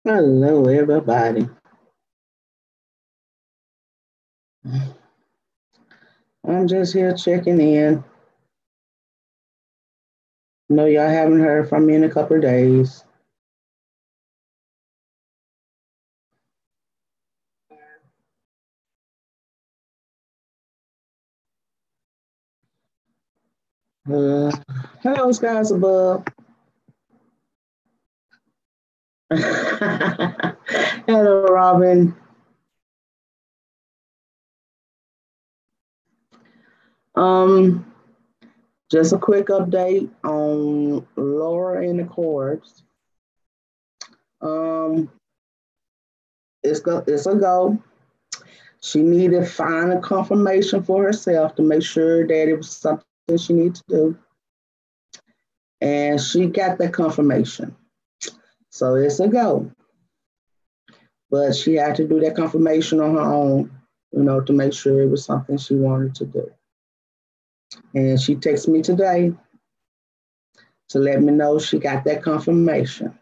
Hello, everybody. I'm just here checking in. Know y'all haven't heard from me in a couple of days. Uh, hello, skies above. Hello, Robin. Um, just a quick update on Laura in the courts. Um, it's a go. She needed final confirmation for herself to make sure that it was something she needed to do, and she got that confirmation. So it's a go. But she had to do that confirmation on her own, to make sure it was something she wanted to do. And she texted me today to let me know she got that confirmation.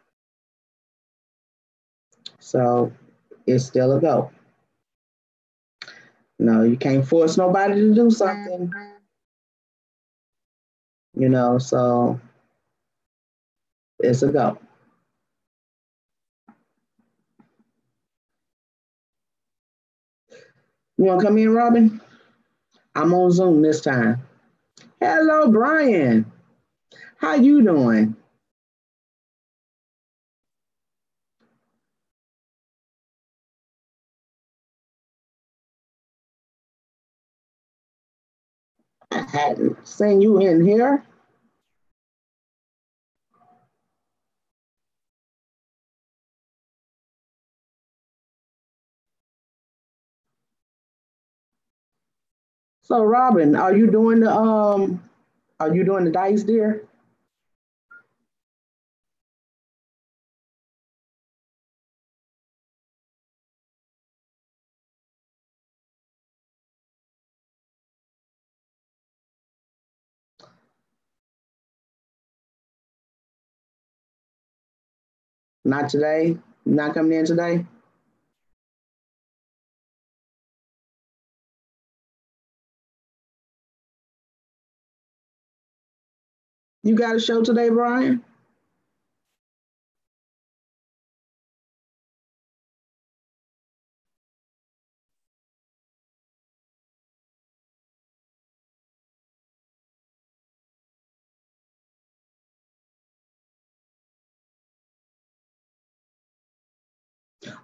So it's still a go. No, you can't force nobody to do something, so it's a go. You want to come in, Robin? I'm on Zoom this time. Hello, Brian. How you doing? I hadn't seen you in here. So, Robin, are you doing the dice, dear? Not today. Not coming in today. You got a show today, Brian?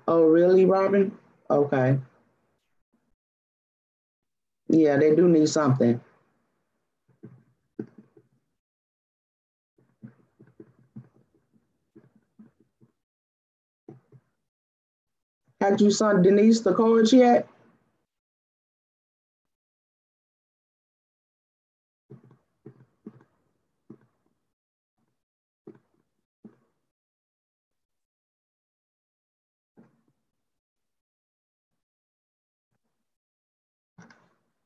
Oh, really, Robin? Okay. Yeah, they do need something. Had you sent Denise the cards yet?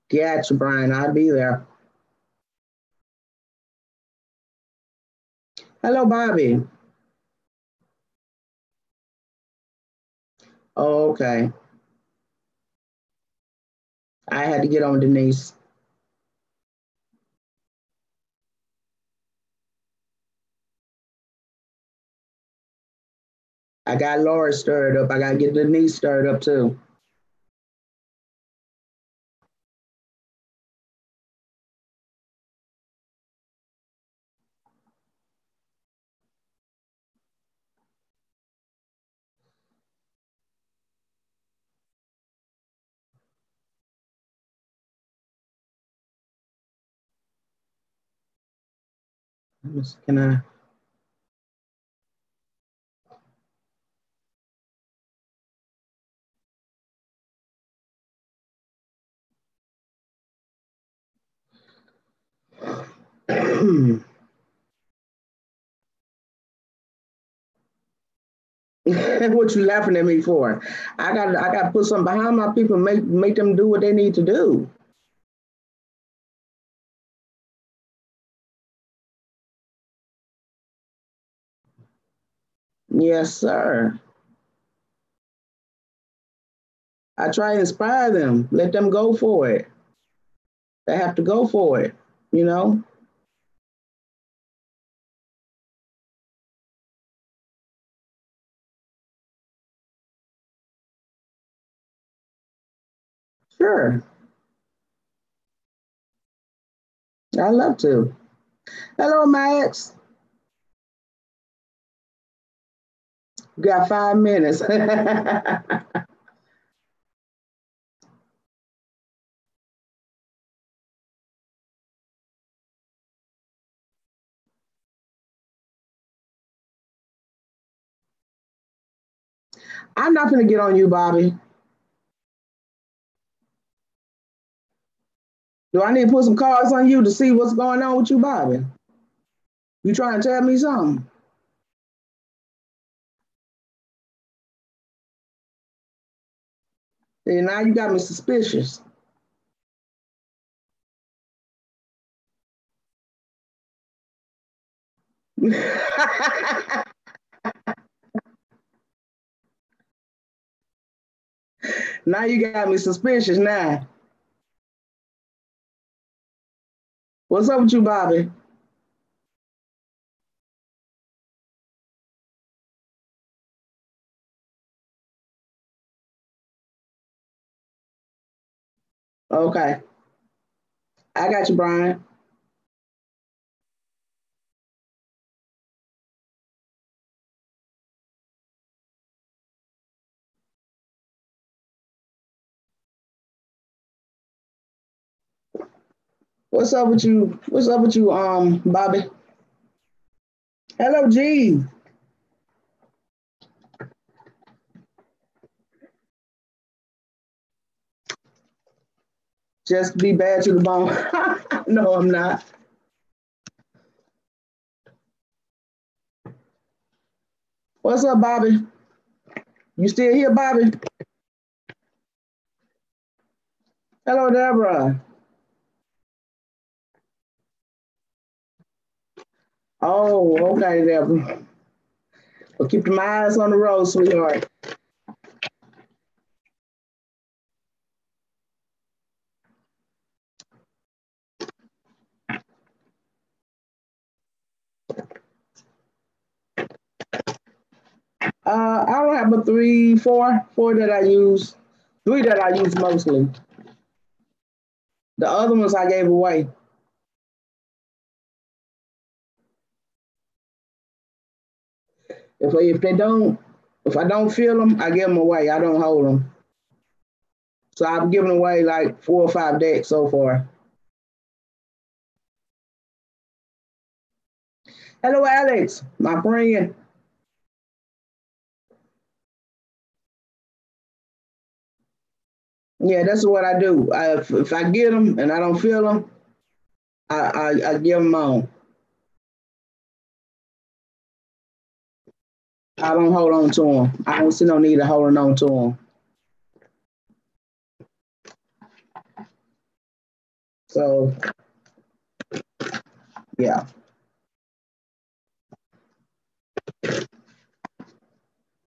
Gotcha, Brian. I'll be there. Hello, Bobby. Oh, okay. I had to get on Denise. I got Laura stirred up. I got to get Denise stirred up too. Can I? What you laughing at me for? I got to put something behind my people. Make them do what they need to do. Yes, sir. I try to inspire them, let them go for it. They have to go for it, you know? Sure, I love to. Hello, Max. You got 5 minutes. I'm not going to get on you, Bobby. Do I need to put some cards on you to see what's going on with you, Bobby? You trying to tell me something? And now you got me suspicious. Now you got me suspicious now. What's up with you, Bobby? Okay. I got you, Brian. What's up with you? What's up with you, Bobby? Hello, G. Just be bad to the bone. No, I'm not. What's up, Bobby? You still here, Bobby? Hello, Deborah. Oh, okay, Deborah. Well, keep your eyes on the road, sweetheart. I don't have a three, four that I use. Three that I use mostly. The other ones I gave away. If they don't, if I don't feel them, I give them away. I don't hold them. So I've given away like 4 or 5 decks so far. Hello, Alex, my friend. Yeah, that's what I do. If I get them and I don't feel them, I give them on. I don't hold on to them. I don't see no need of holding on to them. So yeah,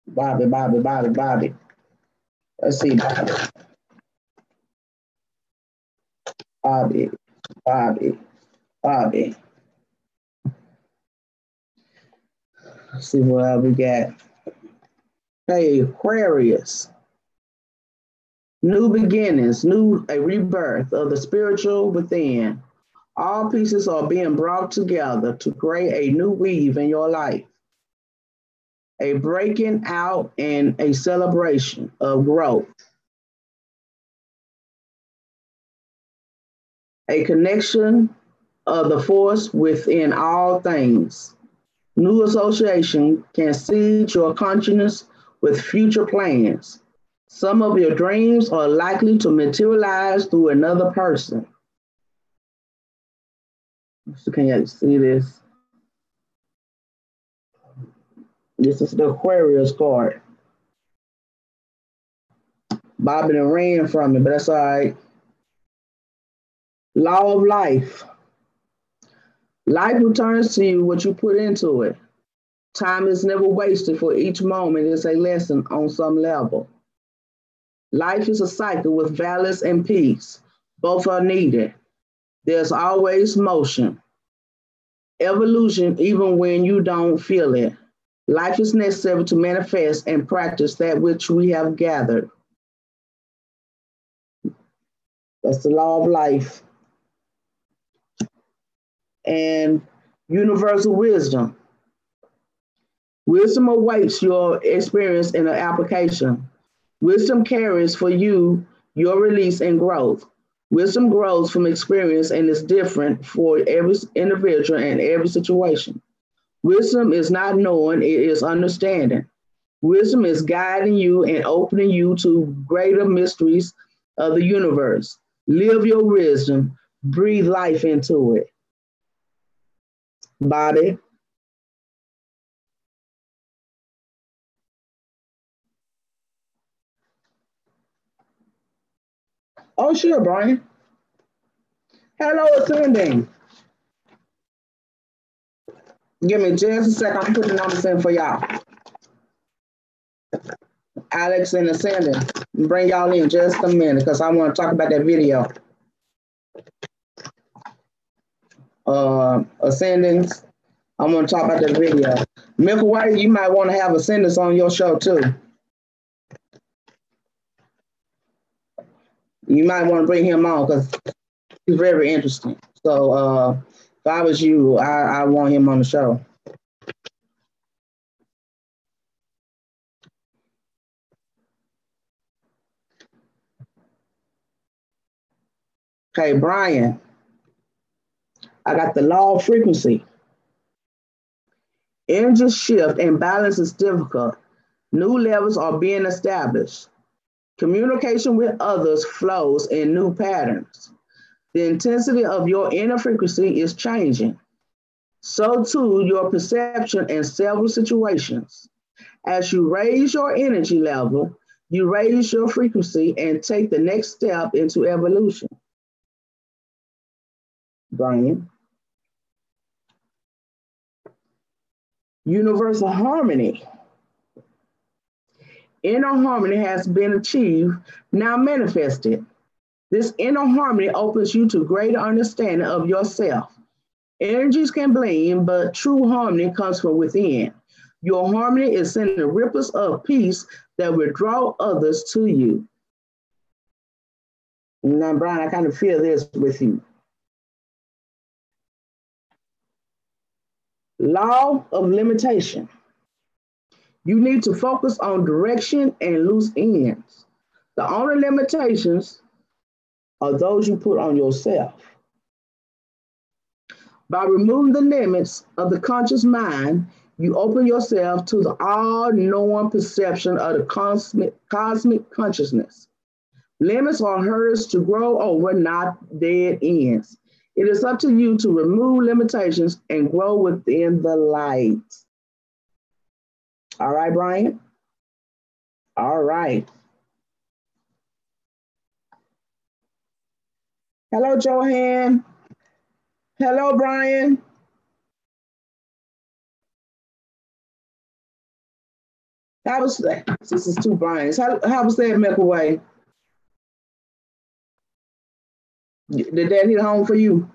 Bobby, Bobby, Bobby, Bobby. Let's see, Bobby, Bobby, Bobby, Bobby. Let's see what we got. Hey, Aquarius. New beginnings, new a rebirth of the spiritual within. All pieces are being brought together to create a new weave in your life, a breaking out and a celebration of growth, a connection of the force within all things. New association can seed your consciousness with future plans. Some of your dreams are likely to materialize through another person. So can you see this? This is the Aquarius card. Bobbing and ran from it, but that's all right. Law of life. Life returns to you what you put into it. Time is never wasted, for each moment is a lesson on some level. Life is a cycle with balance and peace. Both are needed. There's always motion, evolution, even when you don't feel it. Life is necessary to manifest and practice that which we have gathered. That's the law of life. And universal wisdom. Wisdom awaits your experience in an application. Wisdom carries for you your release and growth. Wisdom grows from experience and is different for every individual and every situation. Wisdom is not knowing, it is understanding. Wisdom is guiding you and opening you to greater mysteries of the universe. Live your wisdom, breathe life into it. Body. Oh, sure, Brian. Hello, attending. Give me just a second. I'm putting numbers in for y'all. Alex and Ascending. Bring y'all in just a minute because I want to talk about that video. Ascendings. I want to talk about that video. Milky Way, you might want to have Ascendants on your show too. You might want to bring him on because he's very interesting. So if I was you, I want him on the show. Okay, Brian, I got the law of frequency. Energy shift and balance is difficult. New levels are being established. Communication with others flows in new patterns. The intensity of your inner frequency is changing. So too your perception in several situations. As you raise your energy level, you raise your frequency and take the next step into evolution. Brian. Universal harmony. Inner harmony has been achieved, now manifested. This inner harmony opens you to greater understanding of yourself. Energies can blend, but true harmony comes from within. Your harmony is sending ripples of peace that will draw others to you. Now, Brian, I kind of feel this with you. Law of limitation. You need to focus on direction and loose ends. The only limitations are those you put on yourself. By removing the limits of the conscious mind, you open yourself to the all-knowing perception of the cosmic consciousness. Limits are hurdles to grow over, not dead ends. It is up to you to remove limitations and grow within the light. All right, Brian? All right. Hello, Johan. Hello, Brian. How was that? This is two Brians. How was that, Milky Way? Did that hit home for you?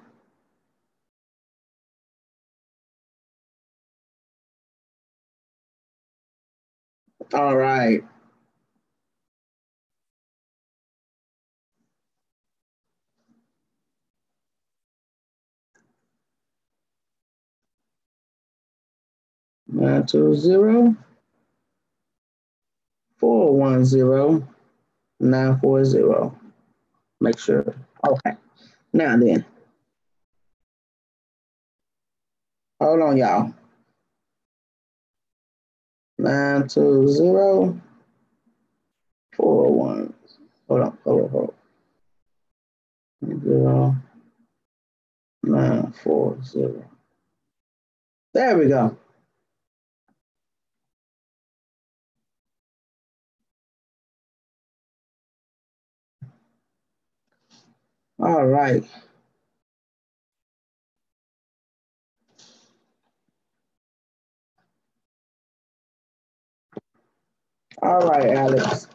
All right. Nine two zero 410 940. Make sure. Okay. Now then. Hold on, y'all. 920 41. Hold on. 940. There we go. All right. All right, Alex.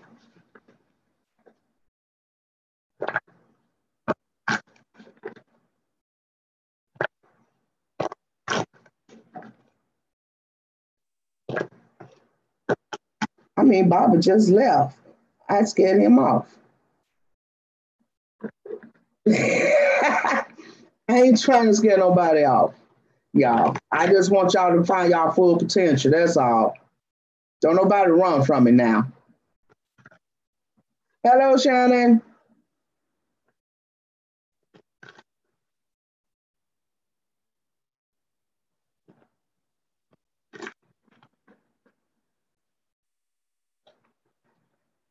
mean, Baba just left. I scared him off. I ain't trying to scare nobody off, y'all. I just want y'all to find y'all full potential. That's all. Don't nobody run from it now. Hello, Shannon.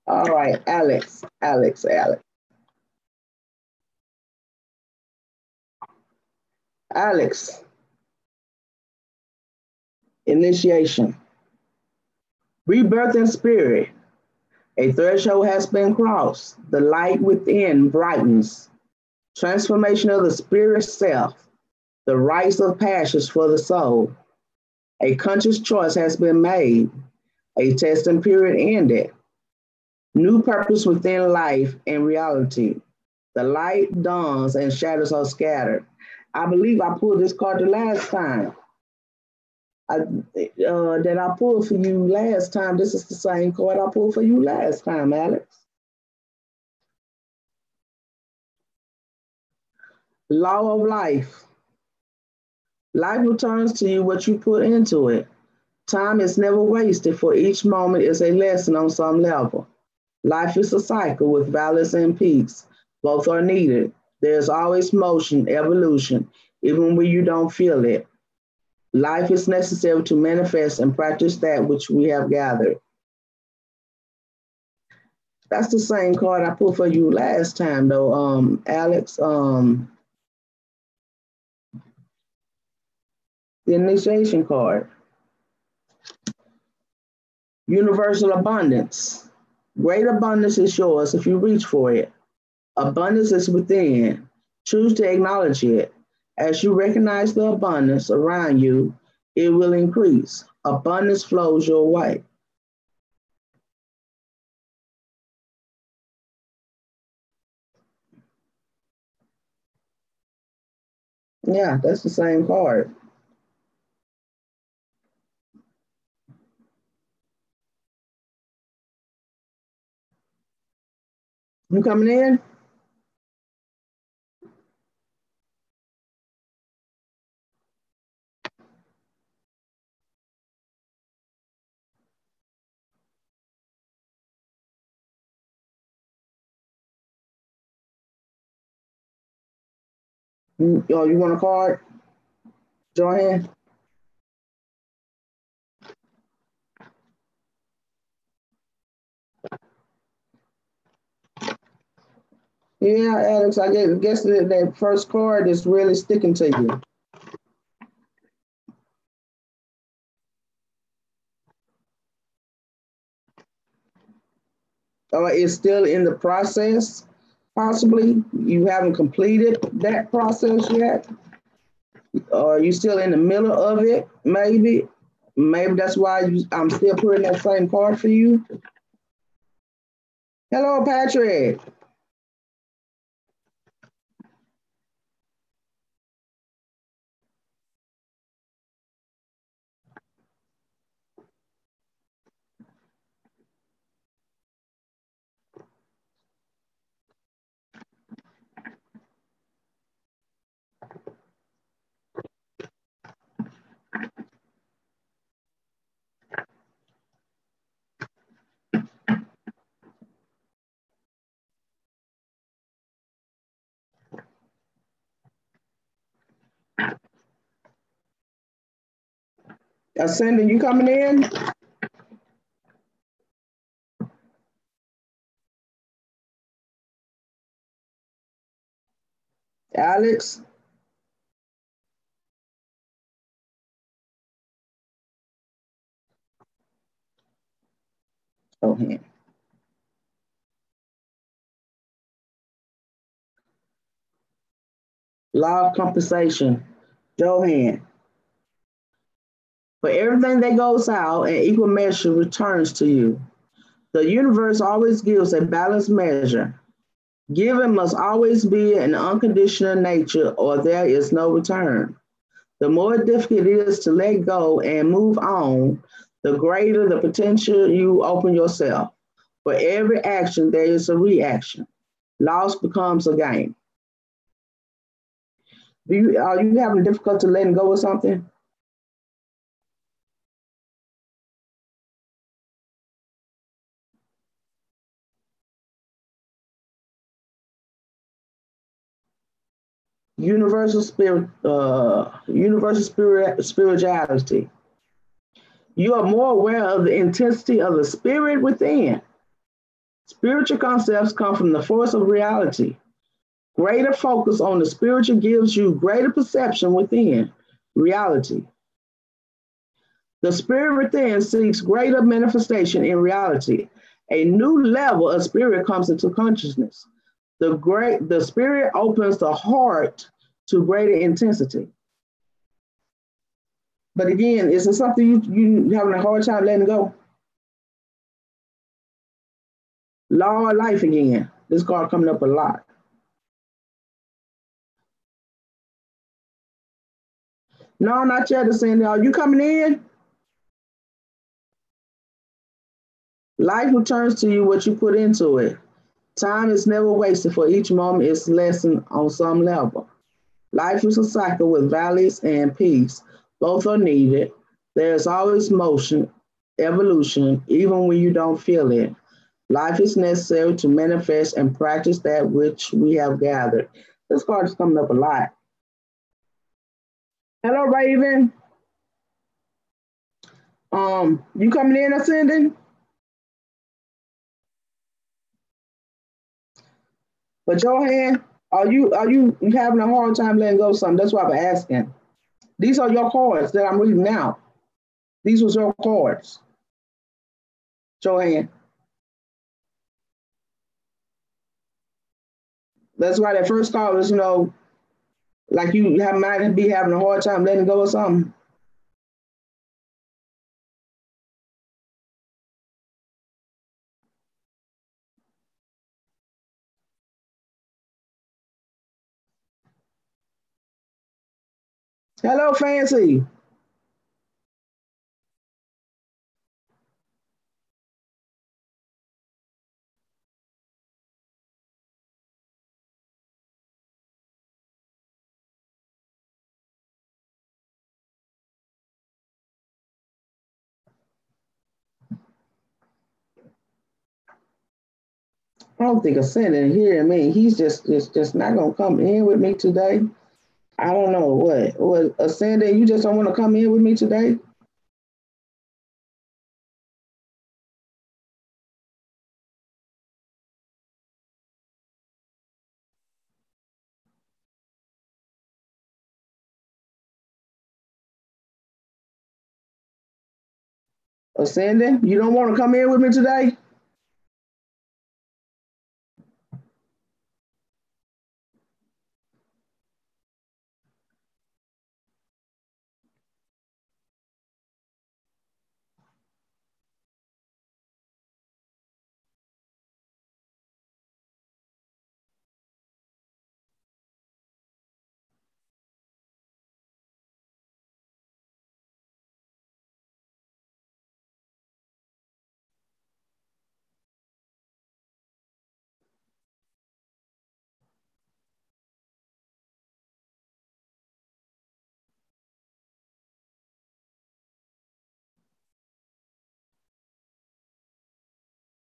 All right, Alex. Alex, initiation. Rebirth in spirit. A threshold has been crossed. The light within brightens. Transformation of the spirit self. The rites of passage for the soul. A conscious choice has been made. A testing period ended. New purpose within life and reality. The light dawns and shadows are scattered. I believe I pulled this card the last time. That I pulled for you last time. This is the same card I pulled for you last time, Alex. Law of life. Life returns to you what you put into it. Time is never wasted, for each moment is a lesson on some level. Life is a cycle with valleys and peaks. Both are needed. There's always motion, evolution, even when you don't feel it. Life is necessary to manifest and practice that which we have gathered. That's the same card I put for you last time, though, Alex. The initiation card. Universal abundance. Great abundance is yours if you reach for it. Abundance is within. Choose to acknowledge it. As you recognize the abundance around you, it will increase. Abundance flows your way. Yeah, that's the same card. You coming in? You want a card? Joanne? Yeah, Alex, I guess that first card is really sticking to you. It's still in the process, possibly. You haven't completed that process yet. Or you still in the middle of it, maybe. Maybe that's why I'm still putting that same card for you. Hello, Patrick. Ascending, you coming in? Alex? Oh, here. Law of compensation. Johan. For everything that goes out, an equal measure returns to you. The universe always gives a balanced measure. Giving must always be an unconditional nature, or there is no return. The more difficult it is to let go and move on, The greater the potential you open yourself. For every action, there is a reaction. Loss becomes a gain. Are you having difficulty letting go of something? Spirituality. You are more aware of the intensity of the spirit within. Spiritual concepts come from the force of reality. Greater focus on the spiritual gives you greater perception within reality. The spirit within seeks greater manifestation in reality. A new level of spirit comes into consciousness. The spirit opens the heart to greater intensity. But again, is it something you having a hard time letting go? Law of life again. This card coming up a lot. No, not yet. Saying, are you coming in? Life returns to you what you put into it. Time is never wasted, for each moment is lesson on some level. Life is a cycle with valleys and peaks. Both are needed. There is always motion, evolution, even when you don't feel it. Life is necessary to manifest and practice that which we have gathered. This card is coming up a lot. Hello, Raven. You coming in, Ascending? But Johan, are you having a hard time letting go of something? That's why I'm asking. These are your cards that I'm reading now. These was your cards, Johan. That's why that first card was, like you might be having a hard time letting go of something. Hello, Fancy. I don't think Ascending here. I mean, he's just not gonna come in with me today. I don't know what Ascending. You just don't want to come in with me today. Ascending, you don't want to come in with me today.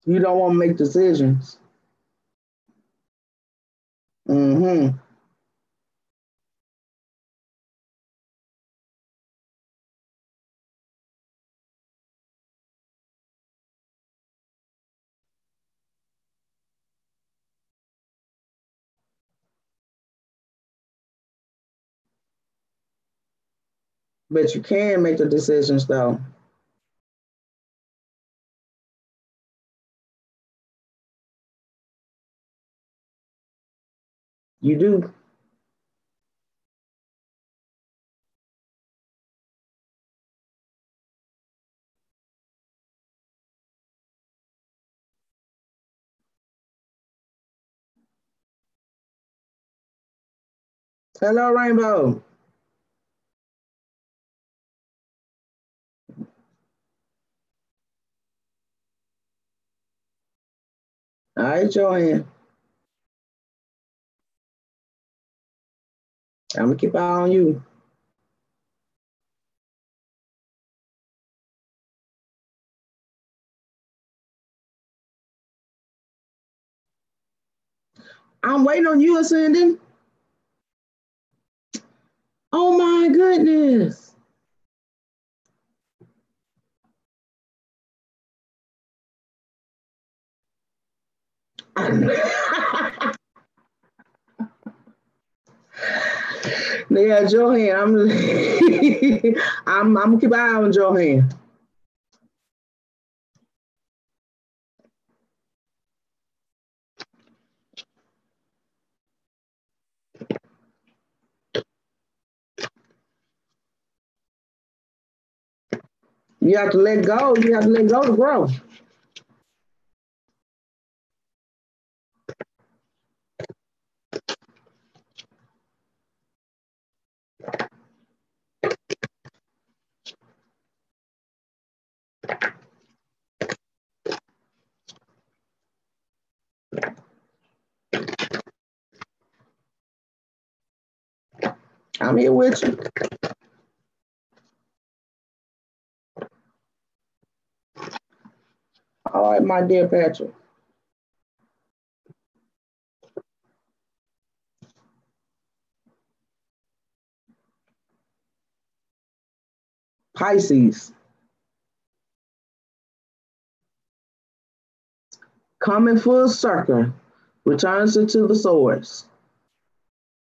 You don't want to make decisions. Mm-hmm. But you can make the decisions though. You do. Hello, Rainbow. All right, Joanne. I'm gonna keep an eye on you. I'm waiting on you, Ascending. Oh my goodness. Yeah, Joanne. I'm gonna keep an eye on Joanne. You have to let go. You have to let go to grow. I'm here with you. All right, my dear Patrick. Pisces. Coming full circle, returns into the source.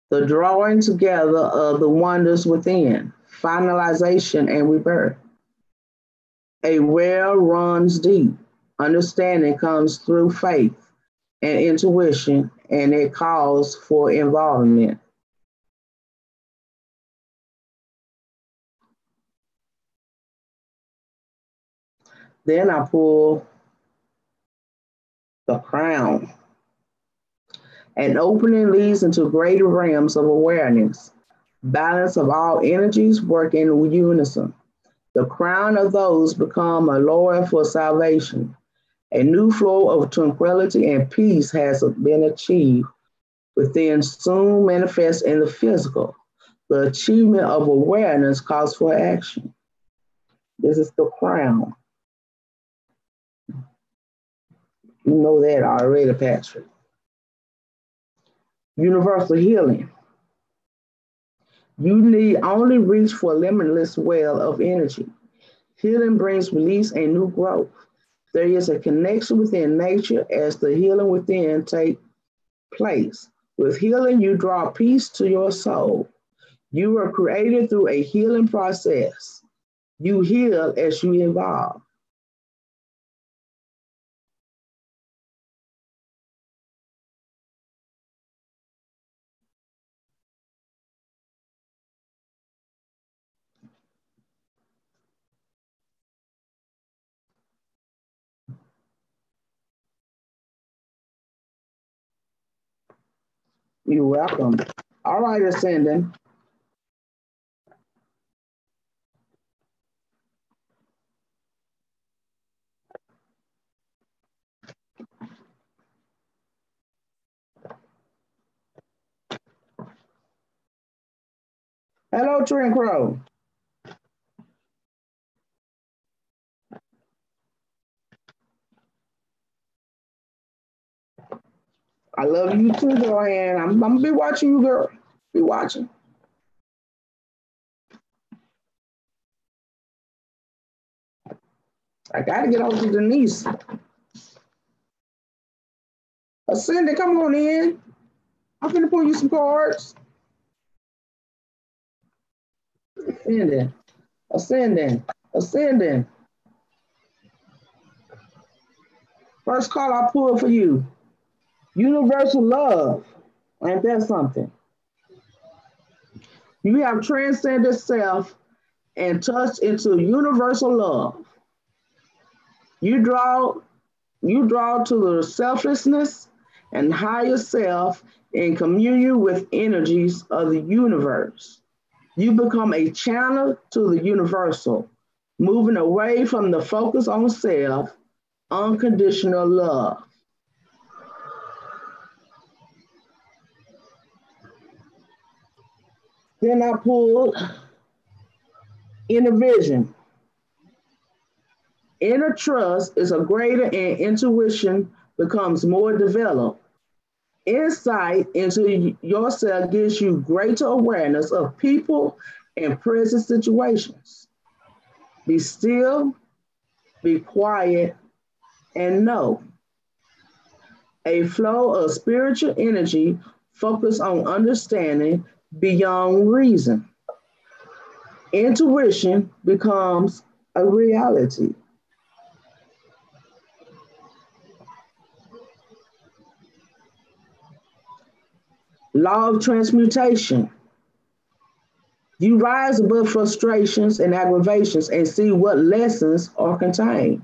The drawing together of the wonders within, finalization and rebirth. A well runs deep. Understanding comes through faith and intuition, and it calls for involvement. Then I pull the crown. An opening leads into greater realms of awareness, balance of all energies work in unison. The crown of those become a lower for salvation. A new flow of tranquility and peace has been achieved within, soon manifest in the physical. The achievement of awareness calls for action. This is the crown. You know that already, Patrick. Universal healing. You need only reach for a limitless well of energy. Healing brings release and new growth. There is a connection within nature as the healing within takes place. With healing, you draw peace to your soul. You were created through a healing process. You heal as you evolve. You're welcome. All right, Ascending. Hello, Trent Crow. I love you too, Joanne. I'm gonna be watching you, girl. Be watching. I gotta get over to Denise. Ascending, come on in. I'm gonna pull you some cards. Ascending, ascending, ascending. First card I pulled for you. Universal love. Ain't that something? You have transcended self and touched into universal love. You draw, you draw to the selflessness and higher self in communion with energies of the universe. You become a channel to the universal, moving away from the focus on self, unconditional love. Then I pulled inner vision. Inner trust is a greater and intuition becomes more developed. Insight into yourself gives you greater awareness of people and present situations. Be still, be quiet, and know. A flow of spiritual energy focused on understanding beyond reason. Intuition becomes a reality. Law of transmutation. You rise above frustrations and aggravations and see what lessons are contained.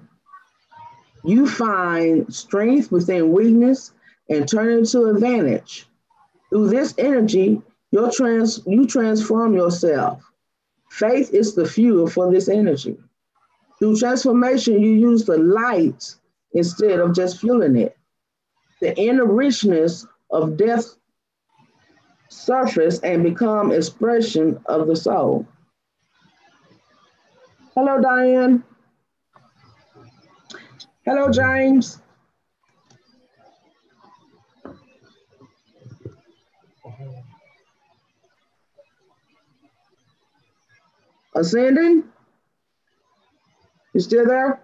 You find strength within weakness and turn it to advantage. Through this energy, you transform yourself. Faith is the fuel for this energy. Through transformation, you use the light instead of just fueling it. The inner richness of death surface and become expression of the soul. Hello, Diane. Hello, James. Ascending? You still there?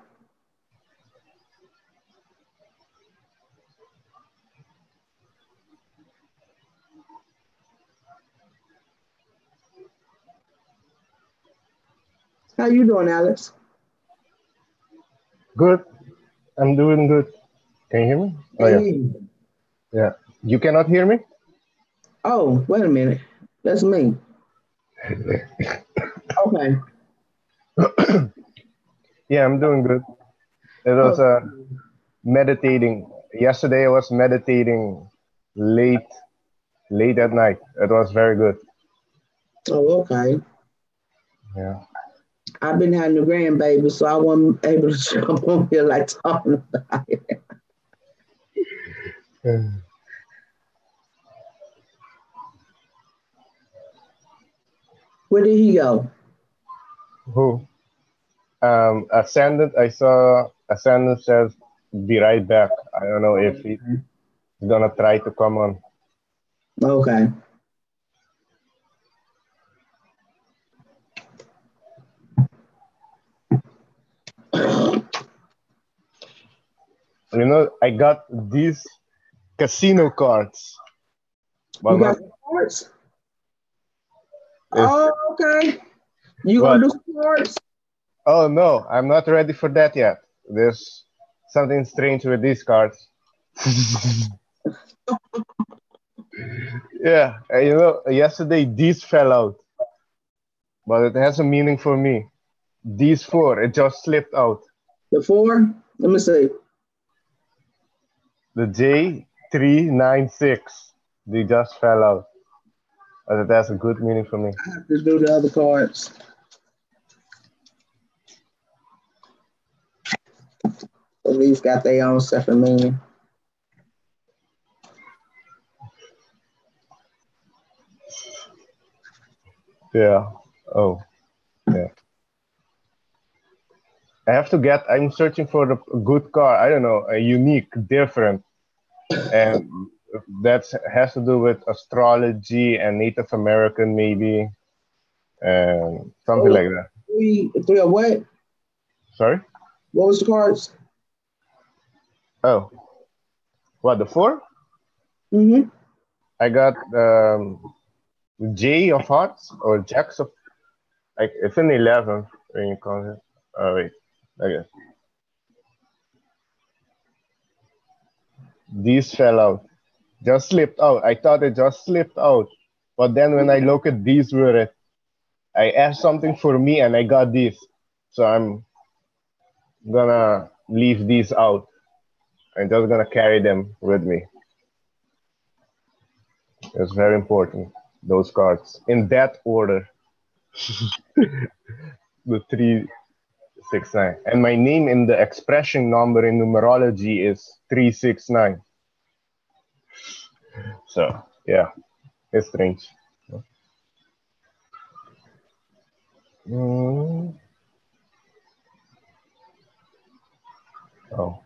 How you doing, Alex? Good. I'm doing good. Can you hear me? Oh, yeah. Yeah. You cannot hear me? Oh, wait a minute. That's me. Okay. Yeah, I'm doing good. It was meditating. Yesterday I was meditating late at night. It was very good. Oh, okay. Yeah. I've been having a grandbaby, so I wasn't able to jump on here like talking about it. Where did he go? Who? Ascendant. I saw Ascendant says be right back. I don't know if he's gonna try to come on. Okay. You know, I got these casino cards. You got some cards? Oh, okay. You gonna do some cards? Oh no, I'm not ready for that yet. There's something strange with these cards. Yeah, you know, yesterday these fell out, but it has a meaning for me. These four, it just slipped out. The four? Let me see. The J396, they just fell out. But it has a good meaning for me. I have to do the other cards. So these got their own separate meaning. Yeah. Oh, yeah. I'm searching for a good car. I don't know, a unique, different. And that has to do with astrology and Native American, maybe. And something like that. Three of what? Sorry? What was the cards? Oh. What, the four? Mm-hmm. I got J of hearts or Jacks of, like, it's an 11 when you call it. Oh, wait, I guess. These fell out. Just slipped out. I thought it just slipped out. But then when I look at these were it, I asked something for me and I got these. So I'm gonna leave these out. I'm just gonna carry them with me. It's very important, those cards. In that order. The 369. And my name in the expression number in numerology is 369. So, yeah, it's strange. Mm. Oh.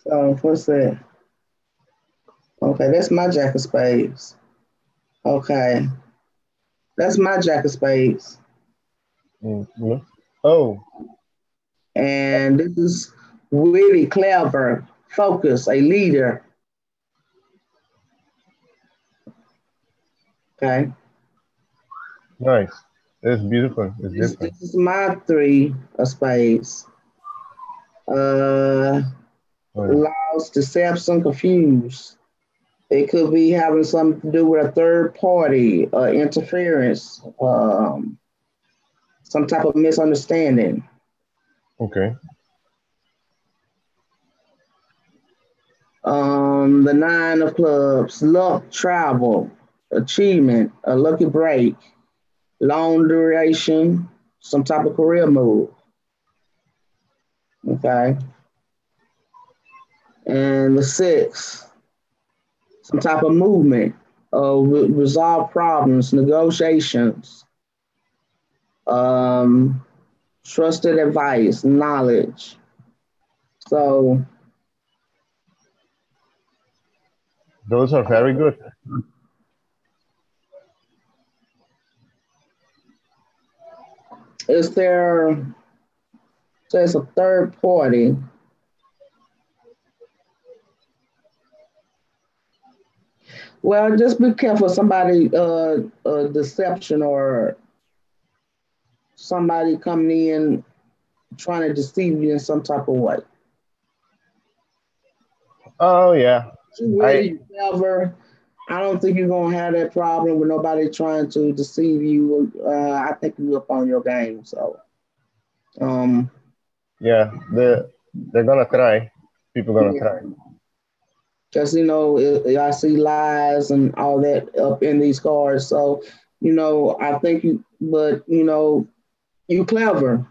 So what's that? Okay, that's my jack of spades. Okay, that's my jack of spades. Mm. Oh. And this is witty, clever, focus, a leader. Okay. Nice. It's beautiful. It's different. This is my three of spades. Uh, Oh. lost, deception, confused. It could be having something to do with a third party, interference, some type of misunderstanding. Okay. The nine of clubs, luck, travel, achievement, a lucky break, long duration, some type of career move. Okay. And the six, some type of movement, resolve problems, negotiations, um, trusted advice, knowledge. So Those are very good. is there, there's a third party. Well, just be careful somebody deception or somebody coming in trying to deceive you in some type of way. Oh yeah. You I ready, you clever. I don't think you're gonna have that problem with nobody trying to deceive you. I think you up on your game. So um yeah. They're gonna try. People gonna try. because I see lies and all that up in these cards. So I think you, but you clever.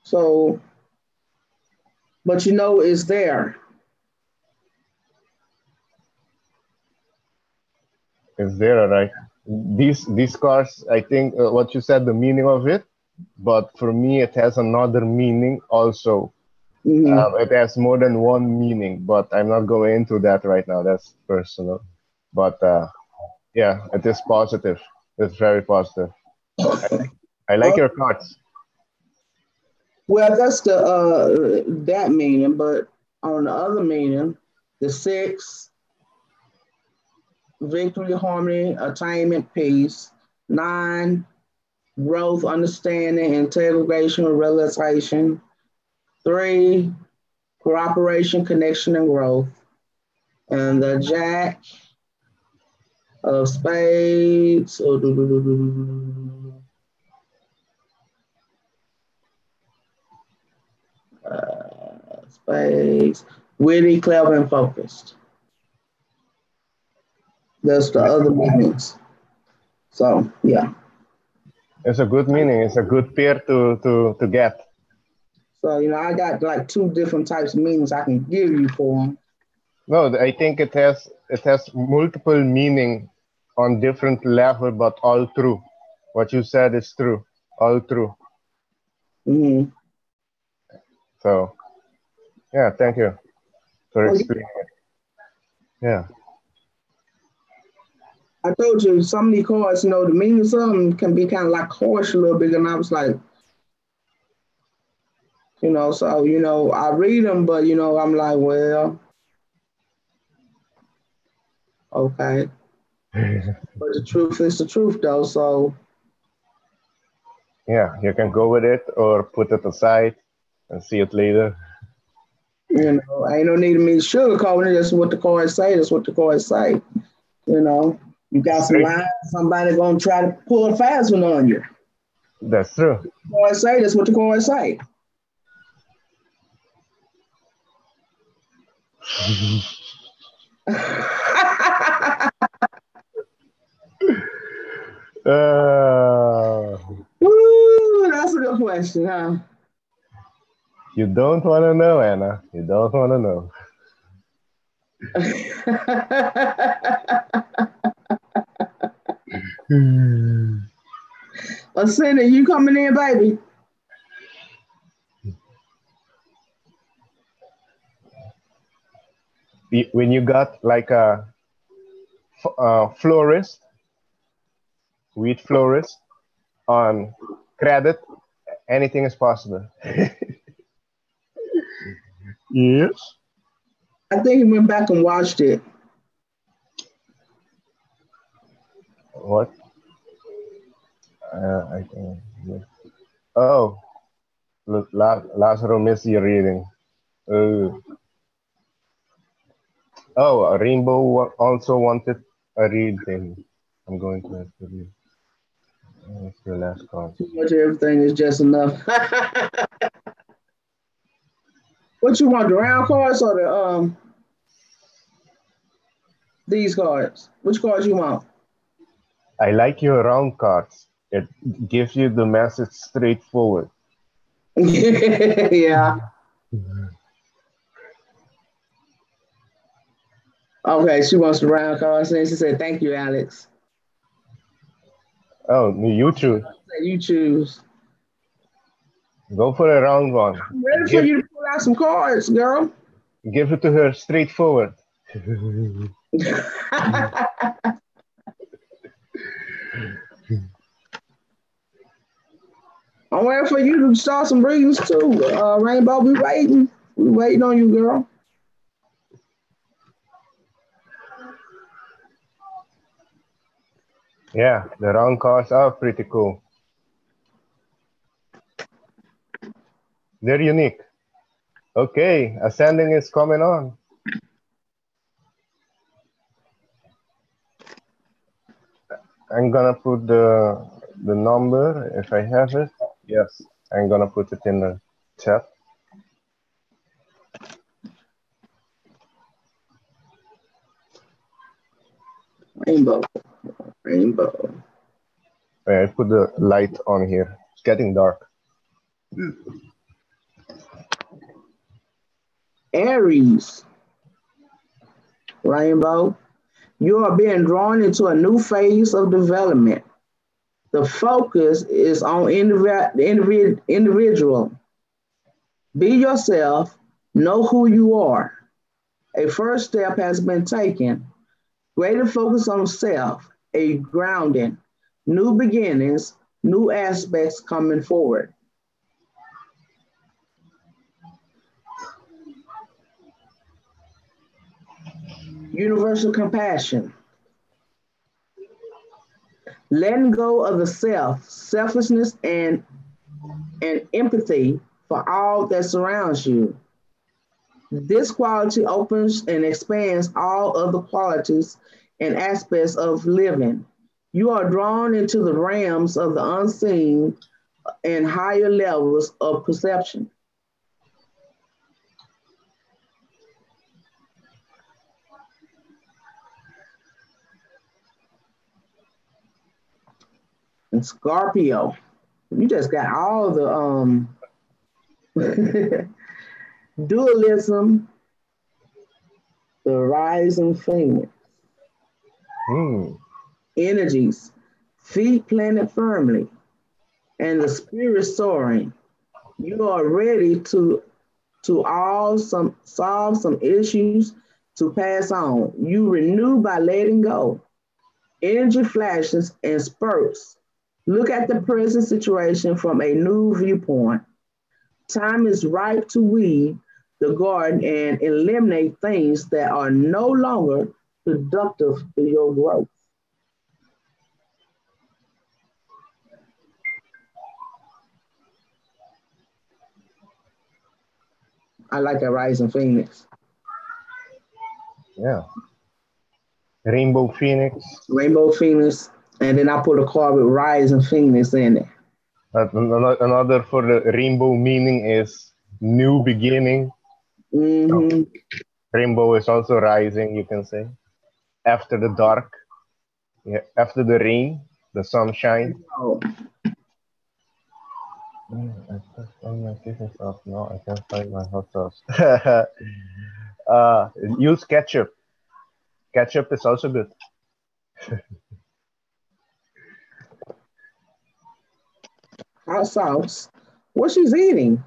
So, but it's there. Is there right? These cars. I think what you said, the meaning of it. But for me, it has another meaning also. Hmm. It has more than one meaning, but I'm not going into that right now. That's personal. But yeah, it is positive. It's very positive. I like your cards. Well, that's the that meaning, but on the other meaning, the six, victory, harmony, attainment, peace. Nine, growth, understanding, integration, realization. Three, cooperation, connection, and growth. And the jack of spades. Spades. Witty, clever, and focused. That's the other meanings. So, yeah. It's a good meaning. It's a good pair to get. So, I got like two different types of meanings I can give you for them. No, I think it has multiple meaning on different level, but all true. What you said is true. All true. Mm-hmm. So yeah, thank you for Well, explaining it. Yeah, I told you some of these cards, the meaning of them can be kind of like harsh a little bit. And I was like, so, I read them, but, I'm like, well, okay. But the truth is the truth, though. So, yeah, you can go with it or put it aside and see it later. ain't no need of me sugarcoating it. That's what the cards say. That's what the cards say. You got some Straight. lines, somebody going to try to pull a fast one on you. That's true. The cards say, that's what the cards say. Uh, Woo, that's a good question, huh? You don't want to know, Anna. You don't want to know. Ascendant, you coming in, baby? When you got like a florist, wheat florist on credit, anything is possible. Yes. I think he went back and watched it. What? I think. Yeah. Oh, look, Lazaro missed your reading. Oh, Rainbow also wanted a reading. I'm going to have to read. That's your last card. Too much of everything is just enough. What you want, the round cards or the these cards? Which cards you want? I like your round cards. It gives you the message straightforward. Yeah. Okay, she wants the round cards, and she said, "Thank you, Alex." Oh, you choose. You choose. Go for a round one. I'm ready for you to pull out some cards, girl. Give it to her straightforward. I'm waiting for you to start some readings too. Rainbow, we waiting. We waiting on you, girl. Yeah, the round cards are pretty cool. They're unique. Okay, ascending is coming on. I'm gonna put the number if I have it. Yes, I'm gonna put it in the chat. Rainbow. I put the light on here. It's getting dark. Aries. Rainbow. You are being drawn into a new phase of development. The focus is on the individual. Be yourself. Know who you are. A first step has been taken. Greater focus on self, a grounding, new beginnings, new aspects coming forward. Universal compassion. Letting go of the self, selfishness, and empathy for all that surrounds you. This quality opens and expands all other qualities and aspects of living. You are drawn into the realms of the unseen and higher levels of perception. And Scorpio, you just got all the dualism, the rising phoenix. Energies, feet planted firmly, and the spirit soaring. You are ready to solve some issues to pass on. You renew by letting go. Energy flashes and spurts. Look at the present situation from a new viewpoint. Time is ripe to weed the garden and eliminate things that are no longer productive to your growth. I like that rising phoenix. Yeah. Rainbow Phoenix. Rainbow Phoenix, and then I put a card with rising phoenix in it. Another for the rainbow meaning is new beginning. Mm-hmm. Rainbow is also rising, you can say. After the dark, yeah, after the rain, the sunshine. Oh. I pressed on my kitchen stuff. Now I can't find my hot sauce. Use ketchup. Ketchup is also good. Hot sauce. What she's eating?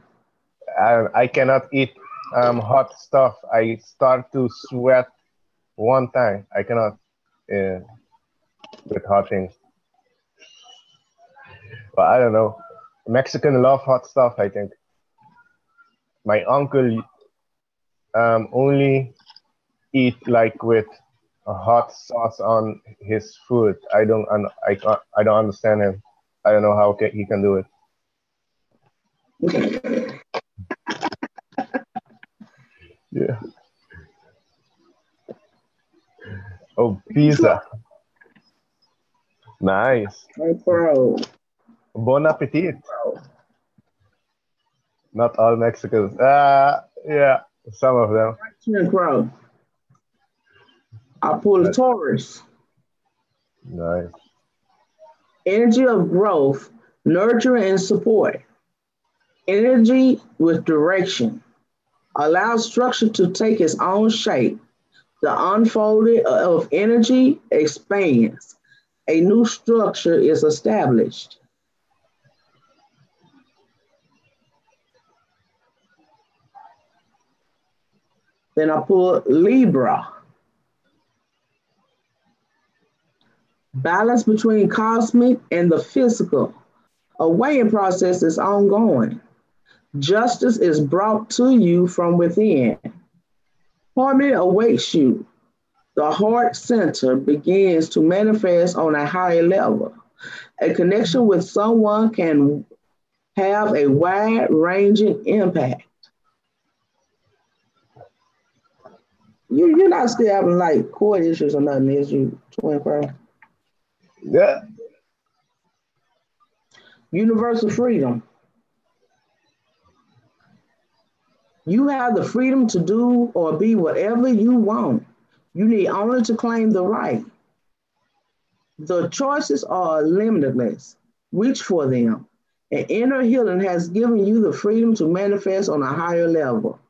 I cannot eat hot stuff. I start to sweat one time. I cannot with hot things. But I don't know. Mexican love hot stuff, I think. My uncle only eat like with a hot sauce on his food. I don't understand him. I don't know how he can do it. Yeah. Oh, pizza. Nice. Hey, bro. Bon appetit. Not all Mexicans. Yeah, some of them. Bro. I pull a Taurus. Nice. Energy of growth, nurture and support. Energy with direction. Allow structure to take its own shape. The unfolding of energy expands. A new structure is established. Then I pull Libra. Balance between cosmic and the physical. A weighing process is ongoing. Justice is brought to you from within. Harmony awaits you. The heart center begins to manifest on a higher level. A connection with someone can have a wide-ranging impact. You're not still having like court issues or nothing, is you, Twin Pearl? Yeah. Universal freedom. You have the freedom to do or be whatever you want. You need only to claim the right. The choices are limitless. Reach for them. And inner healing has given you the freedom to manifest on a higher level.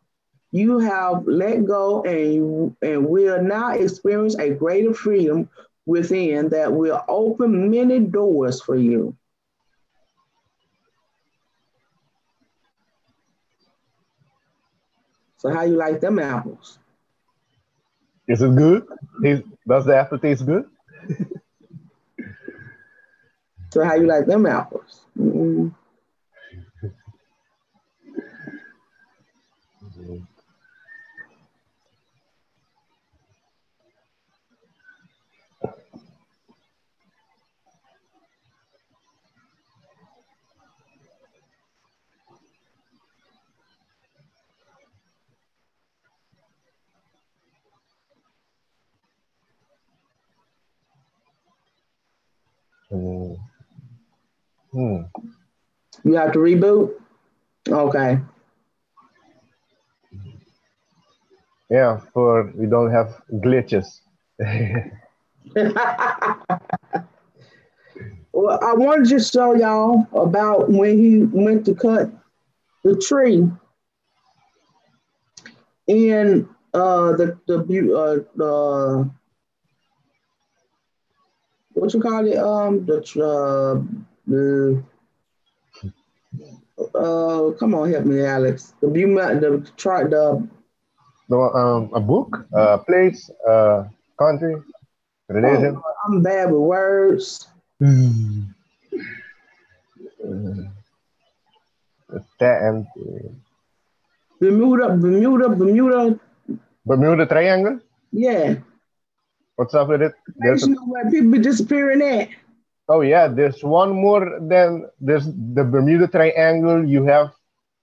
You have let go and will now experience a greater freedom within that will open many doors for you. So how you like them apples? Is it good? Does the apple taste good? So how you like them apples? You have to reboot? Okay. Yeah, for we don't have glitches. Well, I wanted to show y'all about when he went to cut the tree in the what you call it come on, help me, Alex. A book, place, country, religion. Oh, I'm bad with words. And Bermuda Triangle. Yeah. What's up with it? Where people be disappearing at. Oh yeah, there's one more. Then there's the Bermuda Triangle. You have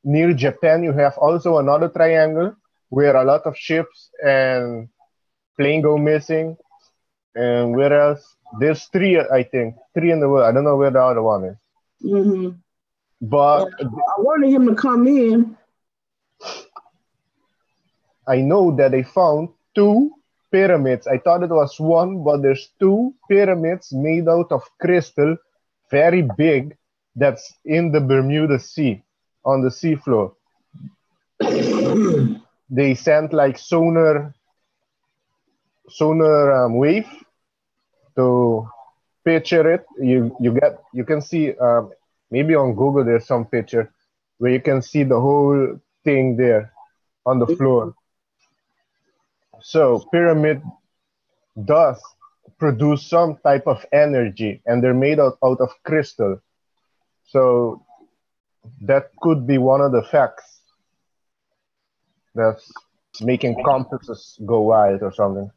near Japan. You have also another triangle where a lot of ships and plane go missing. And where else? There's three, I think. Three in the world. I don't know where the other one is. Mm-hmm. But I wanted him to come in. I know that they found two pyramids. I thought it was one, but there's two pyramids made out of crystal, very big, that's in the Bermuda Sea, on the seafloor. They sent like sonar wave to picture it. You can see maybe on Google there's some picture where you can see the whole thing there on the floor. So pyramid does produce some type of energy, and they're made out of crystal. So that could be one of the facts that's making complexes go wild or something.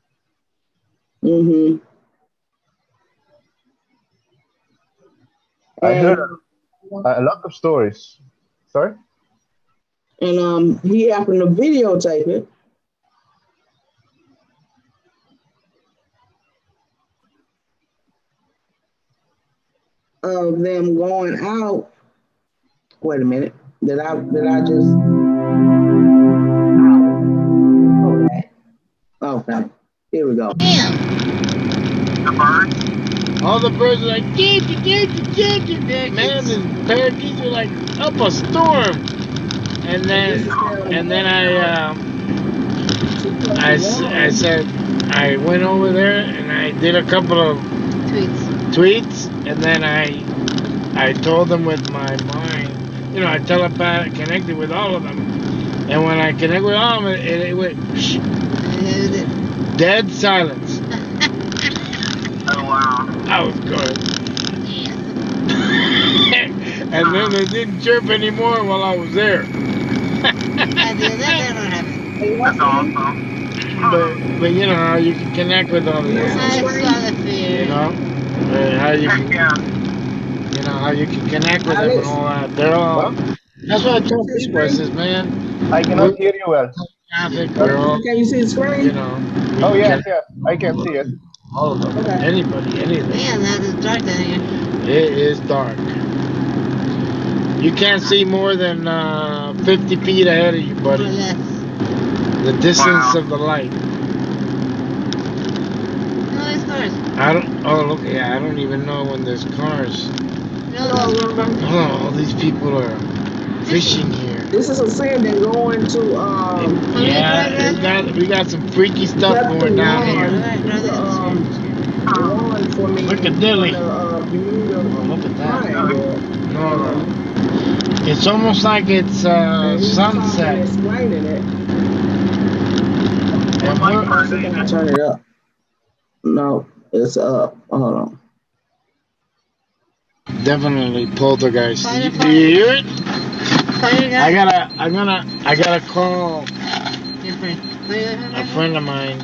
Mm-hmm. I heard a lot of stories. Sorry? And he happened to videotape it. Of them going out. Wait a minute. Did I just? Okay. Here we go. Damn. The birds? All the birds are like, man, the parakeets are like up a storm. And then I said, I went over there and I did a couple of tweets, and then I told them with my mind, you know, I connected with all of them, and when I connect with all of them, it went dead silence. Oh wow! I was good. And then they didn't chirp anymore while I was there. That's awesome. But you know how you can connect with all the animals. You know how you can, you know how you can connect with them and all that. They're all. That's what I told people. I says, man, I cannot hear you well. We're all, can you see the screen? you know. Oh yes, I can see it. All of them. Okay. Anybody, anything. Man, that is dark down here. It is dark. You can't see more than 50 feet ahead of you, buddy. The distance of the light. No, there's cars. I don't even know when there's cars. No. Oh, all these people are fishing here. This is a scene they're going to. Yeah, we got some freaky stuff going down here. Look at Dilly. Look at that. No. It's almost like it's sunset. Explaining it. And Turn it up. No, it's up. Hold on. Definitely poltergeist. Do you hear it? I gotta call a friend of mine.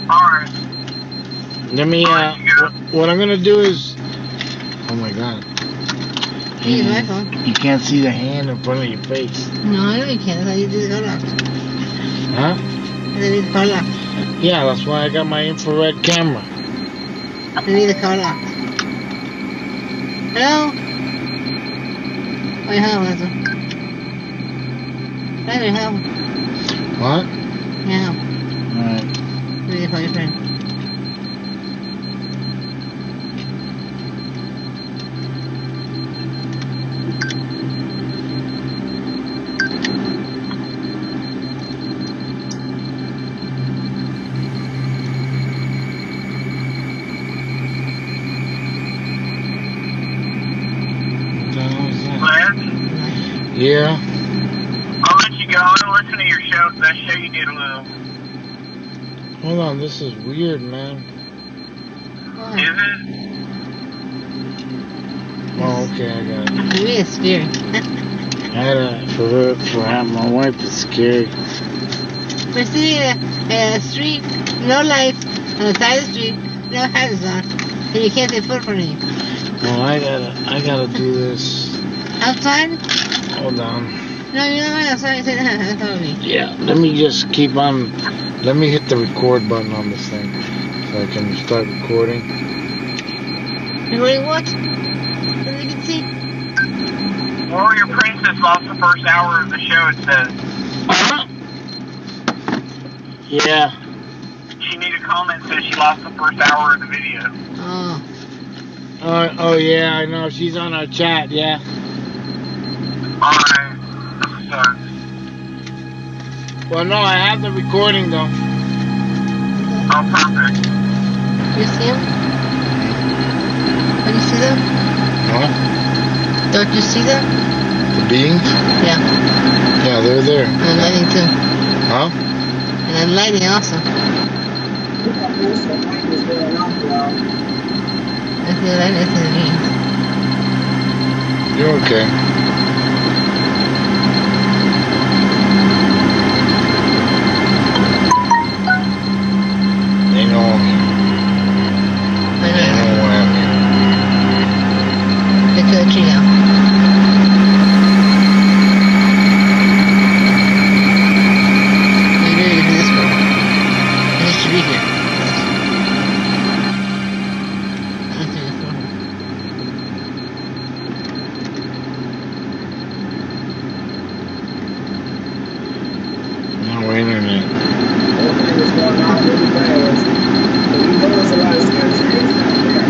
Alright. Let me what I'm gonna do is, oh my god. You can't see the hand in front of your face. No, I know you can't. That's how you do the color. Huh? They need the color. Yeah, that's why I got my infrared camera. They need the color. Hello? Wait, hello, that's Hey, hello. What? Yeah. Alright. Let me call your friend. Yeah. I'll let you go. I'm gonna listen to your show. That show you did a little. Hold on, this is weird, man. Is it? Oh, okay, I got it. To me, it's scary. For my wife, it's scary. We're sitting in a street, no lights, on the side of the street, no houses on, and you can't see foot from you. Well, I gotta do this. Outside? Hold on. No, you're not outside. That's all me. Yeah, let me just keep on. Let me hit the record button on this thing so I can start recording. Recording what? So you can see. Warrior Princess lost the first hour of the show, it says. Yeah. She made a comment that says she lost the first hour of the video. Oh. Oh yeah, I know. She's on our chat. Yeah. Alright. So, Well, no, I have the recording though. oh, perfect. You see them? Can you see them? What? Don't you see them? The beings? Yeah. Yeah, they're there. And lighting too. Huh? And then lighting also. I see the light, I see the beams. You're okay. They know I'm here. I They know. know when I'm here. Get to the tree now. Maybe we can do this one. This should be here. That's it. No internet. Everything is going on really fast. But you know there's a lot of scary things out there.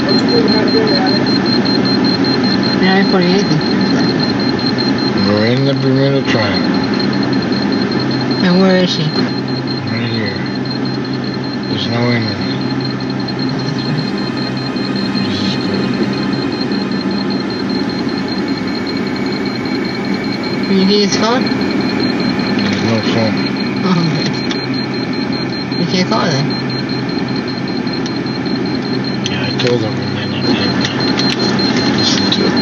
What you think about them, Alex? Now I'm 48. We're in the Bermuda Triangle. And where is she? Right here. There's no internet. This is good. Can you get his phone? There's no phone. Oh, okay. You can't call her then. Yeah, I told them we might not be able to listen to it.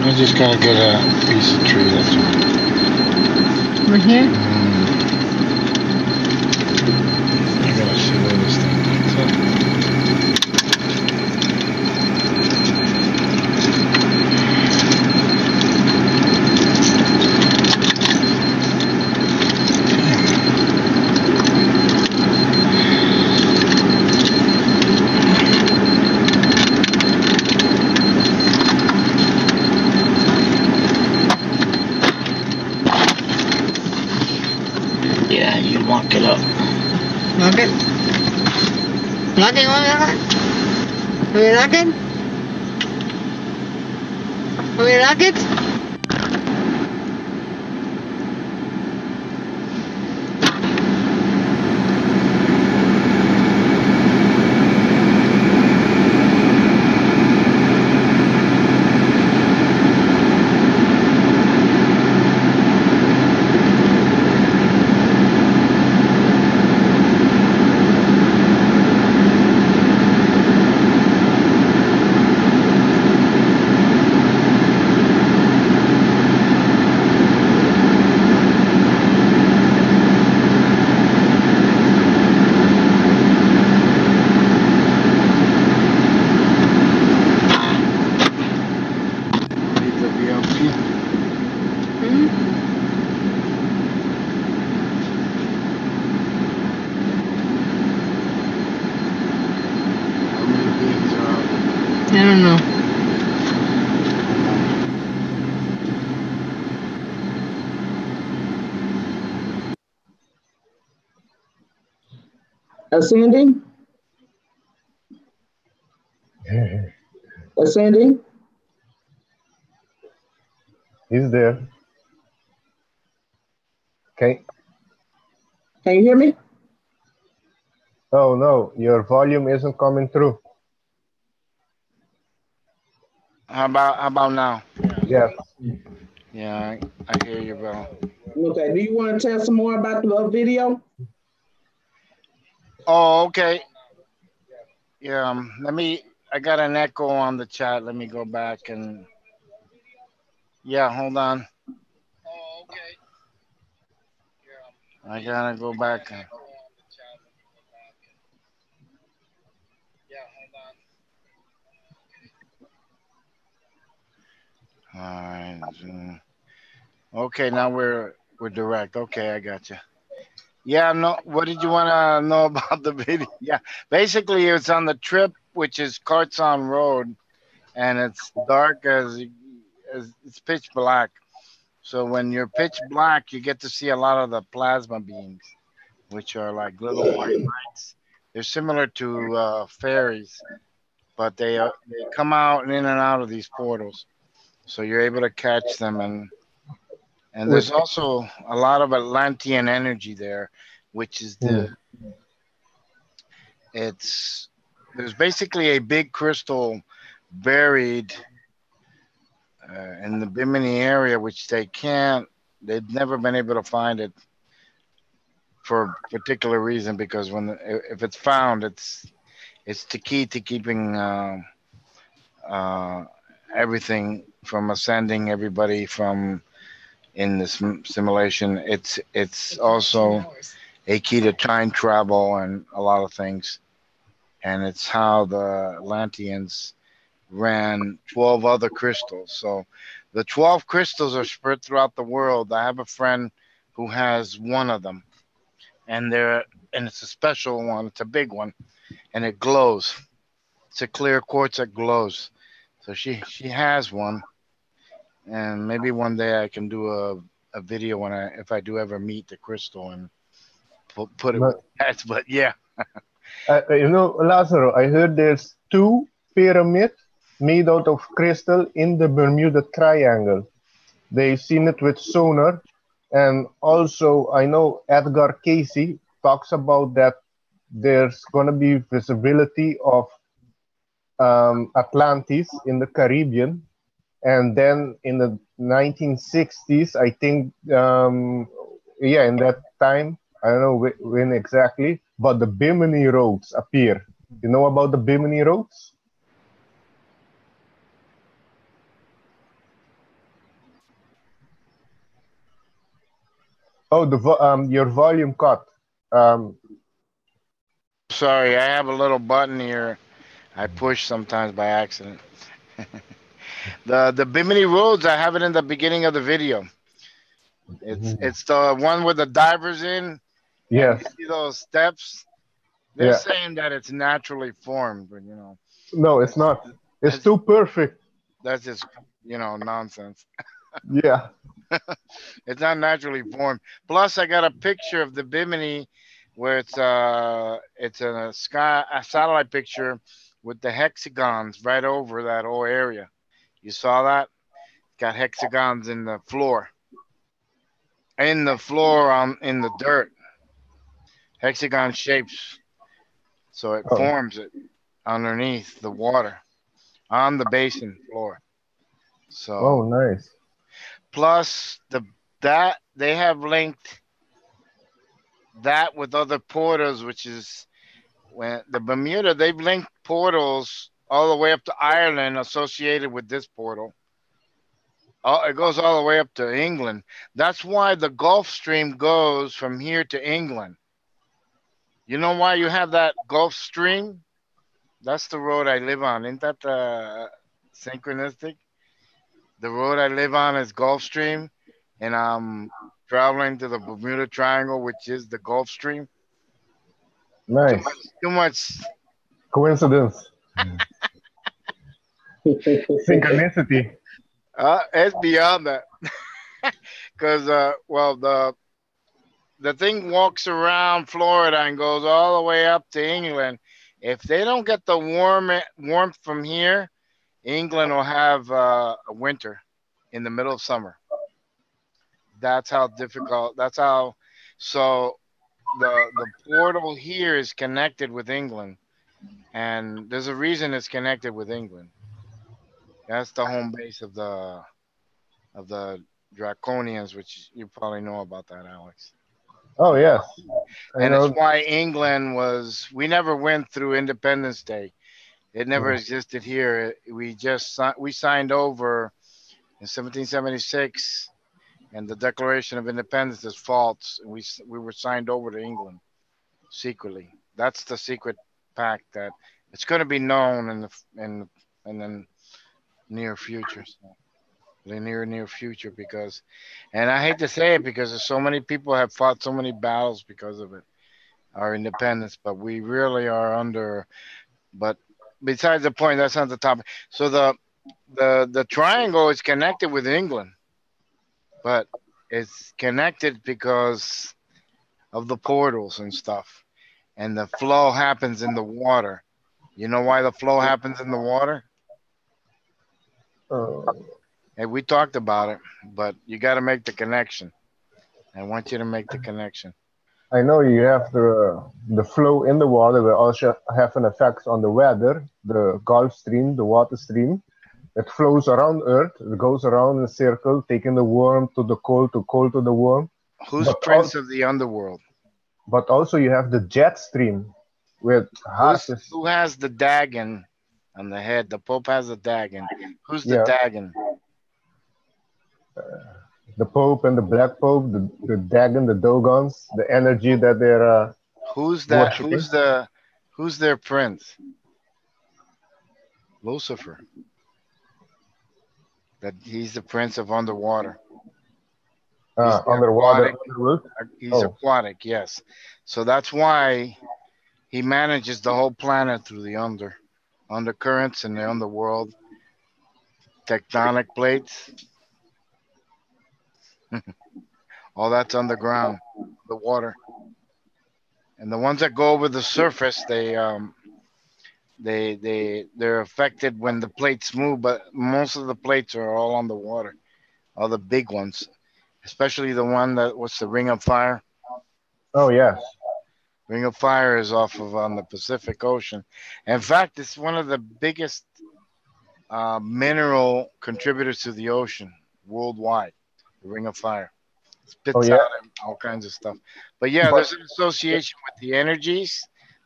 I just gotta get a piece of tree, that's all. Right here? I gotta see where this thing takes up. Yeah, you lock it up. Lock it. Lock it, want me to lock it? Want me to lock it? Want me to lock it? Need the VLC. Hmm? How many beings are out there? I don't know. Ascending? Ascending? He's there. Okay. Can you hear me? Oh no, your volume isn't coming through. How about now? Yes. Yeah, I hear you, bro. Okay. Do you want to tell some more about the video? Oh, okay. Yeah, I got an echo on the chat. Let me go back and, yeah, hold on. Oh, okay. I gotta go back. All right. Zoom. Okay, now we're direct. Okay, I got you. Yeah, no. What did you want to know about the video? Yeah, basically it's on the trip, which is Cartson Road, and it's dark as it's pitch black. So when you're pitch black, you get to see a lot of the plasma beings which are like little white lights. They're similar to fairies, but they come out and in and out of these portals, so you're able to catch them. And there's also a lot of Atlantean energy there, which is there's basically a big crystal buried in the Bimini area, which they've never been able to find it for a particular reason, because if it's found, it's the key to keeping everything from ascending everybody from in this simulation. It's also a key to time travel and a lot of things. And it's how the Atlanteans ran 12 other crystals. So the 12 crystals are spread throughout the world. I have a friend who has one of them, and it's a special one. It's a big one, and it glows. It's a clear quartz that glows. So she has one, and maybe one day I can do a video if I do ever meet the crystal and put it with that. But yeah. Lazaro, I heard there's 2 pyramids made out of crystal in the Bermuda Triangle. They've seen it with sonar, and also I know Edgar Casey talks about that there's going to be visibility of Atlantis in the Caribbean, and then in the 1960s, I think, in that time, I don't know when exactly, but the Bimini roads appear. You know about the Bimini roads? Oh, your volume cut. Sorry, I have a little button here I push sometimes by accident. The Bimini roads, I have it in the beginning of the video. It's the one with the divers in. Yeah. You see those steps? They're saying that it's naturally formed, but No, it's not. It's too perfect. That's just nonsense. Yeah. It's not naturally formed. Plus, I got a picture of the Bimini where it's a satellite picture with the hexagons right over that whole area. You saw that? Got hexagons in the floor. In the floor, in the dirt. Hexagon shapes. So it forms it underneath the water on the basin floor. So nice. Plus that they have linked that with other portals, which is when the Bermuda, they've linked portals all the way up to Ireland associated with this portal. It goes all the way up to England. That's why the Gulf Stream goes from here to England. You know why you have that Gulf Stream? That's the road I live on. Isn't that synchronistic? The road I live on is Gulf Stream, and I'm traveling to the Bermuda Triangle, which is the Gulf Stream. Nice. Too much coincidence. Synchronicity. It's beyond that. Because, the thing walks around Florida and goes all the way up to England. If they don't get the warmth from here, England will have a winter in the middle of summer. That's how difficult. So the portal here is connected with England, and there's a reason it's connected with England. That's the home base of the Draconians, which you probably know about that, Alex. Oh yes. And it's why England we never went through Independence Day. It never existed here. We signed over in 1776, and the Declaration of Independence is false. We were signed over to England secretly. That's the secret pact that it's going to be known in the near future. So the near future, because, and I hate to say it because so many people have fought so many battles because of it, our independence, but we really are under. But besides the point, that's not the topic. So the triangle is connected with England, but it's connected because of the portals and stuff, and the flow happens in the water. You know why the flow happens in the water? Uh, Hey, we talked about it, but you got to make the connection. I want you to make the connection. I know you have the flow in the water will also have an effect on the weather, the Gulf Stream, the water stream. It flows around Earth. It goes around in a circle, taking the warm to the cold to the warm. Who's But prince of the underworld? but also you have the jet stream with Who has the Dagon on the head? The Pope has a Dagon. Who's the yeah, Dagon? the Pope and the Black Pope, the Dagon, the Dogons, the energy that they're Who's that? worshipping. Who's their prince? Lucifer. That he's the prince of underwater. He's Underwater, aquatic. underworld. He's aquatic, yes. So that's why he manages the whole planet through the undercurrents and the underworld, tectonic plates. All that's underground, the water. And the ones that go over the surface, they're affected when the plates move, but most of the plates are all underwater, all the big ones, especially the one that was the Ring of Fire. Oh yes. Ring of Fire is off of on the Pacific Ocean. In fact, it's one of the biggest mineral contributors to the ocean worldwide. The Ring of Fire spits out all kinds of stuff. But yeah, there's an association with the energies,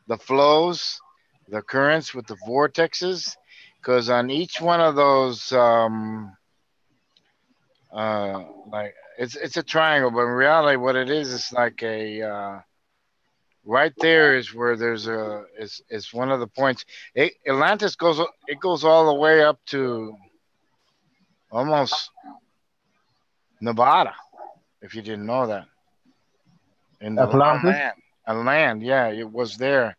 the flows, the currents with the vortexes, because on each one of those, like it's a triangle, but in reality, what it is like a right there is where there's is one of the points. Atlantis goes all the way up to almost Nevada, if you didn't know that. In the land, yeah, it was there.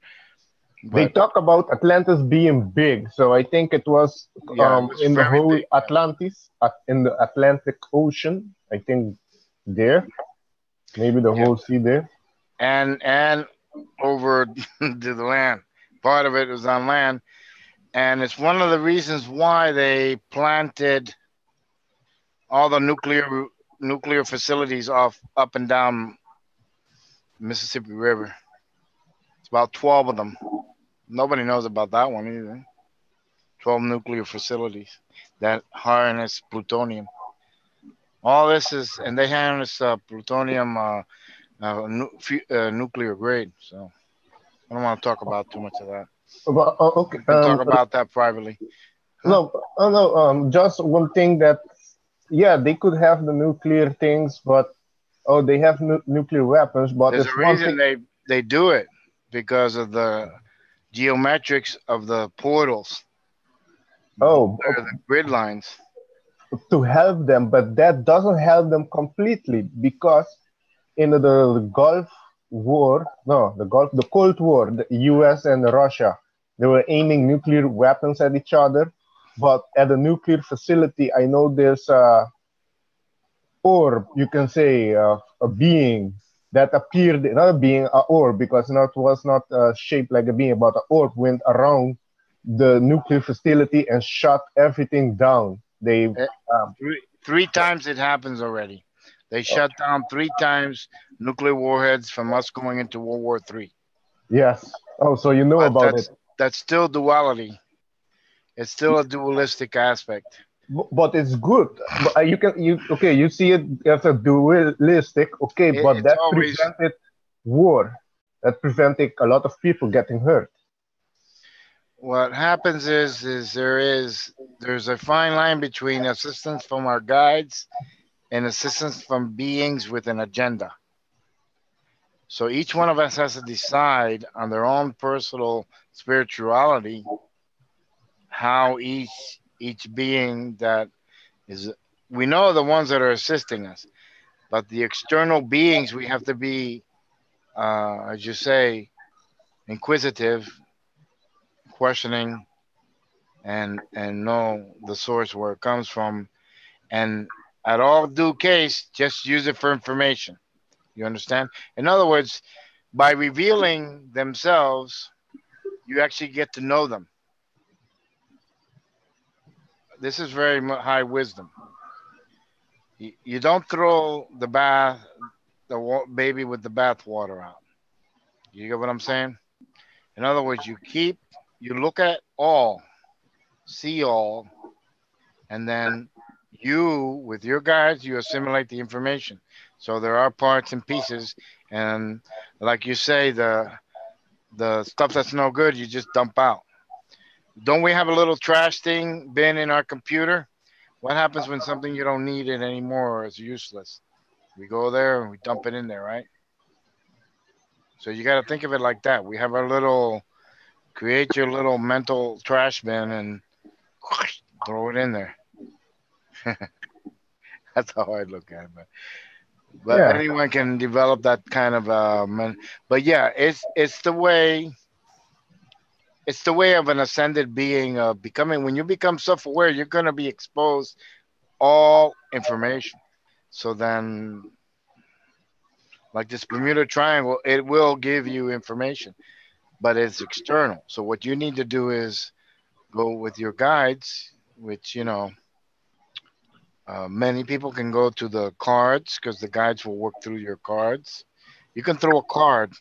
But they talk about Atlantis being big, so I think it was in the whole big, Atlantis, in the Atlantic Ocean. I think there, maybe the whole sea there, and over to the land. Part of it was on land, and it's one of the reasons why they planted all the nuclear facilities up and down Mississippi River. It's about 12 of them. Nobody knows about that one either. 12 nuclear facilities that harness plutonium. All this is, and they harness plutonium nuclear grade. So I don't want to talk about too much of that. But, okay. We can talk about that privately. Huh? No. Just one thing that, yeah, they could have the nuclear things, but they have nuclear weapons. But there's a reason they do it, because of the geometrics of the portals. The grid lines. To help them, but that doesn't help them completely, because in the Gulf War, the Cold War, the US and Russia, they were aiming nuclear weapons at each other. But at the nuclear facility, I know there's orb, you can say, a being that appeared, not a being, an orb, because it was not shaped like a being, but an orb went around the nuclear facility and shut everything down. They three times it happens already. They shut down 3 times nuclear warheads from us going into World War III. Yes. Oh, so you know about it. That's still duality. It's still a dualistic aspect. But it's good. But you see it as a dualistic, but that prevented war. That prevented a lot of people getting hurt. What happens is there's a fine line between assistance from our guides and assistance from beings with an agenda. So each one of us has to decide on their own personal spirituality how each being that is, we know the ones that are assisting us, but the external beings, we have to be, as you say, inquisitive, questioning, and know the source where it comes from, and at all due case, just use it for information. You understand? In other words, by revealing themselves, you actually get to know them. This is very high wisdom. You don't throw the baby with the bath water out. You get what I'm saying? In other words, you look at all, see all, and then you, with your guides, you assimilate the information. So there are parts and pieces, and like you say, the stuff that's no good, you just dump out. Don't we have a little trash thing bin in our computer? What happens when something you don't need it anymore or is useless? We go there and we dump it in there, right? So you got to think of it like that. We have our little, create your little mental trash bin and throw it in there. That's how I look at it. But Yeah. anyone can develop that kind of but yeah, it's the way. It's the way of an ascended being of becoming. When you become self-aware, you're going to be exposed all information. So then, like this Bermuda Triangle, it will give you information, but it's external. So what you need to do is go with your guides, which, you know, many people can go to the cards because the guides will work through your cards. You can throw a card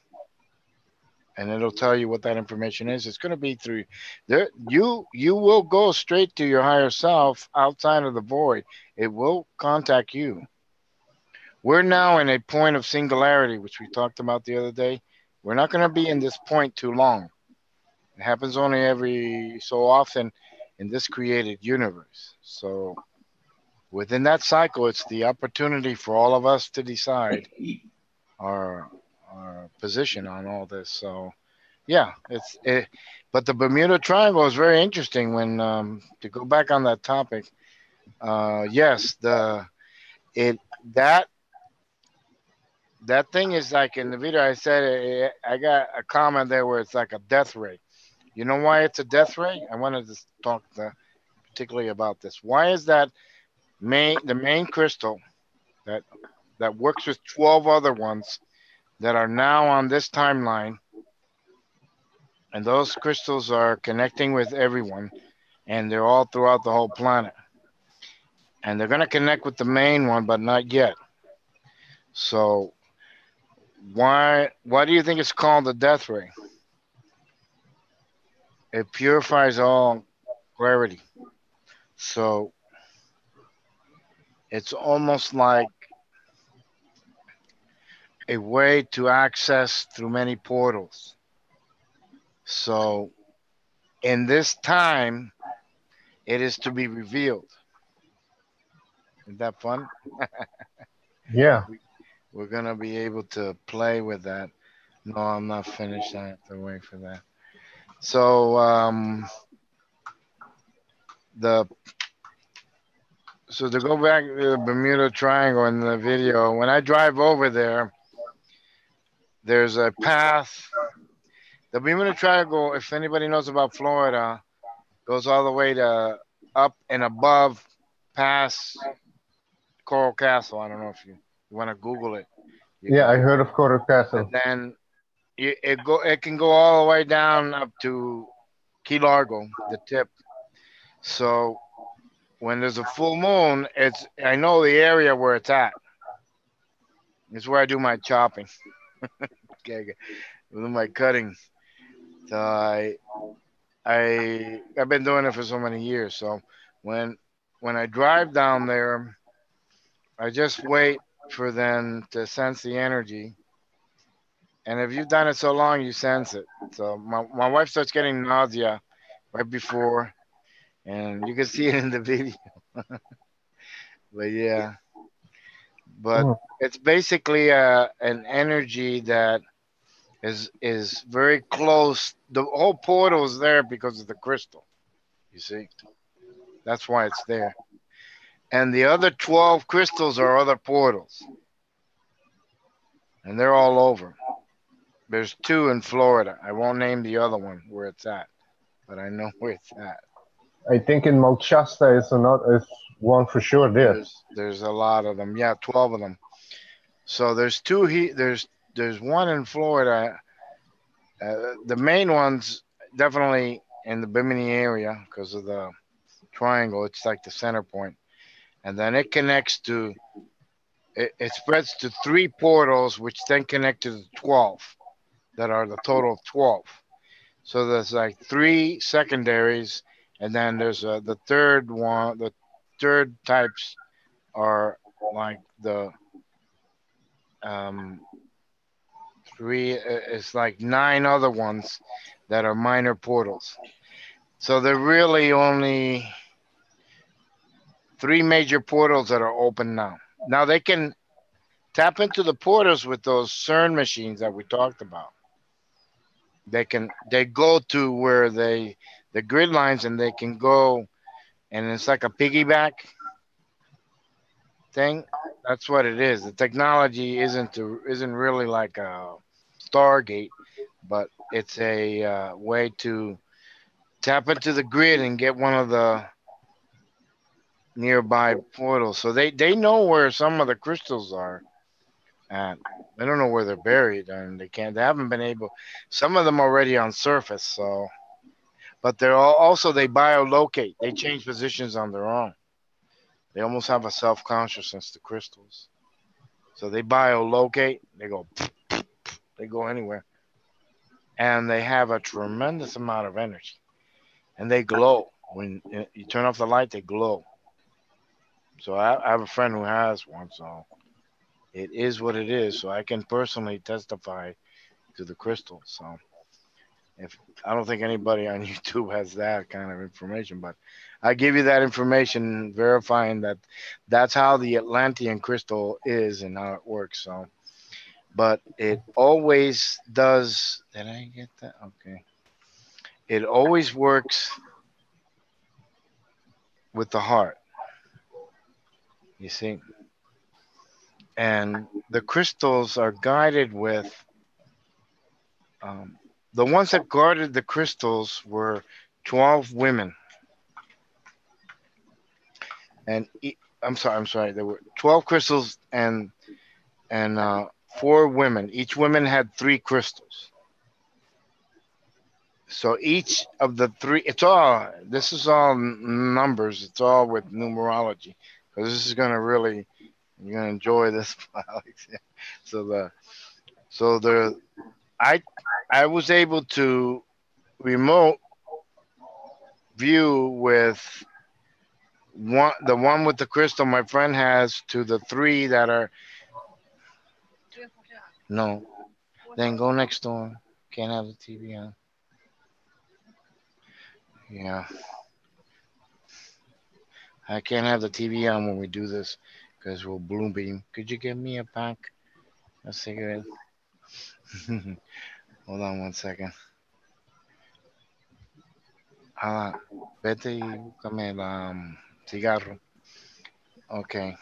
and it'll tell you what that information is. It's going to be through there. You will go straight to your higher self outside of the void. It will contact you. We're now in a point of singularity, which we talked about the other day. We're not going to be in this point too long. It happens only every so often in this created universe. So within that cycle, it's the opportunity for all of us to decide our position on all this. So yeah, but the Bermuda Triangle is very interesting. When to go back on that topic, yes, that thing is like in the video I said, I got a comment there where it's like a death ray. You know why it's a death ray? I wanted to talk particularly about this. Why is that the main crystal that works with 12 other ones that are now on this timeline, and those crystals are connecting with everyone, and they're all throughout the whole planet, and they're going to connect with the main one, but not yet. So why do you think it's called the death ray? It purifies all clarity. So it's almost like a way to access through many portals. So in this time, it is to be revealed. Isn't that fun? Yeah. We're going to be able to play with that. No, I'm not finished. I have to wait for that. So so to go back to the Bermuda Triangle in the video, when I drive over there, there's a path. The Bermuda Triangle, if anybody knows about Florida, goes all the way to up and above past Coral Castle. I don't know if you want to Google it. Yeah, I heard of Coral Castle. And then it can go all the way down up to Key Largo, the tip. So when there's a full moon, I know the area where it's at. It's where I do my chopping. Okay, with my cutting. So I've been doing it for so many years. So when I drive down there, I just wait for them to sense the energy. And if you've done it so long, you sense it. So my wife starts getting nausea right before, and you can see it in the video. But yeah, it's basically an energy that is very close. The whole portal is there because of the crystal. You see, that's why it's there. And the other 12 crystals are other portals, and they're all over. There's 2 in Florida. I won't name the other one where it's at, but I know where it's at. I think in Mount Shasta is one for sure there. There's a lot of them. Yeah, 12 of them. So there's two there's one in Florida. The main one's definitely in the Bimini area because of the triangle. It's like the center point, and then it connects to it spreads to 3 portals, which then connect to the 12 that are the total of 12. So there's like 3 secondaries, and then there's the third one. The third types are like the um, three. It's like 9 other ones that are minor portals. So there are really only 3 major portals that are open now. Now they can tap into the portals with those CERN machines that we talked about. They go to where the grid lines, and they can go, and it's like a piggyback thing. That's what it is. The technology isn't really like a Stargate, but it's a way to tap into the grid and get one of the nearby portals. So they know where some of the crystals are at. They don't know where they're buried, and they haven't been able. Some of them already on surface, so. But they're also they biolocate. They change positions on their own. They almost have a self-consciousness, the crystals. So they biolocate. They go anywhere, and they have a tremendous amount of energy, and they glow when you turn off the light. They glow. So I have a friend who has one, so it is what it is. So I can personally testify to the crystals. So if I don't think anybody on YouTube has that kind of information, but I give you that information verifying that that's how the Atlantean crystal is and how it works. So, but it always does. Did I get that? Okay. It always works with the heart. You see, and the crystals are guided with. The ones that guarded the crystals were 12 women. And I'm sorry. There were 12 crystals and 4 women. Each woman had 3 crystals. So each of the 3, this is all numbers. It's all with numerology. Because this is going to really, you're going to enjoy this, Alex. I was able to remote view with the one with the crystal my friend has to the 3 that are no. Then go next door. Can't have the TV on. Yeah. I can't have the TV on when we do this because we'll bloom beam. Could you give me a pack of cigarettes? Hold on one second. Vete y búscame el cigarro. Okay.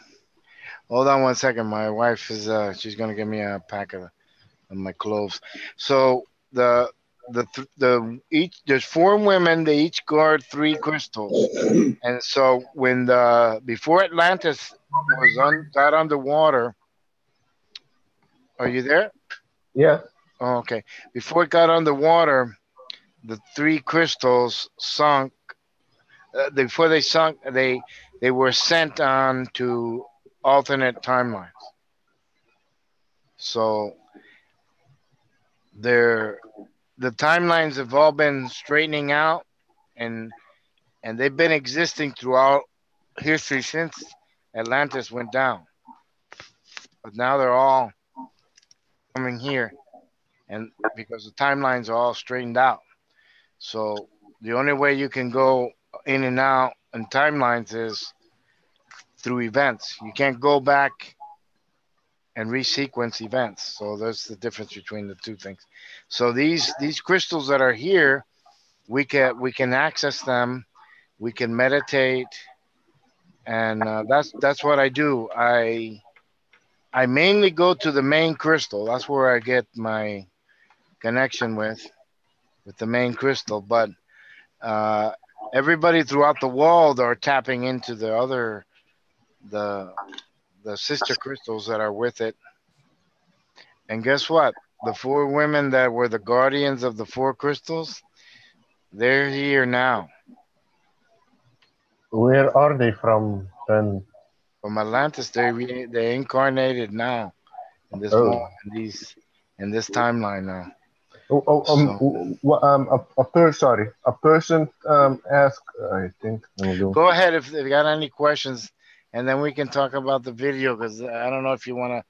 Hold on one second. My wife is she's gonna give me a pack of my cloves. So there's 4 women. They each guard 3 crystals, and so when before Atlantis got underwater. Are you there? Yeah. Oh, okay. Before it got underwater, the 3 crystals sunk. Before they sunk, they were sent on to alternate timelines. So the timelines have all been straightening out, and they've been existing throughout history since Atlantis went down. But now they're all coming here, and because the timelines are all straightened out. So the only way you can go in and out in timelines is through events. You can't go back and resequence events. So that's the difference between the 2 things. So these crystals that are here, we can access them, we can meditate, and that's what I do. I mainly go to the main crystal. That's where I get my connection with the main crystal. But everybody throughout the world are tapping into the sister crystals that are with it. And guess what? The four women that were the guardians of the four crystals, they're here now. Where are they from then? From Atlantis, they incarnated now in this moment, Oh. in this timeline now. So Sorry, a person asked. I think. go ahead if you got any questions, and then we can talk about the video because I don't know if you want to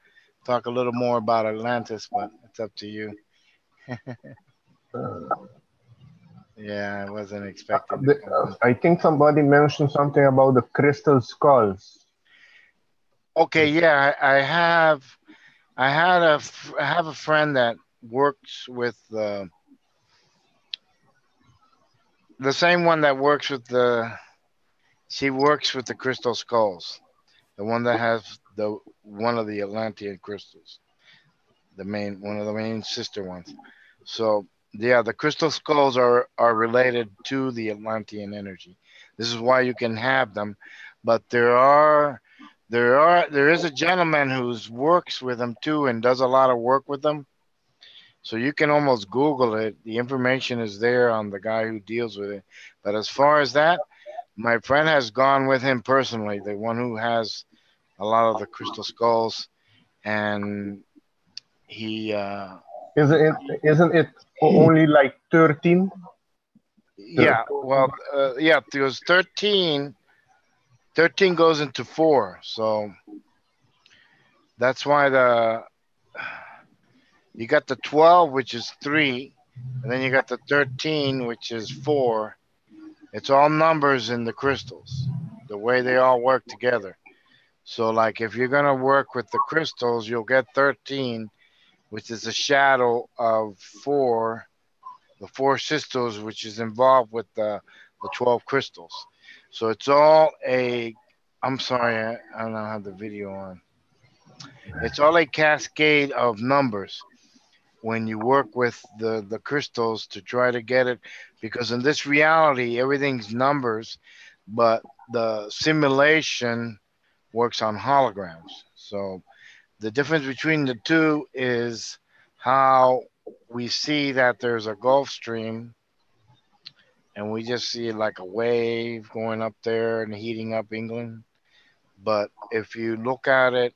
talk a little more about Atlantis, but it's up to you. Yeah, I wasn't expecting. I think somebody mentioned something about the crystal skulls. Okay, yeah, I have a friend that works with the same one that works with she works with the crystal skulls, the one that has one of the Atlantean crystals, one of the main sister ones. So yeah, the crystal skulls are related to the Atlantean energy. This is why you can have them, but there is a gentleman who's works with them too and does a lot of work with them. So you can almost Google it. The information is there on the guy who deals with it. But as far as that, my friend has gone with him personally, the one who has a lot of the crystal skulls, and he Isn't it only like 13? yeah, well, yeah, it was 13. 13 goes into 4, so that's why you got the 12, which is 3, and then you got the 13, which is 4. It's all numbers in the crystals, the way they all work together. So like if you're gonna work with the crystals, you'll get 13, which is a shadow of 4, the 4 sisters, which is involved with the 12 crystals. So it's all I'm sorry, I don't have the video on. It's all a cascade of numbers when you work with the crystals to try to get it, because in this reality, everything's numbers, but the simulation works on holograms. So the difference between the two is how we see that there's a Gulf Stream and we just see it like a wave going up there and heating up England. But if you look at it,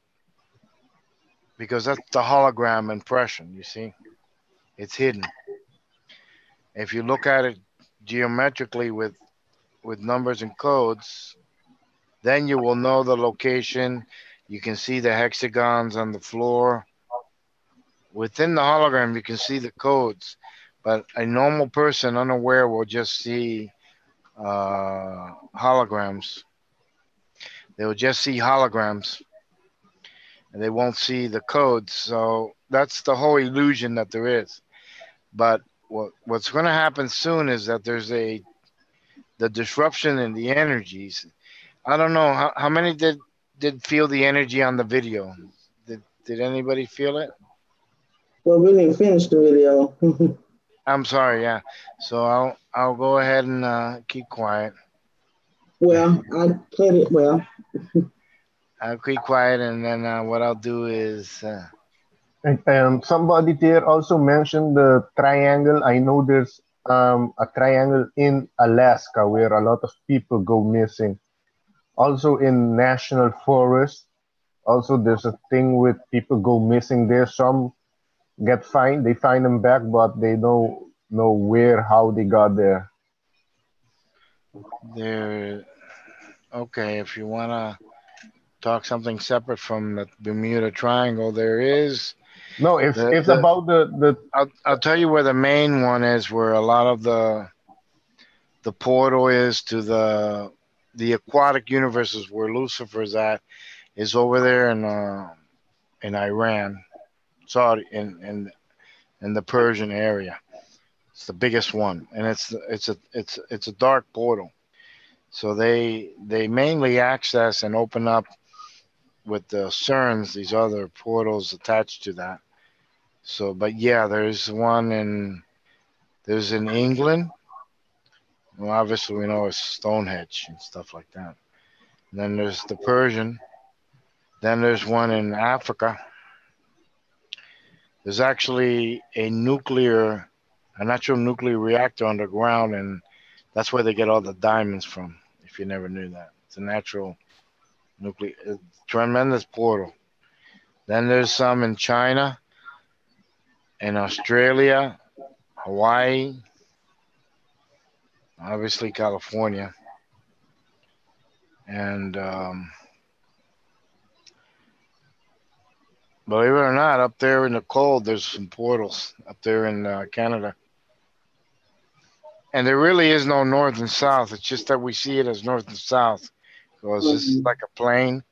because that's the hologram impression, you see, it's hidden. If you look at it geometrically with numbers and codes, then you will know the location. You can see the hexagons on the floor. Within the hologram, you can see the codes, but a normal person unaware will just see holograms. They will just see holograms, and they won't see the codes. So that's the whole illusion that there is. But what's going to happen soon is that there's the disruption in the energies. I don't know how many did feel the energy on the video. Did anybody feel it? Well, we didn't finish the video. I'm sorry, yeah. So I'll go ahead and keep quiet. Well, I put it well. I'll keep quiet, and then what I'll do is. Somebody there also mentioned the triangle. I know there's a triangle in Alaska where a lot of people go missing. Also in national forest. Also, there's a thing with people go missing there. Some get fined. They find them back, but they don't know where, how they got there. Okay, if you want to talk something separate from the Bermuda Triangle, there is. No, it's about the. I'll tell you where the main one is, where a lot of the portal is to the aquatic universes, where Lucifer's at, is over there in Iran, Saudi, in the Persian area. It's the biggest one, and it's a dark portal. So they mainly access and open up with the CERNs, these other portals attached to that. So, but yeah, there's in England. Well, obviously we know it's Stonehenge and stuff like that. And then there's the Persian. Then there's one in Africa. There's actually a natural nuclear reactor underground, and that's where they get all the diamonds from. If you never knew that, it's a natural nuclear, tremendous portal. Then there's some in China, in Australia, Hawaii, obviously California, and believe it or not, up there in the cold, there's some portals up there in Canada. And there really is no north and south. It's just that we see it as north and south, because this is like a plane.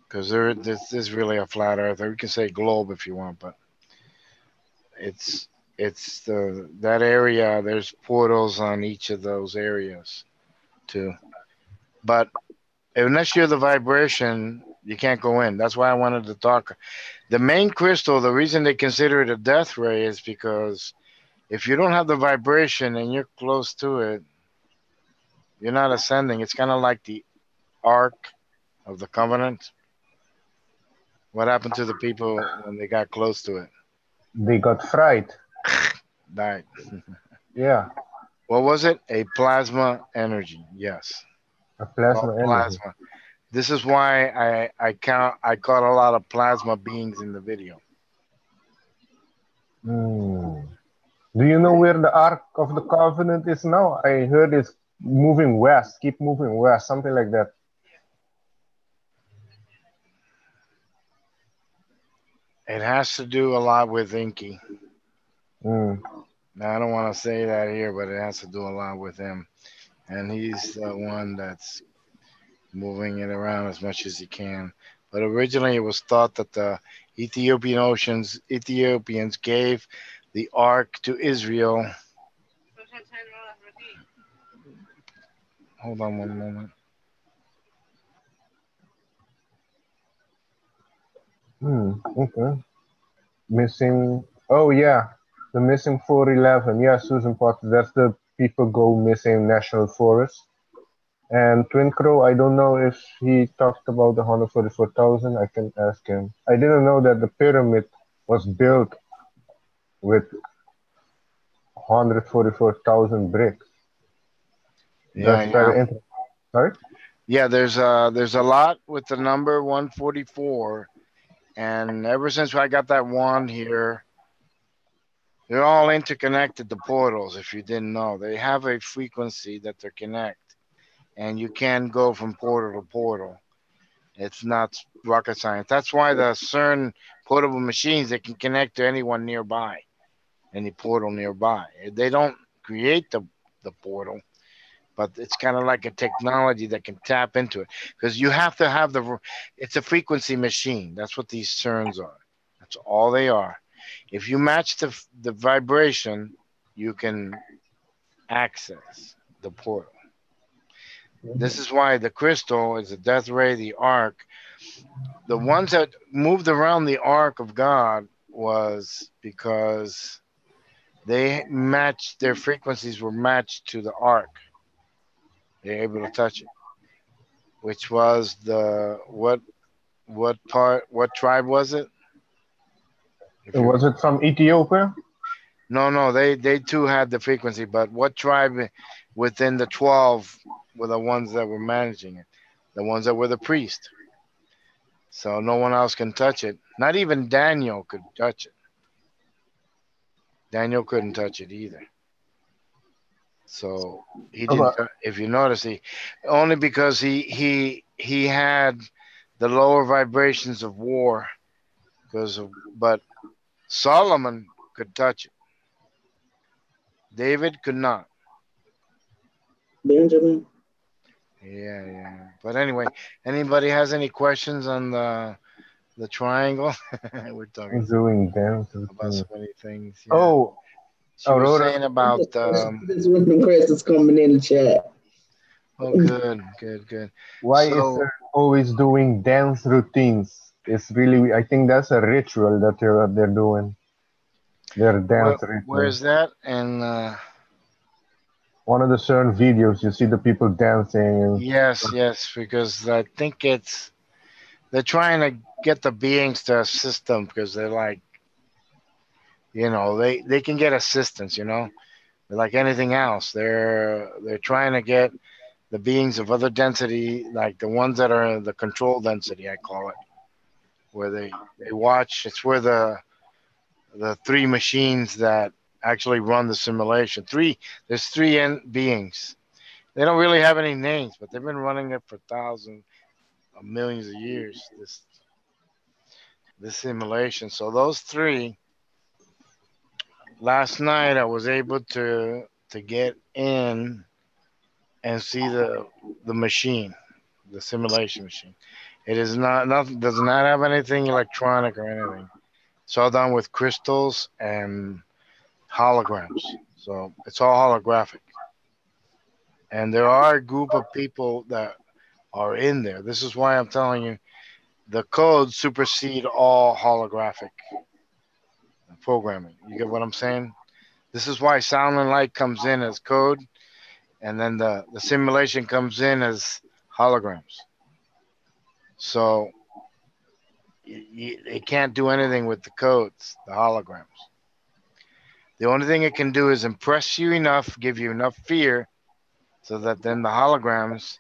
Because this is really a flat Earth. Or you can say globe if you want, but it's that area. There's portals on each of those areas, too. But unless you're the vibration, you can't go in. That's why I wanted to talk. The main crystal, the reason they consider it a death ray is because if you don't have the vibration and you're close to it, you're not ascending. It's kind of like the Ark of the Covenant. What happened to the people when they got close to it? They got fried. Died. Yeah. What was it? A plasma energy. Yes. A plasma energy. Plasma. This is why I caught a lot of plasma beings in the video. Do you know where the Ark of the Covenant is now? I heard it's moving west. Keep moving west, something like that. It has to do a lot with Inky. Mm. Now, I don't want to say that here, but it has to do a lot with him. And he's the one that's moving it around as much as he can. But originally it was thought that the Ethiopians gave the Ark to Israel. Hold on one moment. Okay. Missing. Oh yeah, the missing 411. Yeah, Susan Potter. That's the people go missing National Forest. And Twin Crow, I don't know if he talked about the 144,000. I can ask him. I didn't know that the pyramid was built with 144,000 bricks. That's very interesting. Sorry? Yeah, there's a lot with the number 144. And ever since I got that wand here, they're all interconnected, the portals, if you didn't know. They have a frequency that they connect. And you can go from portal to portal. It's not rocket science. That's why the CERN portable machines, they can connect to anyone nearby, any portal nearby. They don't create the portal, but it's kind of like a technology that can tap into it, because you have to have it's a frequency machine. That's what these CERNs are. That's all they are. If you match the vibration, you can access the portal. This is why the crystal is a death ray, the Ark. The ones that moved around the Ark of God was because they matched, their frequencies were matched to the Ark. They're able to touch it, which was what tribe was it? Was it from Ethiopia? No, they too had the frequency, but what tribe within the 12 were the ones that were managing it, the ones that were the priest. So no one else can touch it. Not even Daniel could touch it. Daniel couldn't touch it either. So he didn't. If you notice, only because he had the lower vibrations of war, but Solomon could touch it. David could not. Benjamin. Yeah. But anyway, anybody has any questions on the triangle? We're talking doing dance about so many things. Yeah. Oh, she was saying about this one questions coming in the chat. Oh, good. Why is there always doing dance routines? It's really, I think that's a ritual that they're doing. Their dance ritual. Where's that? And one of the CERN videos, you see the people dancing. Yes, because I think they're trying to get the beings to assist them, because they're like You know, they can get assistance. You know, like anything else, they're trying to get the beings of other density, like the ones that are the control density, I call it, where they watch. It's where the three machines that actually run the simulation. There's three beings. They don't really have any names, but they've been running it for thousands of millions of years. This simulation. So those three. Last night I was able to get in and see the machine, the simulation machine. It is nothing. Does not have anything electronic or anything. It's all done with crystals and holograms. So it's all holographic. And there are a group of people that are in there. This is why I'm telling you the codes supersede all holographic programming. You get what I'm saying? This is why sound and light comes in as code, and then the simulation comes in as holograms. So it can't do anything with the codes, the holograms. The only thing it can do is impress you enough, give you enough fear, so that then the holograms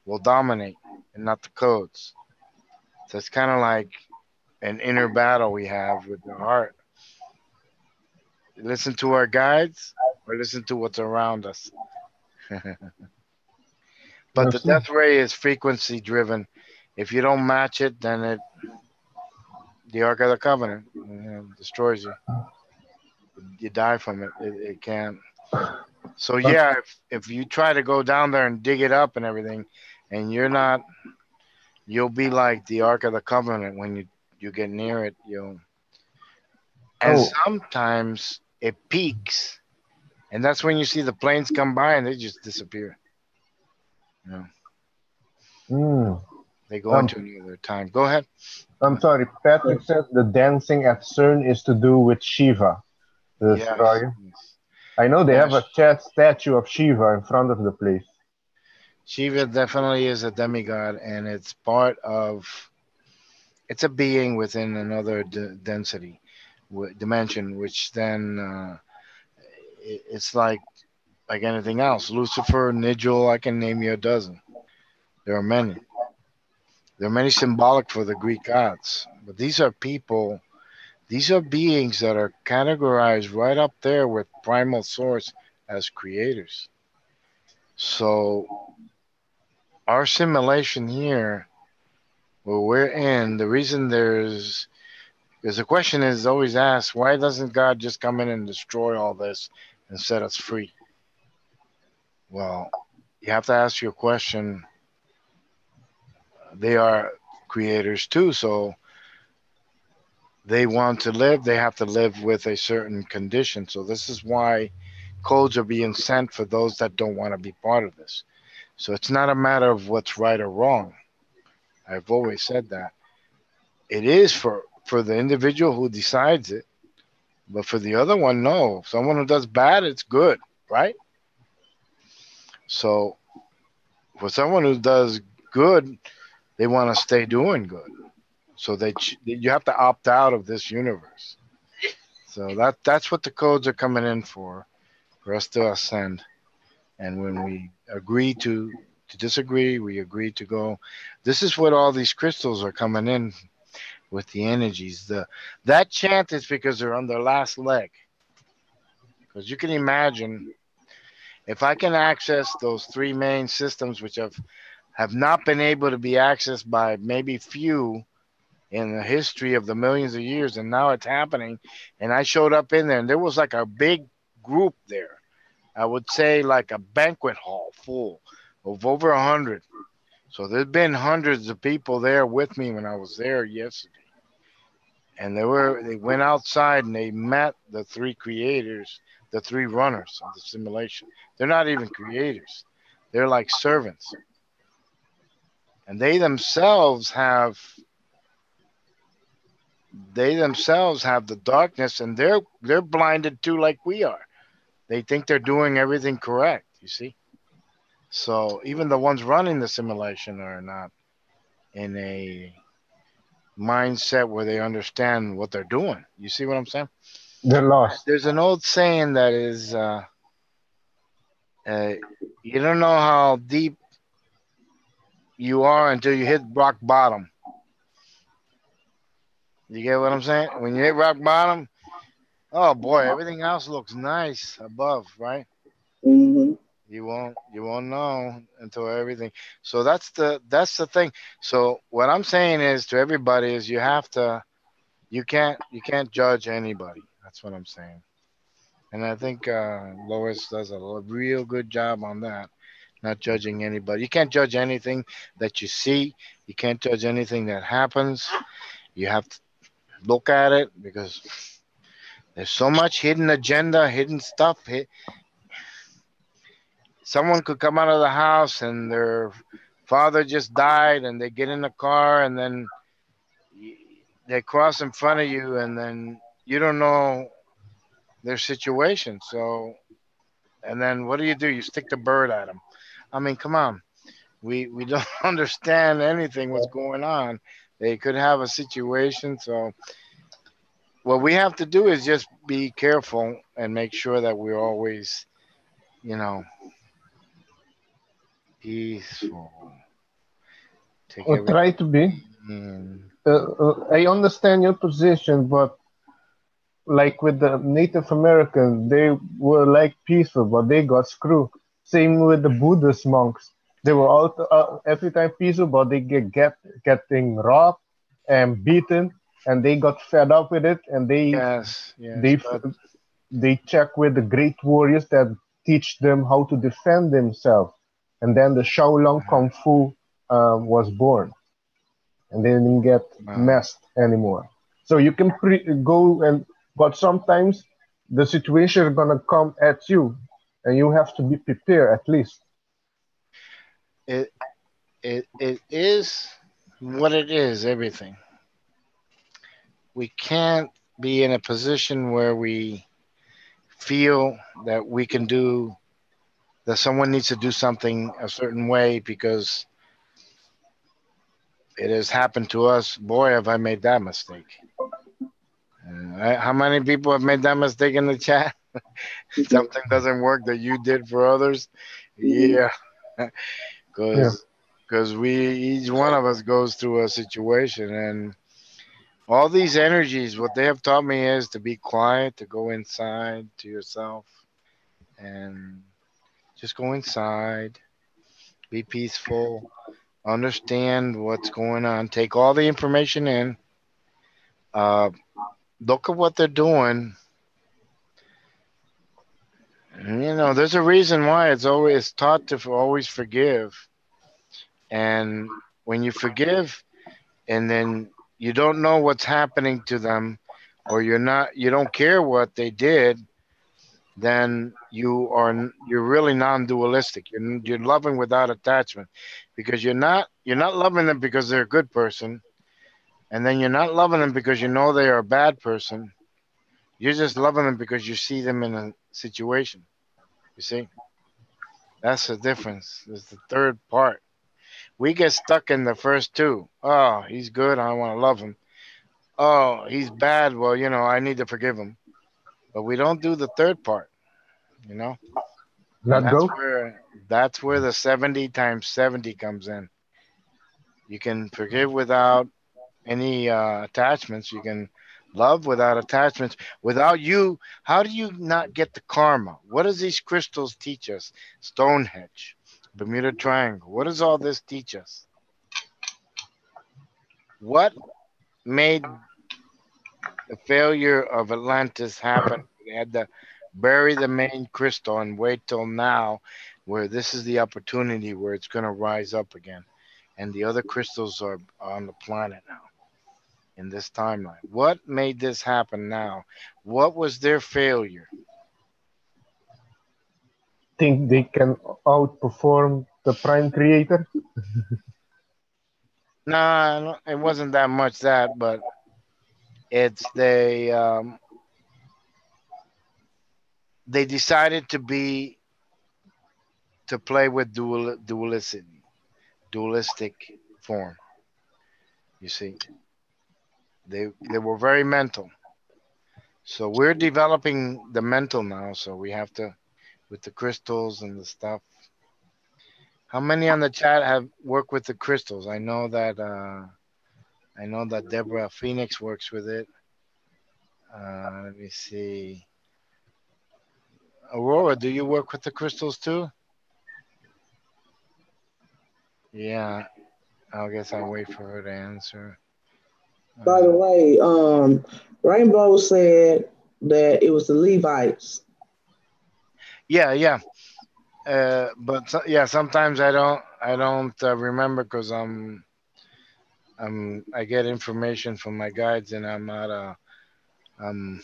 will dominate and not the codes. So it's kind of like an inner battle we have with the heart. Listen to our guides or listen to what's around us. But the death ray is frequency driven. If you don't match it, then the Ark of the Covenant destroys you. You die from it. It can't. So yeah, if you try to go down there and dig it up and everything, and you'll be like the Ark of the Covenant when you get near it. And sometimes it peaks, and that's when you see the planes come by and they just disappear. They go into another time. Go ahead. I'm sorry. Patrick says the dancing at CERN is to do with Shiva, the destroyer. Yes. I know they have a statue of Shiva in front of the place. Shiva definitely is a demigod, and it's it's a being within another density, dimension, which then it's like anything else. Lucifer, Nigel, I can name you a dozen. There are many. There are many symbolic for the Greek gods, but these are people. These are beings that are categorized right up there with primal source as creators. So our simulation here, where we're in, the reason because the question is always asked, why doesn't God just come in and destroy all this and set us free? Well, you have to ask your question. They are creators too, so they want to live, they have to live with a certain condition. So this is why codes are being sent for those that don't want to be part of this. So it's not a matter of what's right or wrong. I've always said that. It is for the individual who decides it, but for the other one, no. Someone who does bad, it's good, right? So for someone who does good, they want to stay doing good. So you have to opt out of this universe. So that's what the codes are coming in for us to ascend. And when we agree to disagree, we agree to go. This is what all these crystals are coming in with the energies. That chant is because they're on their last leg. Because you can imagine, if I can access those three main systems, which have not been able to be accessed by maybe few in the history of the millions of years, and now it's happening. And I showed up in there, and there was like a big group there. I would say like a banquet hall full of over 100. So there's been hundreds of people there with me when I was there yesterday. And they went outside and they met the three creators, the three runners of the simulation. They're not even creators. They're like servants. And they themselves have the darkness, and they're blinded too, like we are. They think they're doing everything correct, you see. So even the ones running the simulation are not in a mindset where they understand what they're doing. You see what I'm saying? They're lost. There's an old saying that is, you don't know how deep you are until you hit rock bottom. You get what I'm saying? When you hit rock bottom, oh boy, everything else looks nice above, right? Mm-hmm. You won't know until everything. So that's the thing. So what I'm saying is to everybody is you can't judge anybody. That's what I'm saying. And I think Lois does a real good job on that, not judging anybody. You can't judge anything that you see. You can't judge anything that happens. You have to look at it because there's so much hidden agenda, hidden stuff. Someone could come out of the house and their father just died, and they get in the car, and then they cross in front of you, and then you don't know their situation. So, and then what do? You stick the bird at them. I mean, come on. We don't understand anything what's going on. They could have a situation. So what we have to do is just be careful and make sure that we're always, you know, peaceful. Take Or everything try to be. in. I understand your position, but like with the Native Americans, they were like peaceful, but they got screwed. Same with the Buddhist monks. They were all every time peaceful, but they getting robbed and beaten, and they got fed up with it, and Yes, yes, they but they check with the great warriors that teach them how to defend themselves, and then the Shaolin Kung Fu was born, and they didn't get uh, messed anymore. So you can go and, but sometimes the situation is gonna come at you, and you have to be prepared at least. it it is what it is. Everything. We can't be in a position where we feel that we can do that. Someone needs to do something a certain way because it has happened to us. Boy, have I made that mistake. How many people have made that mistake in the chat? Something doesn't work that you did for others. Yeah, Yeah, because we each one of us goes through a situation, and all these energies. What they have taught me is to be quiet, to go inside to yourself, and just go inside, be peaceful, understand what's going on, take all the information in, uh, look at what they're doing. There's a reason why it's always taught to always forgive. And when you forgive and then you don't know what's happening to them, or you don't care what they did, then you're really non-dualistic. You're loving without attachment, because you're not loving them because they're a good person, and then you're not loving them because you know they are a bad person. You're just loving them because you see them in a situation. You see, that's the difference. It's the third part. We get stuck in the first two. Oh, he's good. I want to love him. Oh, he's bad. Well, I need to forgive him. But we don't do the third part. You know, and let go. that's where the 70 times 70 comes in. You can forgive without any attachments. You can love without attachments. Without you, how do you not get the karma? What does these crystals teach us? Stonehenge, Bermuda Triangle. What does all this teach us? What made the failure of Atlantis happen? They had to bury the main crystal and wait till now, where this is the opportunity where it's going to rise up again. And the other crystals are on the planet now in this timeline. What made this happen now? What was their failure? Think they can outperform the Prime Creator? Nah, it wasn't that much that, but it's they decided to play with dualistic form. You see, they were very mental. So we're developing the mental now. So we have to, with the crystals and the stuff. How many on the chat have worked with the crystals? I know that Deborah Phoenix works with it. Let me see. Aurora, do you work with the crystals too? Yeah, I guess I'll wait for her to answer. By the way, Rainbow said that it was the Levites. Yeah. But yeah, sometimes I don't remember because I get information from my guides and I'm not um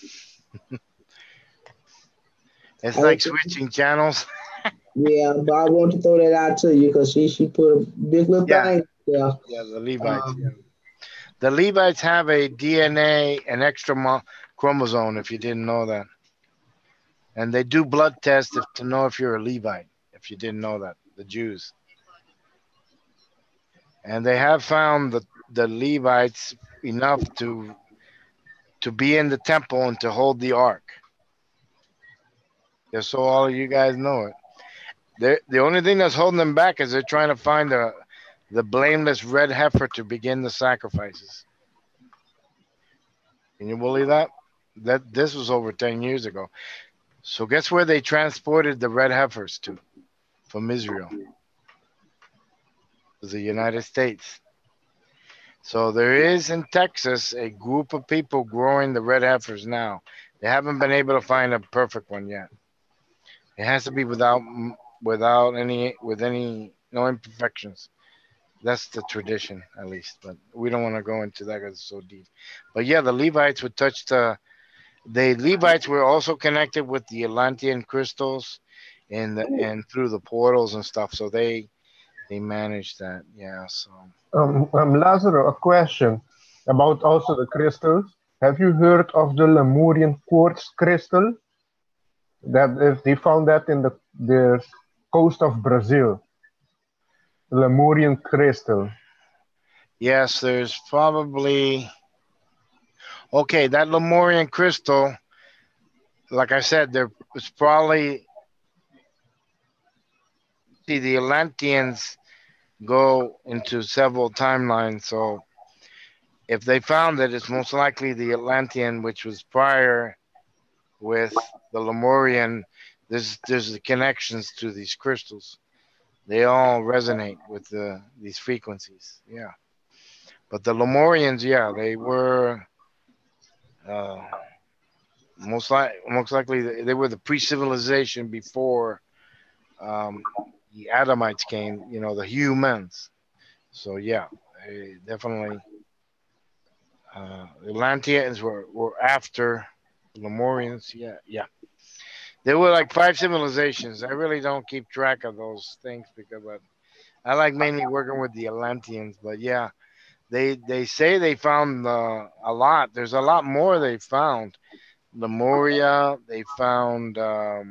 it's like switching channels. Yeah, but I want to throw that out to you because she put a big little Yeah, thing there. yeah, the Levites. Yeah. The Levites have a DNA, an extra chromosome, if you didn't know that. And they do blood tests to know if you're a Levite, if you didn't know that, the Jews. And they have found the Levites enough to be in the temple and to hold the ark. Just so all of you guys know it. The only thing that's holding them back is they're trying to find the blameless red heifer to begin the sacrifices. Can you believe that? That this was over 10 years ago. So guess where they transported the red heifers to from Israel? It was the United States. So there is in Texas a group of people growing the red heifers now. They haven't been able to find a perfect one yet. It has to be without any no imperfections. That's the tradition, at least. But we don't want to go into that because it's so deep. But yeah, the Levites would touch the Levites were also connected with the Atlantean crystals and through the portals and stuff. So they managed that. Yeah. So Lazaro, a question about also the crystals. Have you heard of the Lemurian quartz crystal? That if they found that in the coast of Brazil, Lemurian crystal. yes, there's probably okay. That Lemurian crystal, like I said, there was probably see the Atlanteans go into several timelines. So if they found it, it's most likely the Atlantean, which was prior with the Lemurian. There's the connections to these crystals. They all resonate with these frequencies. Yeah. But the Lemurians, yeah, they were uh, most likely they were the pre-civilization before the Adamites came. You know, the humans. So yeah, definitely the Atlanteans were after the Lemurians. Yeah. There were like 5 civilizations. I really don't keep track of those things because I like mainly working with the Atlanteans. But yeah, they say they found a lot. There's a lot more they found. Lemuria. They found a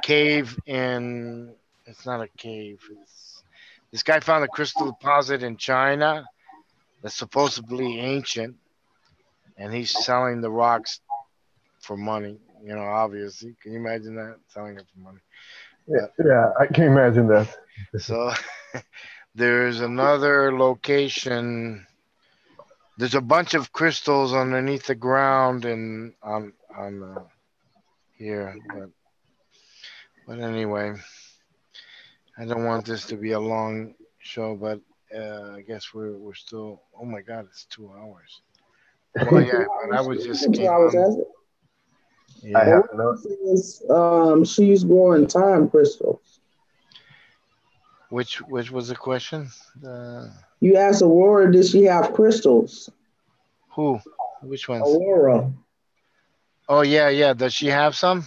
cave in. It's not a cave. This guy found a crystal deposit in China that's supposedly ancient, and he's selling the rocks for money. You know, obviously. Can you imagine that? Selling it for money. Yeah, I can imagine that. So there's another location. There's a bunch of crystals underneath the ground and on here, but anyway, I don't want this to be a long show, but I guess we're still. Oh my God, it's 2 hours. Well, yeah, but I was just came on. I Yeah. have no. She's growing time crystals. Which was the question? You asked Aurora, did she have crystals? Who? Which ones? Aurora. Oh yeah. Does she have some?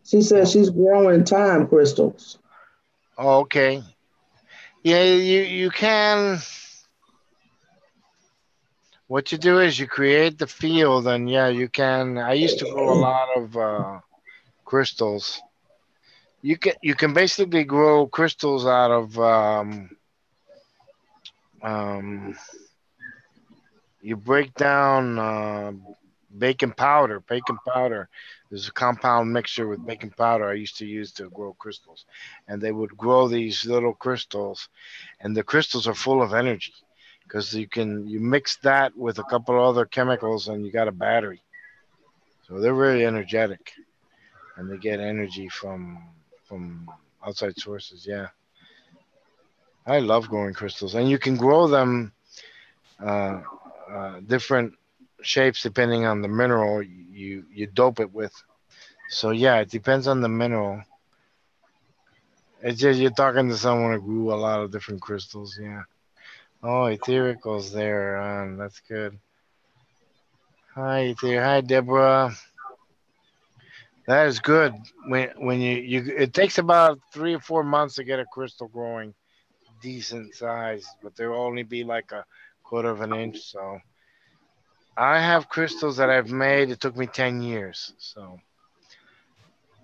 She said she's growing time crystals. Oh, okay. Yeah, you can. What you do is you create the field, and yeah, you can. I used to grow a lot of crystals. You can basically grow crystals out of you break down baking powder. Baking powder. There's a compound mixture with baking powder I used to use to grow crystals, and they would grow these little crystals, and the crystals are full of energy because you mix that with a couple of other chemicals and you got a battery. So they're very energetic, and they get energy from outside sources. Yeah, I love growing crystals, and you can grow them uh, different shapes depending on the mineral you dope it with. So yeah, it depends on the mineral. It's just you're talking to someone who grew a lot of different crystals. Yeah. Oh, Etherical's there. That's good. Hi, Ether. Hi, Deborah. That is good. When it takes about 3 or 4 months to get a crystal growing decent size, but they'll only be like a quarter of an inch. So I have crystals that I've made. It took me 10 years. So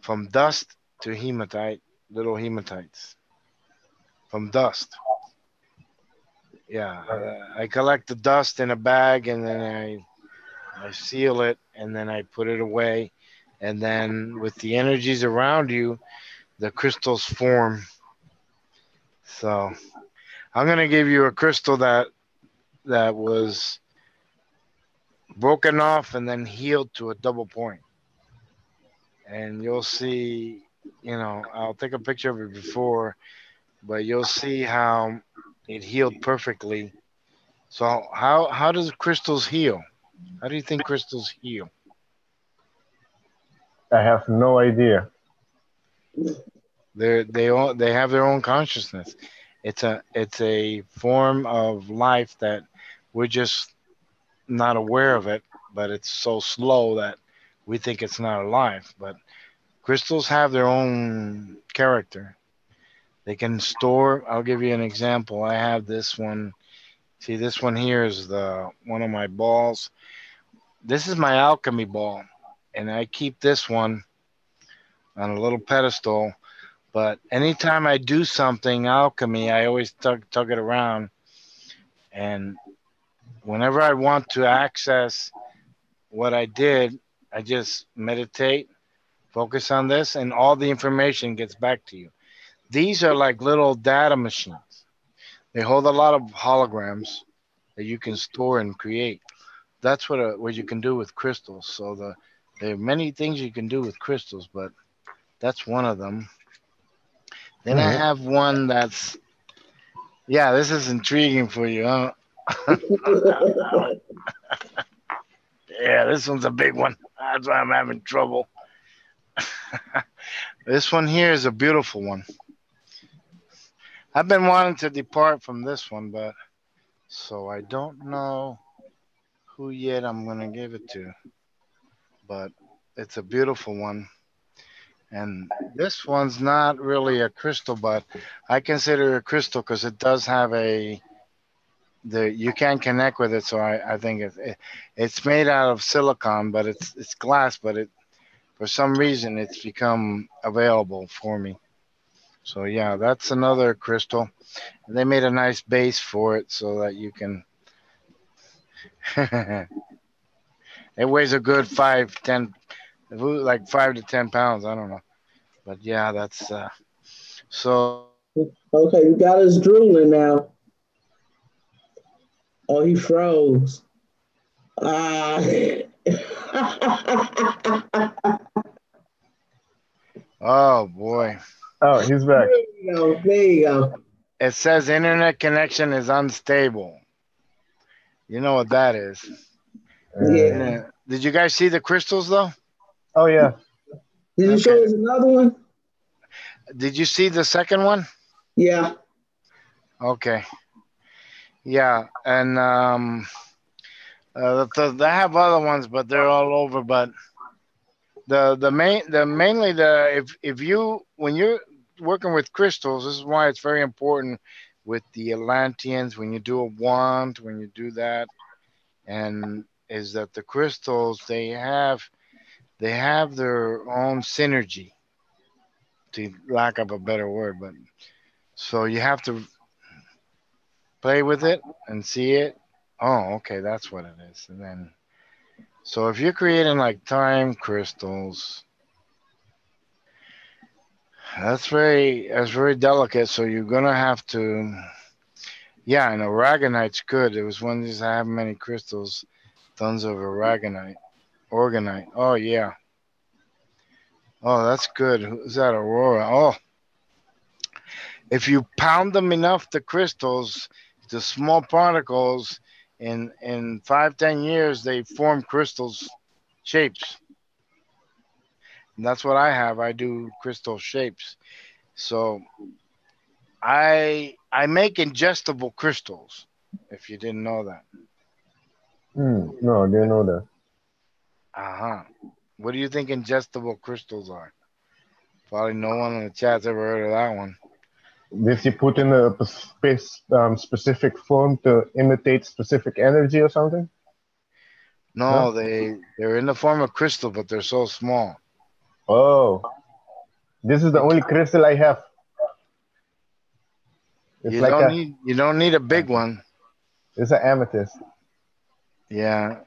from dust to hematite, little hematites. From dust. Yeah, I collect the dust in a bag and then I seal it and then I put it away. And then with the energies around you, the crystals form. So I'm gonna give you a crystal that was broken off and then healed to a double point. And you'll see, I'll take a picture of it before, but you'll see how it healed perfectly. So how does crystals heal? How do you think crystals heal? I have no idea. They have their own consciousness. It's a form of life that we're just not aware of it, but it's so slow that we think it's not alive. But crystals have their own character. They can store. I'll give you an example. I have this one. See, this one here is one of my balls. This is my alchemy ball, and I keep this one on a little pedestal. But anytime I do something alchemy, I always tug it around. And whenever I want to access what I did, I just meditate, focus on this, and all the information gets back to you. These are like little data machines. They hold a lot of holograms that you can store and create. That's what you can do with crystals. So there are many things you can do with crystals, but that's one of them. Then I have one that's, yeah, this is intriguing for you, huh? Yeah, this one's a big one. That's why I'm having trouble. This one here is a beautiful one. I've been wanting to depart from this one, but so I don't know who yet I'm going to give it to. But it's a beautiful one. And this one's not really a crystal, but I consider it a crystal because it does have you can't connect with it. So I think it's made out of silicon, but it's glass, but for some reason it's become available for me. So yeah, that's another crystal. And they made a nice base for it so that you can. It weighs a good 5 to 10 pounds. I don't know, but yeah, that's so. Okay, you got us drooling now. Oh, he froze. Oh boy. Oh, he's back. There you go. There you go. It says internet connection is unstable. You know what that is? Yeah. Did you guys see the crystals though? Oh yeah. Did you show us another one? Did you see the second one? Yeah. Okay. Yeah, and they have other ones, but they're all over. But mainly if you when you're working with crystals, this is why it's very important with the Atlanteans when you do a wand, when you do that, and is that the crystals they have their own synergy, to lack of a better word, but so you have to play with it and see it. Oh, okay, that's what it is. And then So if you're creating like time crystals, that's very delicate. So you're gonna have to, yeah, and aragonite's good. It was one of these I have many crystals, tons of aragonite, organite. Oh yeah. Oh, that's good. Who's that? Aurora. Oh, if you pound them enough, the crystals, the small particles, in 5-10 years, they form crystals shapes. And that's what I have. I do crystal shapes. So I make ingestible crystals. If you didn't know that. No, I didn't know that. Uh-huh. What do you think ingestible crystals are? Probably no one in the chat's ever heard of that one. This you put in a specific form to imitate specific energy or something? No, they're in the form of crystal, but they're so small. Oh, this is the only crystal I have. It's You don't need a big one. It's an amethyst. Yeah,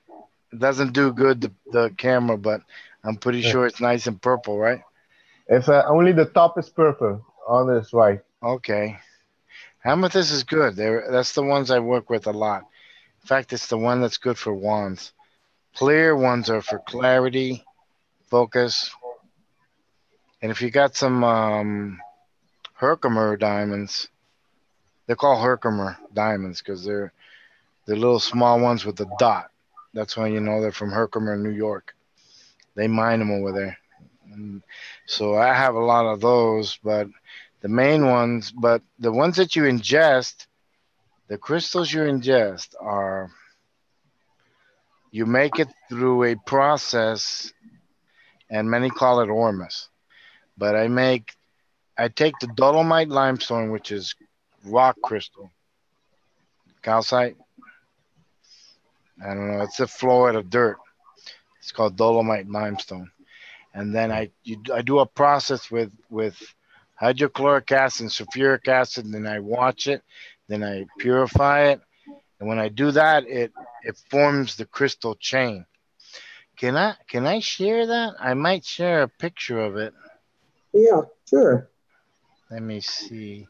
it doesn't do good the camera, but I'm pretty sure it's nice and purple, right? It's only the top is purple, on is white. Okay, amethyst is good. That's the ones I work with a lot. In fact, it's the one that's good for wands. Clear ones are for clarity, focus, and if you got some Herkimer diamonds, they're called Herkimer diamonds because they're little small ones with a dot. That's why you know they're from Herkimer, New York. They mine them over there. And so I have a lot of those, but the main ones, but the ones that you ingest, the crystals you ingest are, you make it through a process, and many call it ormus. But I take the dolomite limestone, which is rock crystal, calcite. I don't know, it's a floor of dirt. It's called dolomite limestone. And then I do a process with hydrochloric acid and sulfuric acid, and then I watch it, then I purify it. And when I do that, it forms the crystal chain. Can I share that? I might share a picture of it. Yeah, sure. Let me see.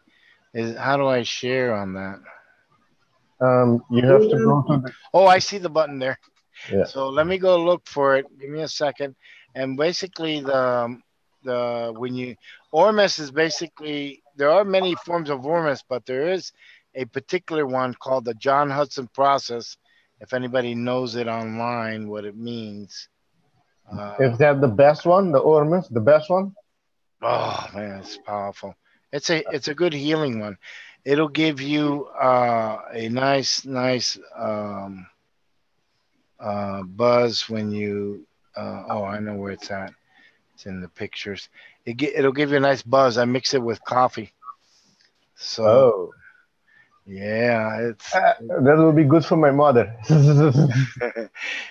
How do I share on that? You have to go to the... Oh, I see the button there. Yeah. So let me go look for it. Give me a second. And basically ormus is basically, there are many forms of ormus, but there is a particular one called the John Hudson process. If anybody knows it online, what it means. Is that the best one? The ormus, the best one? Oh man, it's powerful. It's a good healing one. It'll give you a nice buzz when you. Oh, I know where it's at. It's in the pictures. It'll give you a nice buzz. I mix it with coffee. So, yeah, that will be good for my mother.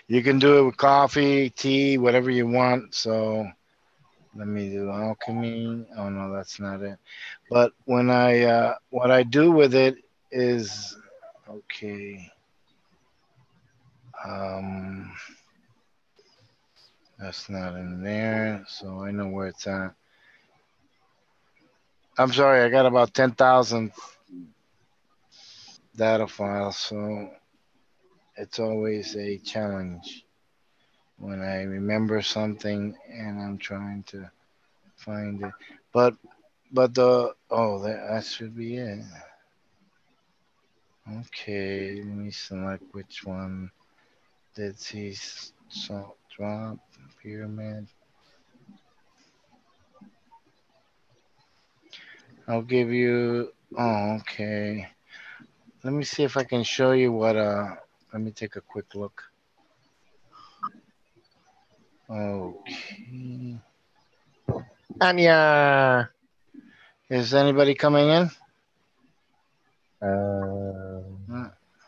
You can do it with coffee, tea, whatever you want. So, let me do alchemy. Oh no, that's not it. But when what I do with it is, okay. That's not in there, so I know where it's at. I'm sorry, I got about 10,000 data files, so it's always a challenge when I remember something and I'm trying to find it. But that should be it. Okay, let me select which one. Dead Sea Salt Drop, Pyramid. I'll give you, oh, okay. Let me see if I can show you what, let me take a quick look. Okay. Anya, is anybody coming in? I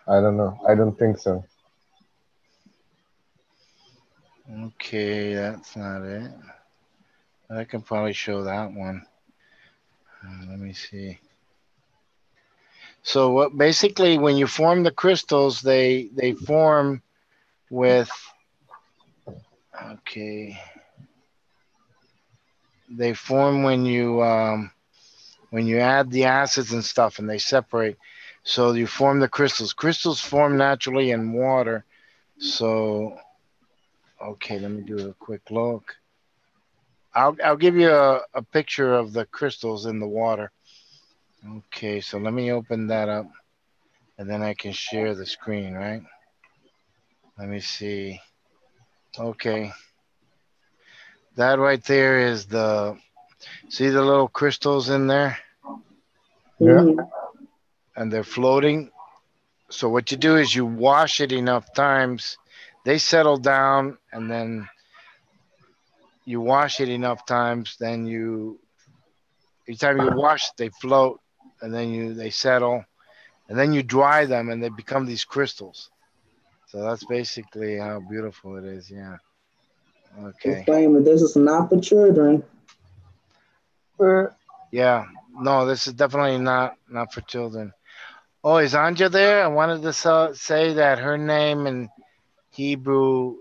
don't know. I don't think so. Okay, that's not it. I can probably show that one. Let me see. So what basically when you form the crystals, they form with Okay. They form when you add the acids and stuff, and they separate. So you form the crystals. Crystals form naturally in water. So, okay, let me do a quick look. I'll give you a picture of the crystals in the water. Okay, so let me open that up, and then I can share the screen, right? Let me see. Okay. That right there is see the little crystals in there? Yeah. And they're floating. So what you do is you wash it enough times, they settle down, and then you wash it enough times, then each time you wash, they float, and then they settle, and then you dry them, and they become these crystals. So that's basically how beautiful it is. Yeah. Okay. Disclaimer: this is not for children. Yeah. No, this is definitely not for children. Oh, is Anja there? I wanted to say that her name in Hebrew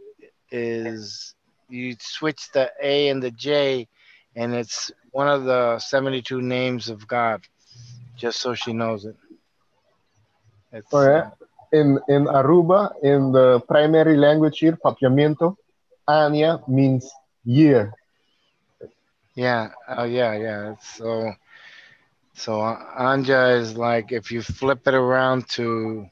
is, you switch the A and the J, and it's one of the 72 names of God, just so she knows it. It's, in Aruba, in the primary language here, Papiamento, Anya means year. Yeah. Oh, yeah. So Anja is like, if you flip it around to,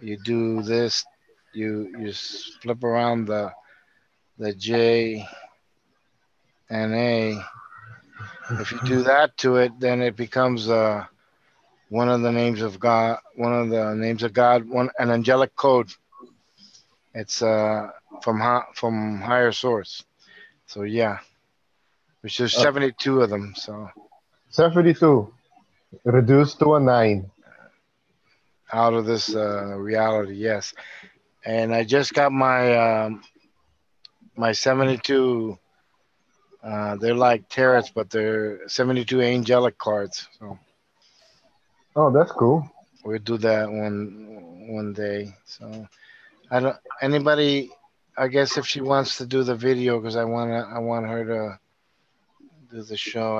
you do this, you flip around the J and A. If you do that to it, then it becomes one of the names of God, an angelic code. It's from higher source. So yeah, which there's 72 of them. So 72 reduced to a 9 out of this reality, yes. And I just got my my 72. They're like tarots, but they're 72 angelic cards. So. Oh, that's cool. We'll do that one day. So anybody, I guess if she wants to do the video, because I want her to do the show.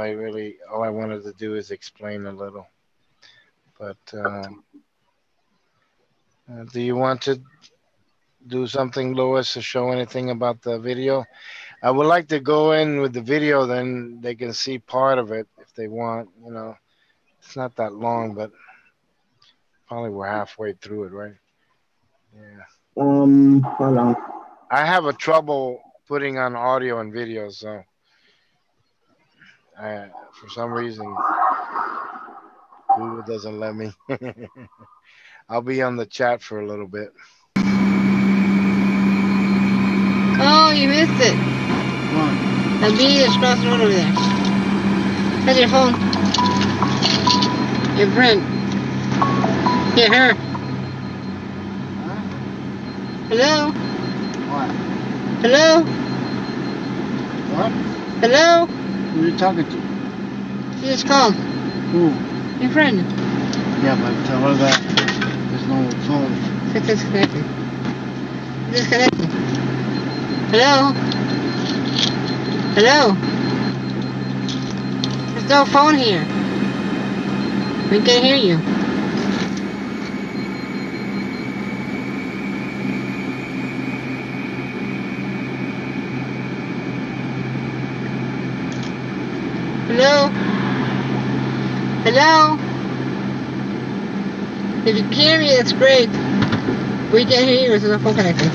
All I wanted to do is explain a little. But do you want to do something, Louis, to show anything about the video? I would like to go in with the video, then they can see part of it if they want. It's not that long, but probably we're halfway through it, right? Yeah. Hold on. I have a trouble putting on audio and video, so for some reason Google doesn't let me. I'll be on the chat for a little bit. Oh, you missed it. What? The bee is across the road over there. That's your phone. Your friend. Yeah, her. Huh? Hello? What? Hello? What? Hello? Who are you talking to? She just called. Who? Your friend. Yeah, but tell her that there's no phone. It's disconnected. Disconnected. Hello? Hello? There's no phone here. We can't hear you. Hello? Hello? If you can hear me, that's great. We can't hear you, there's no phone connected.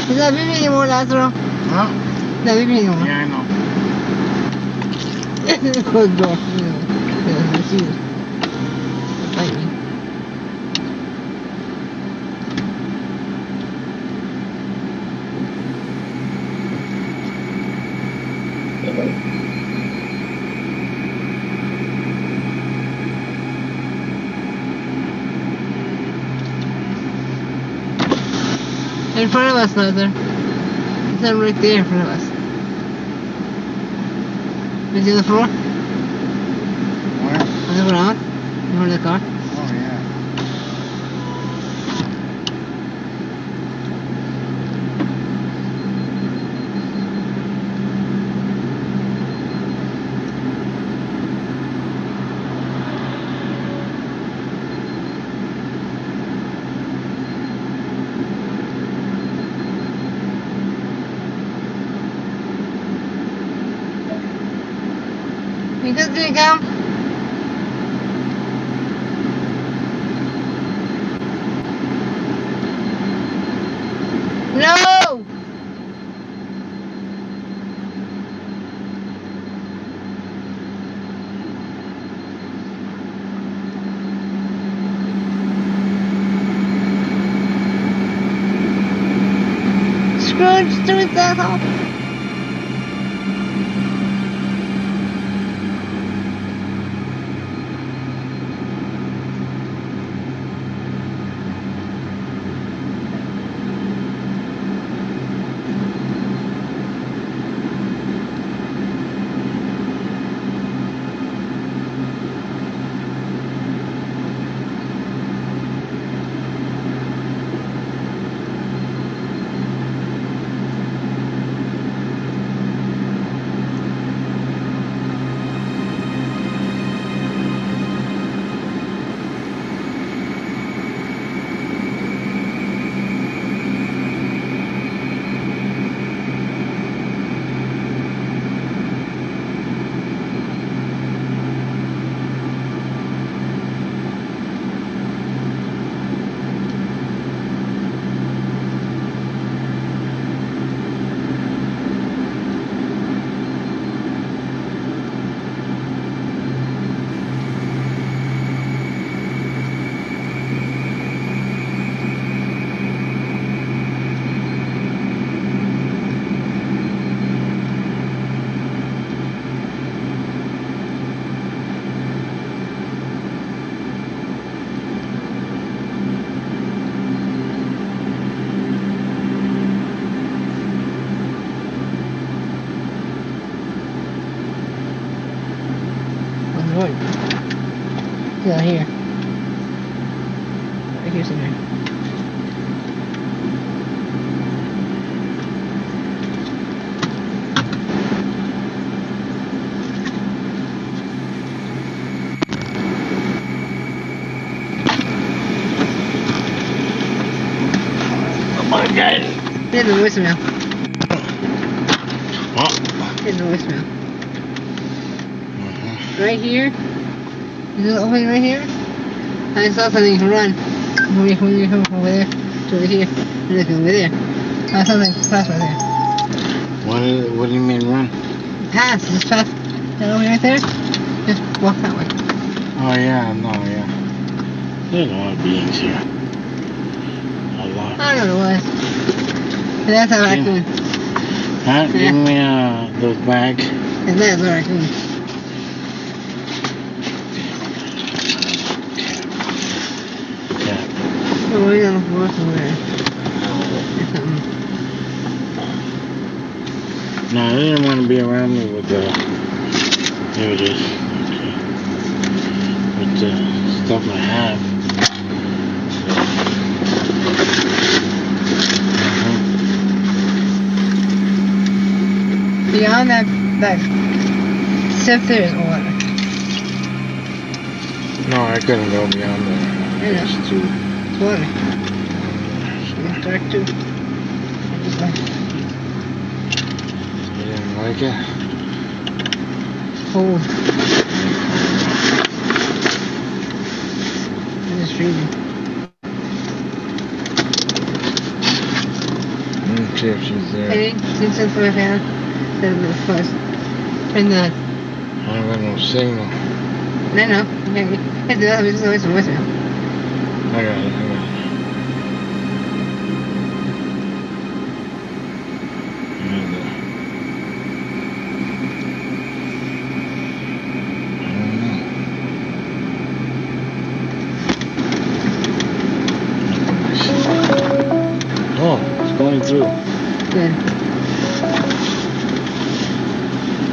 He's not beeping anymore, Lazaro. Huh? Not beeping anymore. Yeah, I know. Oh, God. Jesus. Bite me. In front of us, Leather. It's right there in front of us. Is he on the floor? Where? On the ground? In front of the car? Oh, yeah. He doesn't come. No! Scrooge, do it, asshole. Right. Yeah, here. Right here's in there. Come on, guys. Here's the voicemail. Oh. Here's the voicemail. Right here. Is this opening right here? I saw something run. When you come from over there to over here. And look over there. I saw something pass right there. What do you mean run? Pass. Just pass. That over right there. Just walk that way. Oh yeah, no, yeah. There's a lot of beings here. A lot. I don't know what it was. And that's a raccoon. Huh? Yeah. Give me those bags. And that's a raccoon. Oh, we're on the floor somewhere. Or something. No, I didn't want to be around me with the. There it is. Okay. With the stuff I have. Beyond that step there is water. No, I couldn't go beyond that. I know. It's too. It's water. It's dark too. I just like it. You didn't like it? It's cold. I'm just freezing. Let's see if she's there. Hey, since that's what I found, the first. Turn the. I don't got no signal. No, no. Este da eso. I got it. Oh, it's going through. Good.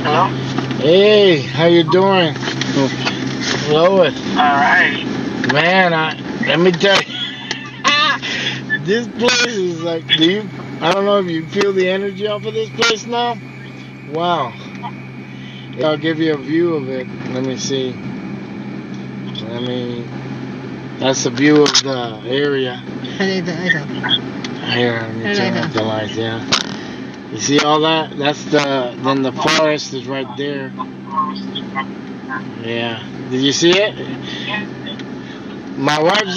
Hello? Hey, how you doing? Lois. Alright. Man, let me tell you, this place is like, I don't know if you feel the energy off of this place now. Wow. I'll give you a view of it. Let me see. That's the view of the area. Here, let me turn up the lights, yeah. You see all that? Then the forest is right there. Yeah. Did you see it? My wife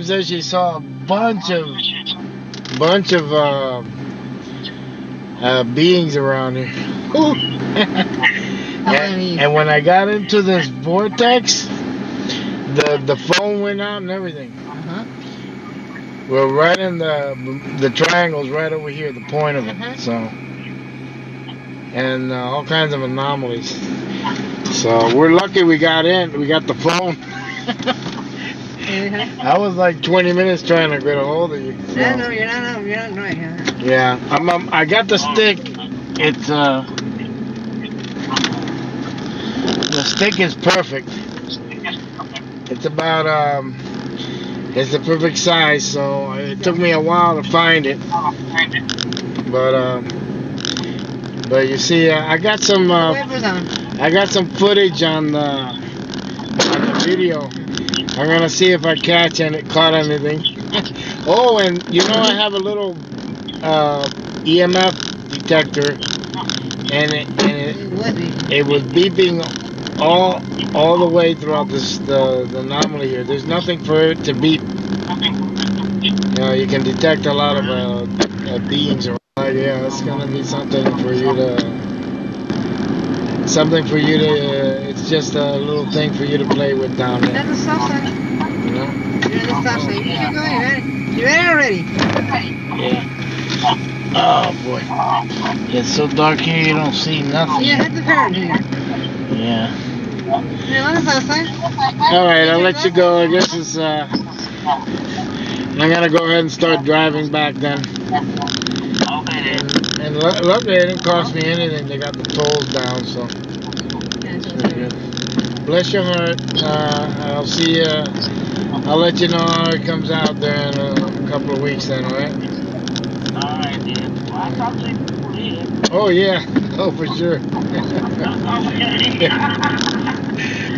says she saw a bunch of beings around here. and when I got into this vortex, the phone went out and everything. We're right in the triangle's right over here, the point of it. So, and all kinds of anomalies. So we're lucky we got the phone. I was like 20 minutes trying to get a hold of you. So. No, you're not right here. Yeah, I got the stick. It's the stick is perfect. It's about it's the perfect size. So it took me a while to find it. But you see, I got some footage on the video. I'm gonna see if I caught anything. Oh, and you know I have a little EMF detector, and it was beeping all the way throughout the anomaly here. There's nothing for it to beep. You know, you can detect a lot of beings around. Yeah, it's gonna be something for you to. It's just a little thing for you to play with down there. That's a stop sign. You know? You're at the stop sign. You keep going, You're ready already. Yeah. Oh boy. It's so dark here you don't see nothing. Yeah, hit the parrot here. Yeah. You're on the stop sign. Alright, I'll let you go. I guess it's I gotta go ahead and start driving back then. And luckily it didn't cost me anything. They got the tolls down, so. Bless your heart. I'll see you. I'll let you know how it comes out there in a couple of weeks then, alright? Alright, dude. Well, I'll talk to you before then. Oh, yeah. Oh, for sure.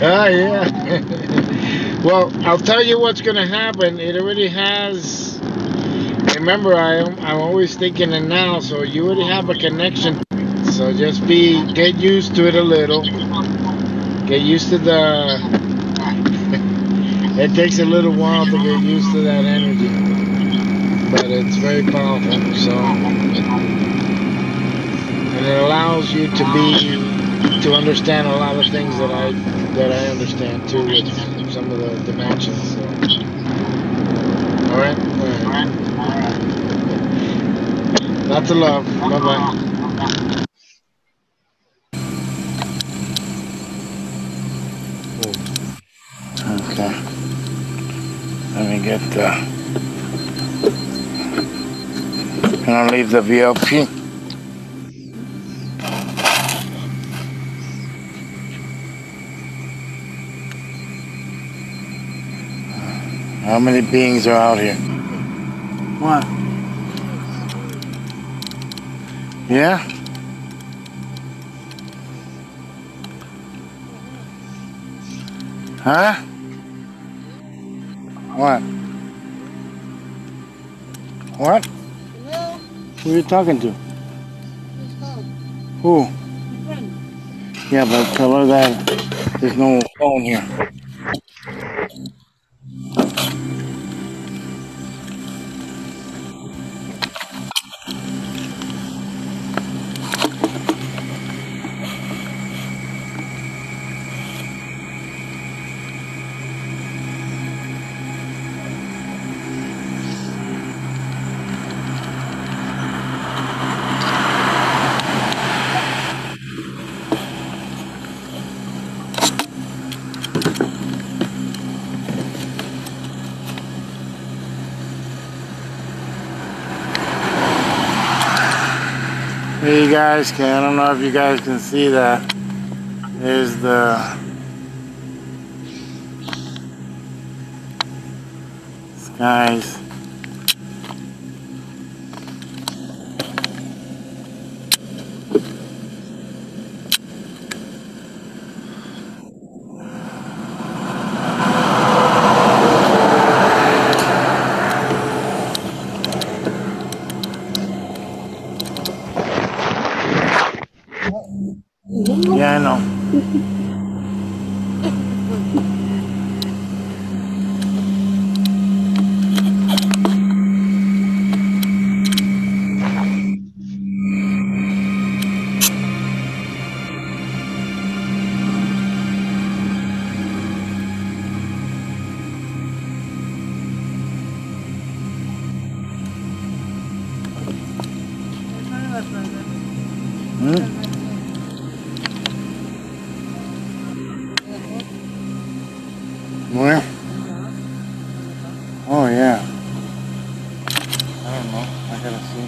Yeah. Well, I'll tell you what's going to happen. It already has. Remember, I'm always thinking it now, so you already have a connection. So just get used to it a little. Get used to it takes a little while to get used to that energy. But it's very powerful, so. And it allows you to understand a lot of things that I understand too with some of the dimensions. So. All right. Lots of love. Bye bye. Okay. Let me get I'll leave the VLP. How many beings are out here? What? Yeah? Huh? What? What? Hello? Who are you talking to? Who? Yeah, but tell her that there's no phone here. Hey, you guys can. I don't know if you guys can see that. There's the skies. Yeah, I know. Where? Oh, yeah. I don't know. I gotta see.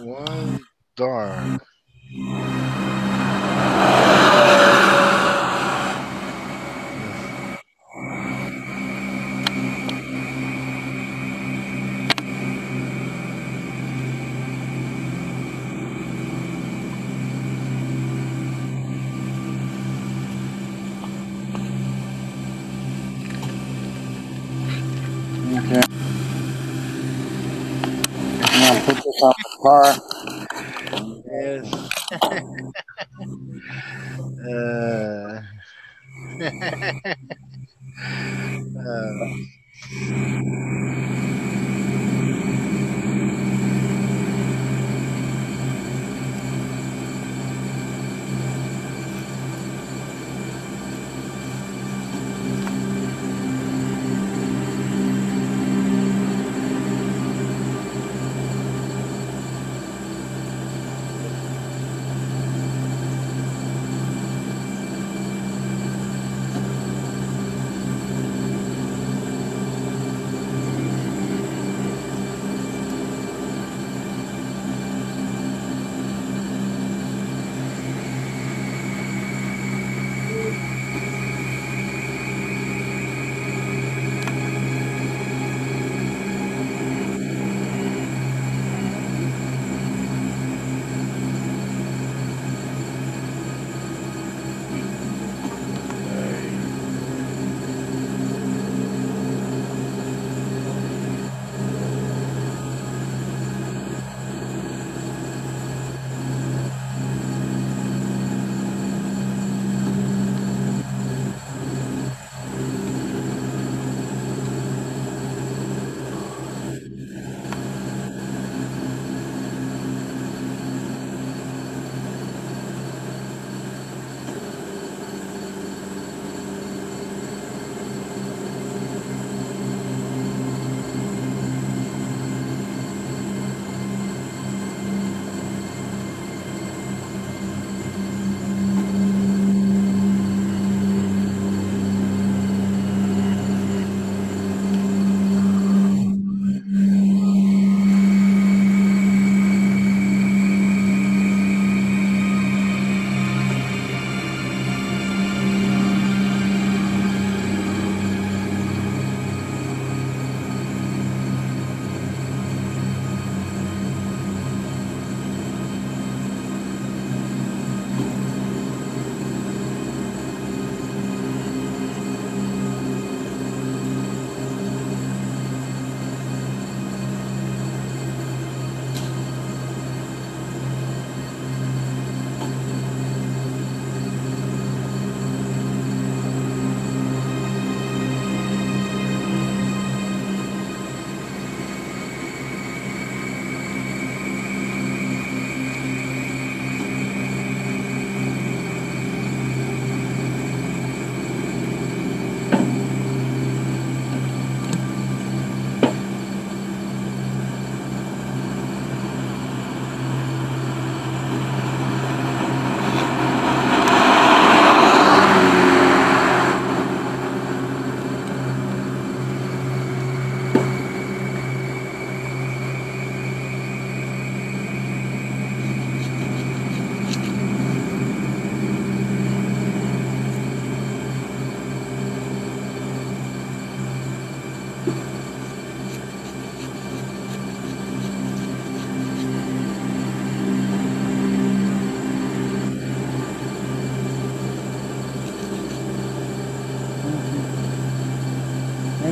It was dark. Okay. Now put this on the car. Yes.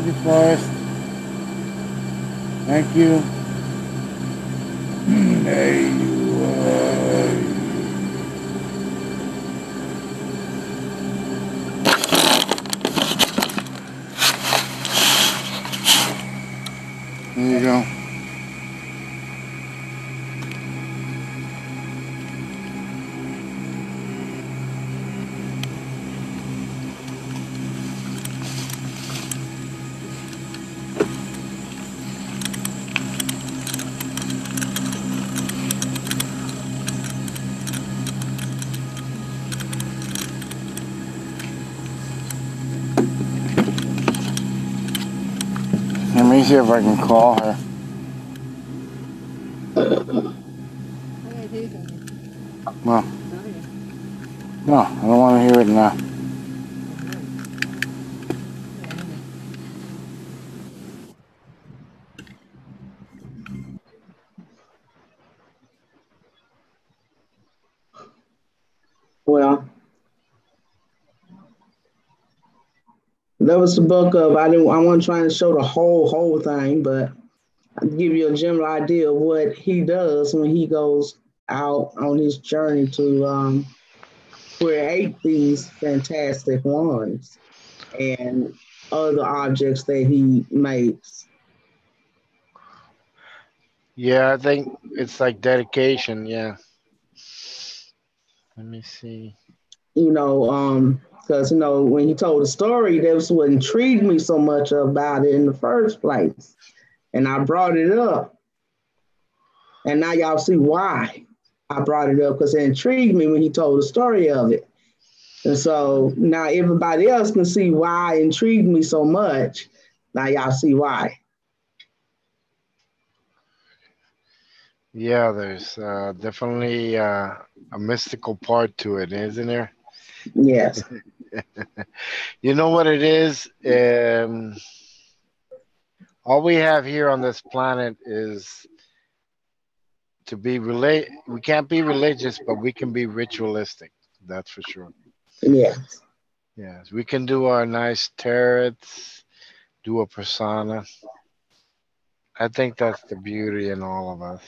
Thank you, Forrest. Thank you. There you are. There you go. Let me see if I can call her. Well, no, I don't want to hear it now. Well, that was the book of I wasn't trying to show the whole thing, but I'll give you a general idea of what he does when he goes out on his journey to create these fantastic ones and other objects that he makes. Yeah, I think it's like dedication. Yeah. Let me see. Because when he told the story, that's what intrigued me so much about it in the first place. And I brought it up. And now y'all see why I brought it up, because it intrigued me when he told the story of it. And so now everybody else can see why it intrigued me so much. Now y'all see why. Yeah, there's definitely a mystical part to it, isn't there? Yes. You know what it is? All we have here on this planet is to be we can't be religious, but we can be ritualistic. That's for sure. Yes. Yes, we can do our nice tarots, do a persona. I think that's the beauty in all of us.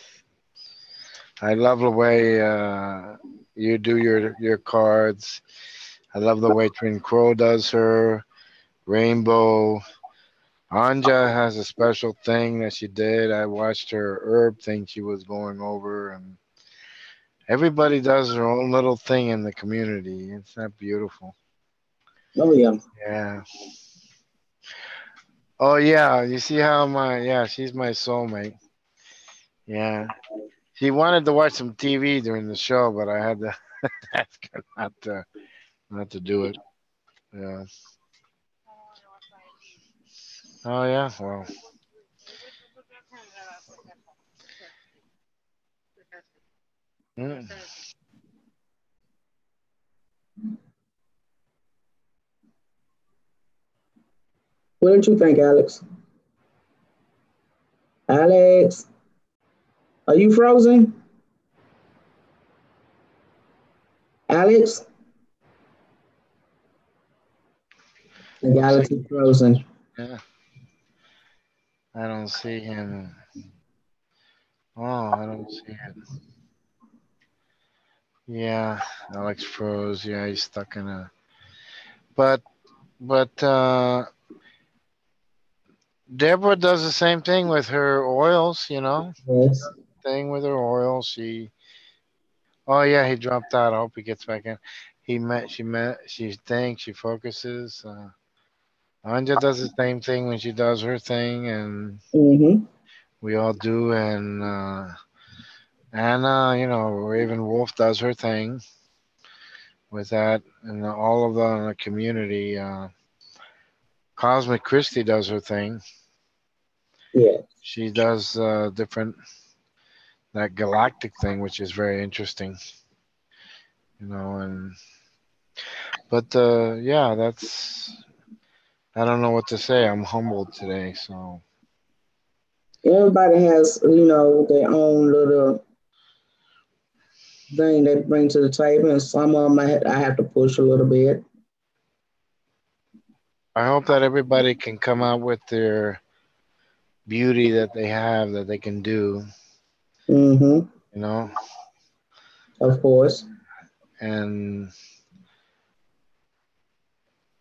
I love the way you do your cards. I love the way Twin Crow does her. Rainbow. Anja has a special thing that she did. I watched her herb thing she was going over, and everybody does their own little thing in the community. It's not beautiful. Oh, yeah. Yeah. Oh yeah. You see how she's my soulmate. Yeah. She wanted to watch some TV during the show, but I had to ask her not to do it. Yeah. Oh yeah. Well. Mm. What did you think, Alex? Alex, are you frozen? Alex? The Alex is frozen. Yeah. I don't see him. Oh, I don't see it. Yeah, Alex froze. Yeah, he's stuck in a. But Deborah does the same thing with her oils. Yes. Thing with her oils. Oh yeah, he dropped out. I hope he gets back in. She thinks, she focuses. Anja does the same thing when she does her thing, and Mm-hmm. we all do. And Anna, Raven Wolf does her thing with that, and all of the community. Cosmic Christie does her thing. Yeah. She does different that galactic thing, which is very interesting. And but yeah, that's I don't know what to say. I'm humbled today, so. Everybody has, their own little thing they bring to the table, and some of them I have to push a little bit. I hope that everybody can come out with their beauty that they have that they can do, Mm-hmm. you know, Of course. and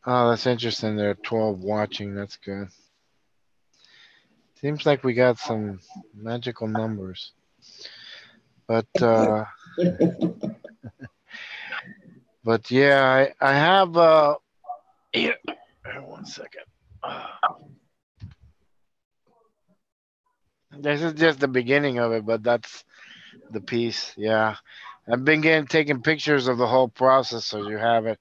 oh, that's interesting. There are 12 watching. That's good. Seems like we got some magical numbers, but yeah, I have here, 1 second. This is just the beginning of it, but that's the piece. Yeah, I've been taking pictures of the whole process, so you have it.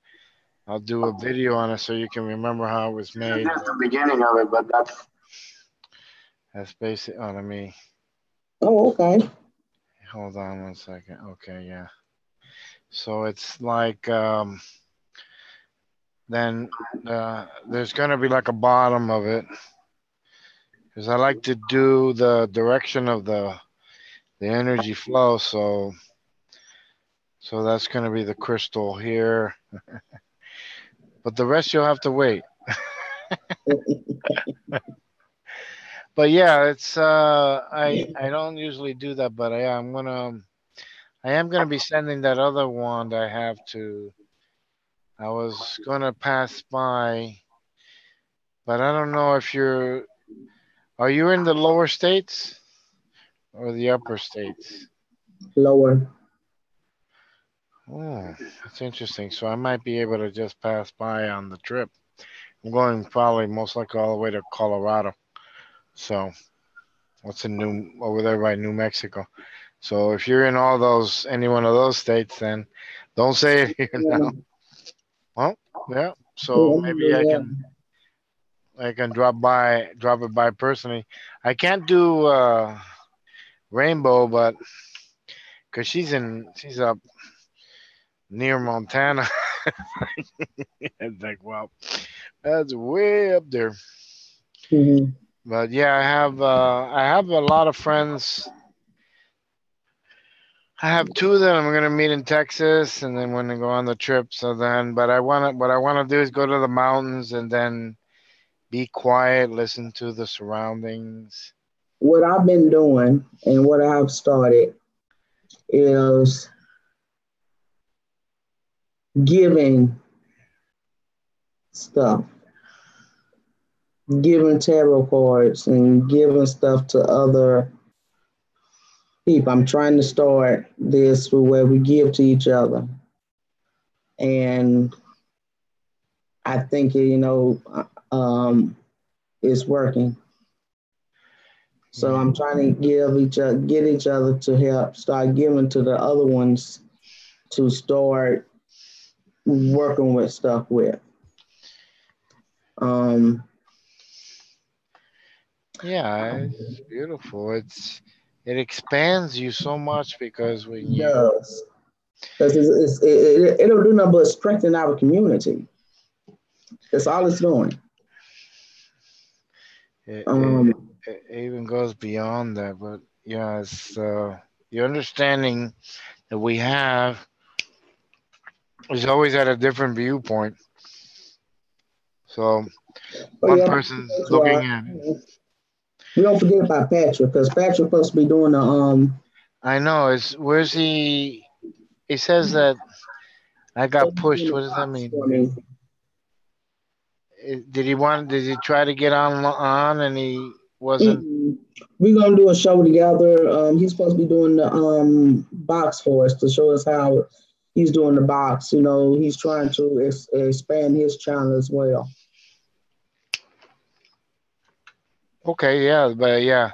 I'll do a video on it so you can remember how it was made. Just the beginning of it, but that's basic. Oh, let me. Oh, okay. Hold on 1 second. Okay, yeah. So it's like then there's gonna be like a bottom of it because I like to do the direction of the energy flow. So that's gonna be the crystal here, but the rest you'll have to wait. But yeah, it's I don't usually do that, but I am gonna be sending that other wand I have to. I was gonna pass by, but I don't know if you're. Are you in the lower states or the upper states? Lower. Oh, that's interesting. So I might be able to just pass by on the trip. I'm going probably most likely all the way to Colorado. So what's in over there by New Mexico? So if you're in any one of those states, then don't say it here now. Well, yeah. So maybe I can drop it by personally. I can't do Rainbow, but because she's up near Montana. It's like, well, that's way up there. Mm-hmm. But yeah, I have a lot of friends. I have two that I'm gonna meet in Texas, and then when they go on the trip. So then, but what I wanna do is go to the mountains and then be quiet, listen to the surroundings. What I've been doing and what I've started is giving stuff, giving tarot cards and giving stuff to other people. I'm trying to start this where we give to each other. And I think, it's working. So I'm trying to get each other to help start giving to the other ones to start working with stuff with. Yeah, it's beautiful. It expands you so much because when It you does. Because it'll do nothing but strengthen our community. That's all it's doing. it even goes beyond that. But yeah, it's the understanding that we have is always at a different viewpoint. So one person's looking at it. We don't forget about Patrick because Patrick's supposed to be doing the I know. Where's he? He says that I got pushed. What does that mean? Did he try to get on and he wasn't? We're gonna do a show together. He's supposed to be doing the box for us to show us how he's doing the box. He's trying to expand his channel as well. Okay, yeah, but yeah,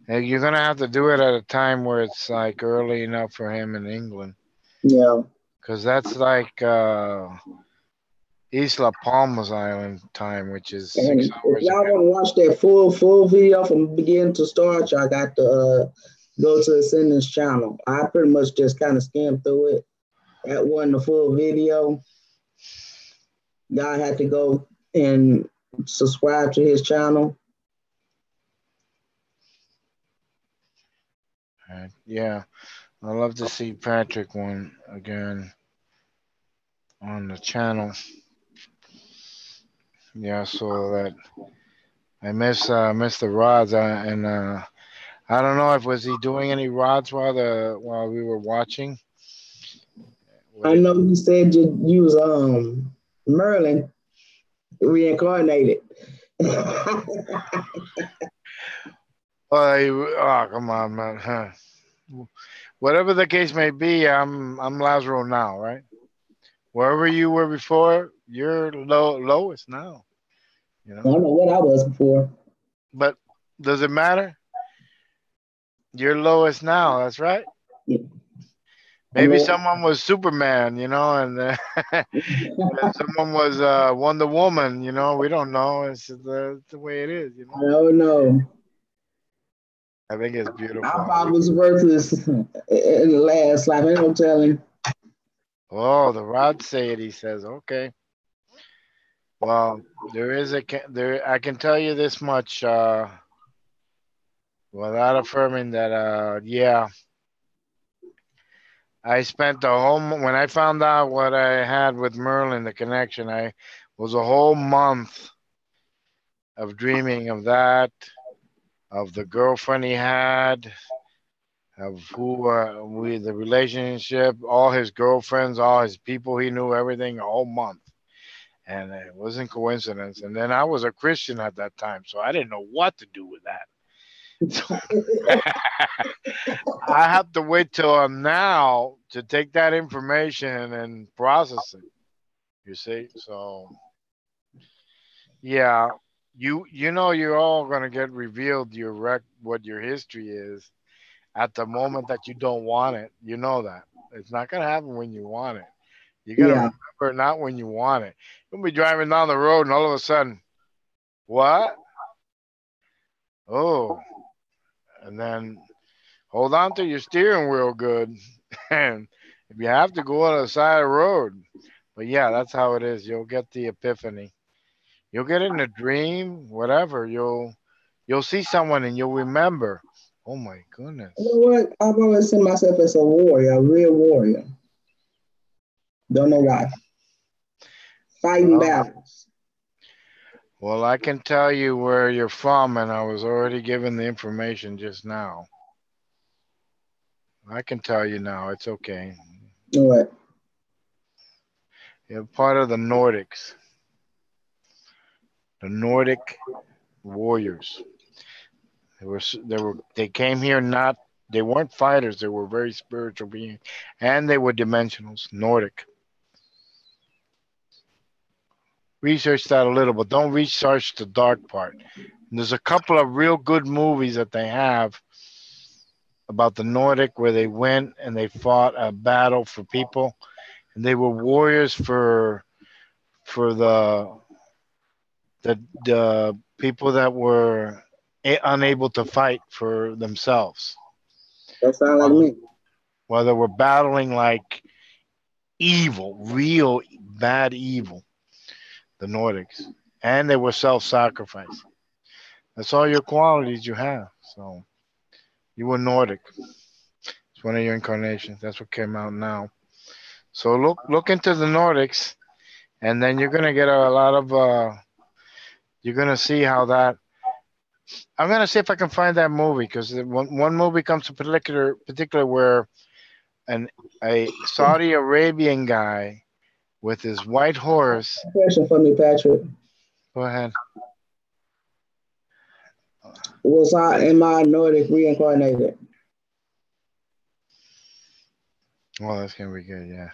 you're gonna have to do it at a time where it's like early enough for him in England. Yeah. Because that's like Isla Palmas Island time, which is 6 hours. If y'all want to watch that full video from beginning to start, y'all got to go to the Ascendance channel. I pretty much just kind of skimmed through it. That wasn't the full video. Y'all had to go and subscribe to his channel. Yeah, I love to see Patrick one again on the channel. Yeah, so that I miss the rods, and I don't know if was he doing any rods while we were watching. I know you said you was Merlin reincarnated. Oh, come on, man. Huh. Whatever the case may be, I'm Lazaro now, right? Wherever you were before, you're Lois now. You I know. don't know what I was before. But does it matter? You're Lois now. That's right. Yeah. Maybe someone was Superman, you know, and someone was Wonder Woman. You know, we don't know. It's the way it is. You know. I don't know. I think it's I beautiful. thought I was worthless in the last life. Ain't no telling. Oh, the Rod say it. He says, okay. Well, there. I can tell you this much without affirming that. Yeah, I spent the whole when I found out what I had with Merlin, the connection. I was a whole month of dreaming of that, of the girlfriend he had, of who the relationship, all his girlfriends, all his people he knew, everything, a whole month. And it wasn't coincidence. And then I was a Christian at that time, so I didn't know what to do with that. So I have to wait till now to take that information and process it. You see, so yeah, you know you're all gonna get revealed what your history is at the moment that you don't want it. You know that it's not gonna happen when you want it. You're gonna Yeah. remember it not when you want it. You'll be driving down the road and all of a sudden, what? Oh, and then hold on to your steering wheel good, and if you have to go on the side of the road. But yeah, that's how it is. You'll get the epiphany. You'll get it in a dream, whatever. You'll see someone and you'll remember. Oh my goodness. You know what? I've always seen myself as a warrior, a real warrior. Don't know why. Fighting battles. Well, I can tell you where you're from, and I was already given the information just now. I can tell you now. It's okay. What? You're part of the Nordics. The Nordic warriors. They came here not they weren't fighters, they were very spiritual beings, and they were dimensionals, Nordic. Research that a little, but don't research the dark part. And there's a couple of real good movies that they have about the Nordic where they went and they fought a battle for people, and they were warriors for the people that were unable to fight for themselves. That sounds like me. While they were battling like evil, real bad evil, the Nordics, and they were self-sacrificing. That's all your qualities you have. So you were Nordic. It's one of your incarnations. That's what came out now. So look into the Nordics, and then you're gonna get a lot of. You're gonna see how that. I'm gonna see if I can find that movie because one movie comes to particular where a Saudi Arabian guy with his white horse. Question for me, Patrick. Go ahead. Am I Nordic reincarnated? Oh, that's gonna be good, yeah.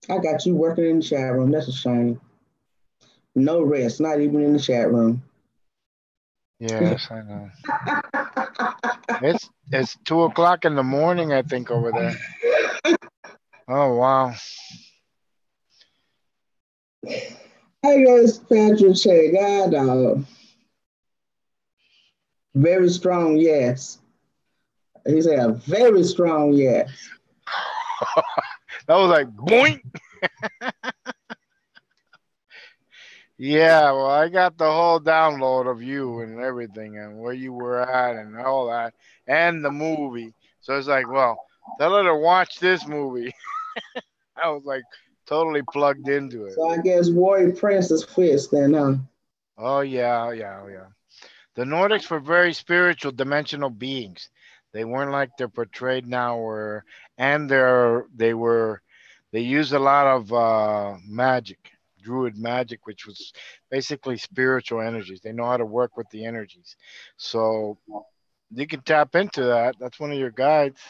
I got you working in the chat room. That's a shame. No rest, not even in the chat room. Yes, I know. It's 2:00 in the morning, I think, over there. Oh wow. I guess Patrick said, God, very strong yes. He said a very strong yes. That was like boing. Yeah, well, I got the whole download of you and everything and where you were at and all that and the movie. So it's like, well, tell her to watch this movie. I was like totally plugged into it. So I guess Warrior Princess fits then, huh? Oh yeah, yeah, yeah. The Nordics were very spiritual, dimensional beings. They weren't like they're portrayed now, or and they used a lot of magic, druid magic, which was basically spiritual energies. They know how to work with the energies, so you can tap into that. That's one of your guides,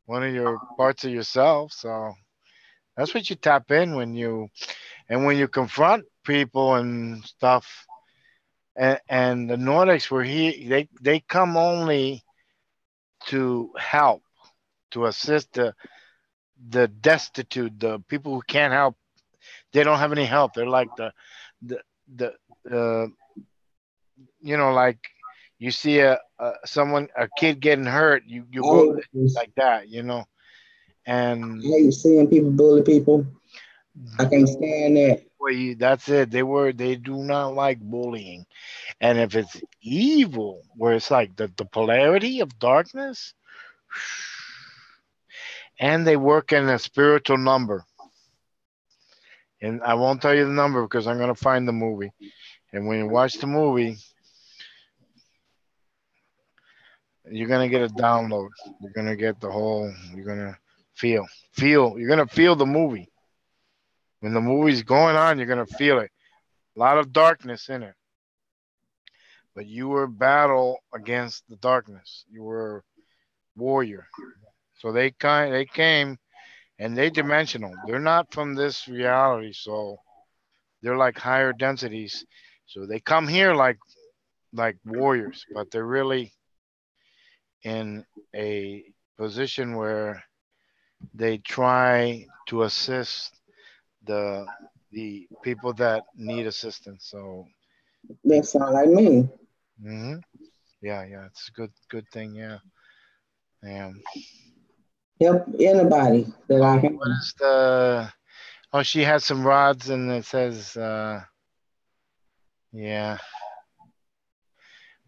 one of your parts of yourself. So that's what you tap in when you confront people and stuff. And the Nordics were they come only to help, to assist the destitute, the people who can't help. They don't have any help. They're like the the uh, like you see a kid getting hurt, you I go hate this. like that, I and hate seeing people bully people. I can't stand that. boy, that's it. They do not like bullying, and if it's evil, where it's like the polarity of darkness, and they work in a spiritual number. And I won't tell you the number because I'm gonna find the movie. And when you watch the movie, you're gonna get a download. You're gonna get the whole. You're gonna feel. You're gonna feel the movie. When the movie's going on, you're gonna feel it. A lot of darkness in it, but you were battle against the darkness. You were warrior. So they came and they dimensional. They're not from this reality, so they're like higher densities. So they come here like warriors, but they're really in a position where they try to assist the the people that need assistance. So they, That sound like me. hmm yeah, yeah, it's a good thing. Yeah, yeah. Help anybody that I Oh, what can. is the? Oh, she has some rods, and it says, yeah.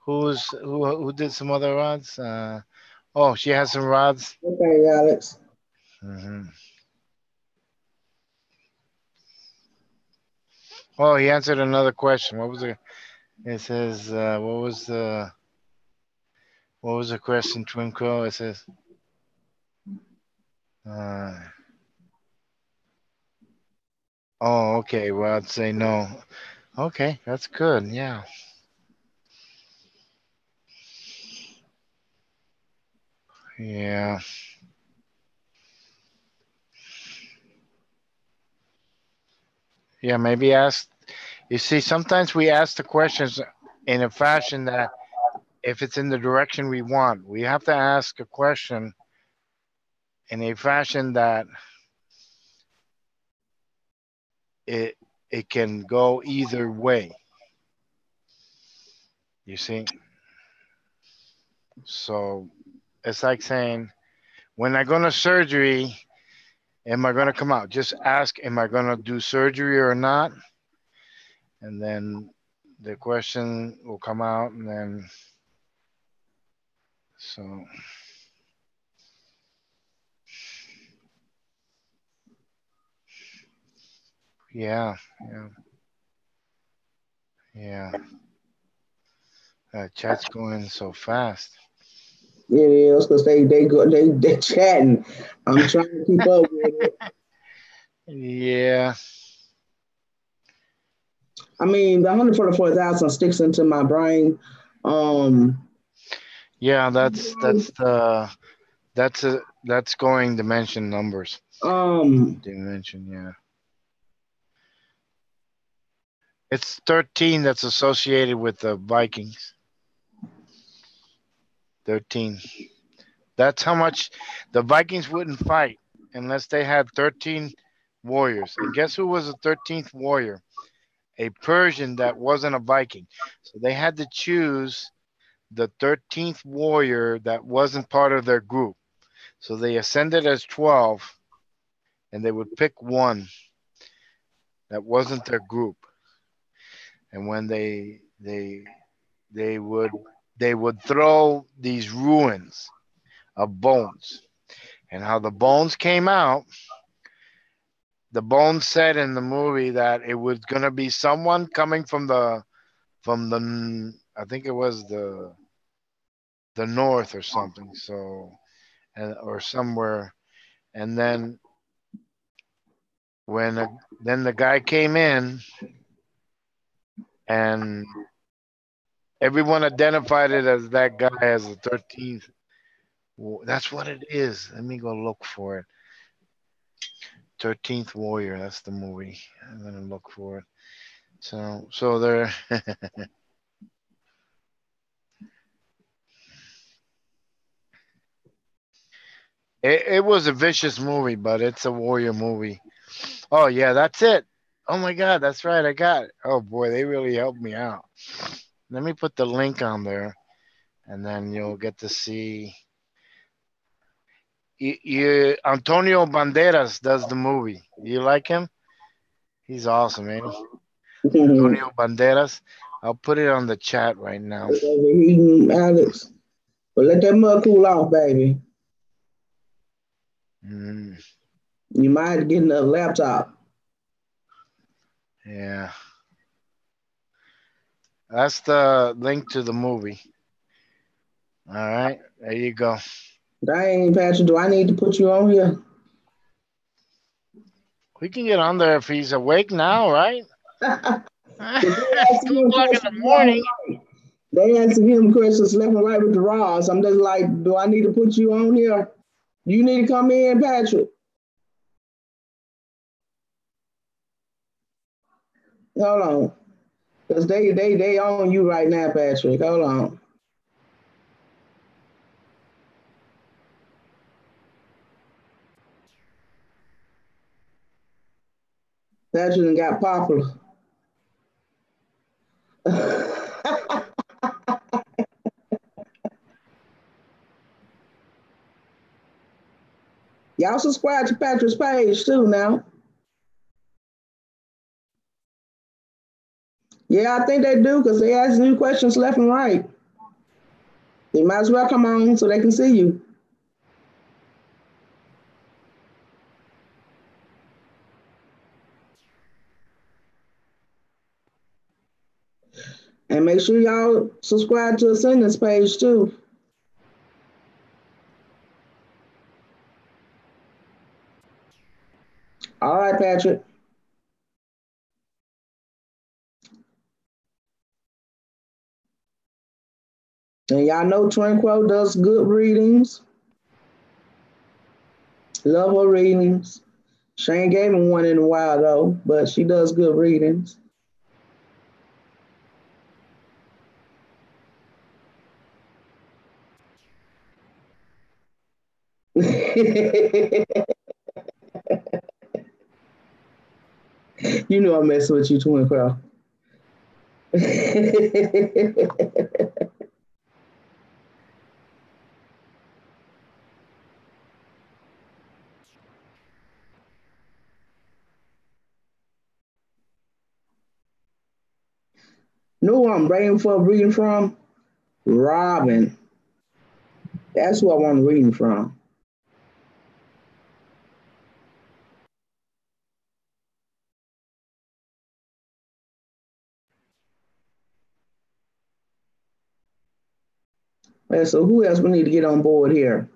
Who did some other rods? Oh, she has some rods. Okay, Alex. hmm Oh, he answered another question. What was it? It says, what was the question, Twinkle? It says, uh, oh, okay. Well, I'd say no. Okay, that's good. Yeah, yeah, yeah. Maybe ask. You see, sometimes we ask the questions in a fashion that, if it's in the direction we want, we have to ask a question in a fashion that it it can go either way. You see, so it's like saying, when I go to surgery, am I going to come out? Just ask, am I going to do surgery or not? And then the question will come out, and then so yeah, yeah, yeah. Chat's going so fast. It is because they chatting. I'm trying to keep up with it. Yeah, I mean, the 144,000 sticks into my brain. Um, yeah. That's going dimension numbers. um, Dimension, yeah. It's 13 that's associated with the Vikings. 13. That's how much the Vikings wouldn't fight unless they had 13 warriors. And guess who was the 13th warrior? A Persian that wasn't a Viking. So they had to choose the 13th warrior that wasn't part of their group. So they ascended as 12 and they would pick one that wasn't their group. and when they would they would throw these ruins of bones, and how the bones came out. The bones said in the movie that it was gonna be someone coming from the I think it was the north or something. So or somewhere, and then then the guy came in and everyone identified it as that guy as the 13th. That's what it is. Let me go look for it. 13th Warrior. That's the movie. I'm gonna look for it. So there. It was a vicious movie, but it's a warrior movie. Oh yeah, that's it. Oh my God, that's right. I got it. Oh boy, they really helped me out. Let me put the link on there, and then you'll get to see. Antonio Banderas does the movie. You like him? He's awesome, man. Antonio Banderas. I'll put it on the chat right now. Overheating, Alex. But let that mud cool off, baby. Mm. You might get a laptop. Yeah. That's the link to the movie. All right, there you go. Dang, Patrick, do I need to put you on here? We can get on there if he's awake now, right? 2 o'clock in the morning. They asking him questions left and right with the Ross. I'm just like, do I need to put you on here? You need to come in, Patrick. Hold on. Because they on you right now, Patrick. Hold on. Patrick got popular. Y'all subscribe to Patrick's page too now. Yeah, I think they do because they ask new questions left and right. They might as well come on so they can see you. And make sure y'all subscribe to Ascendance page too. All right, Patrick. And y'all know Tranquil does good readings. Love her readings. She ain't gave me one in a while though, but she does good readings. You know I'm messing with you, Twin Crow. Know who I'm waiting for reading from? Robin. That's who I want reading from. And so who else we need to get on board here?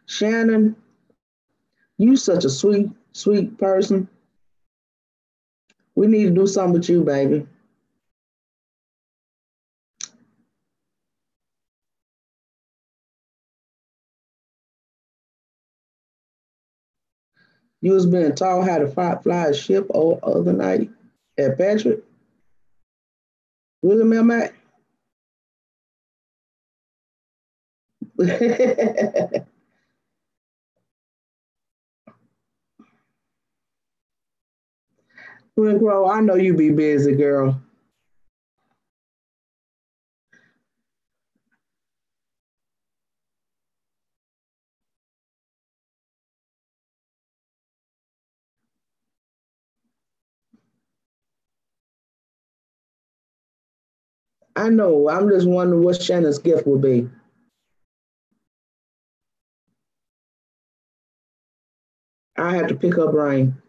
Shannon, you such a sweet, sweet person. We need to do something with you, baby. You was being taught how to fly a ship other night at Patrick. William M. Mac. Twin Crow, I know you be busy, girl. I know. I'm just wondering what Shannon's gift will be. I have to pick her brain.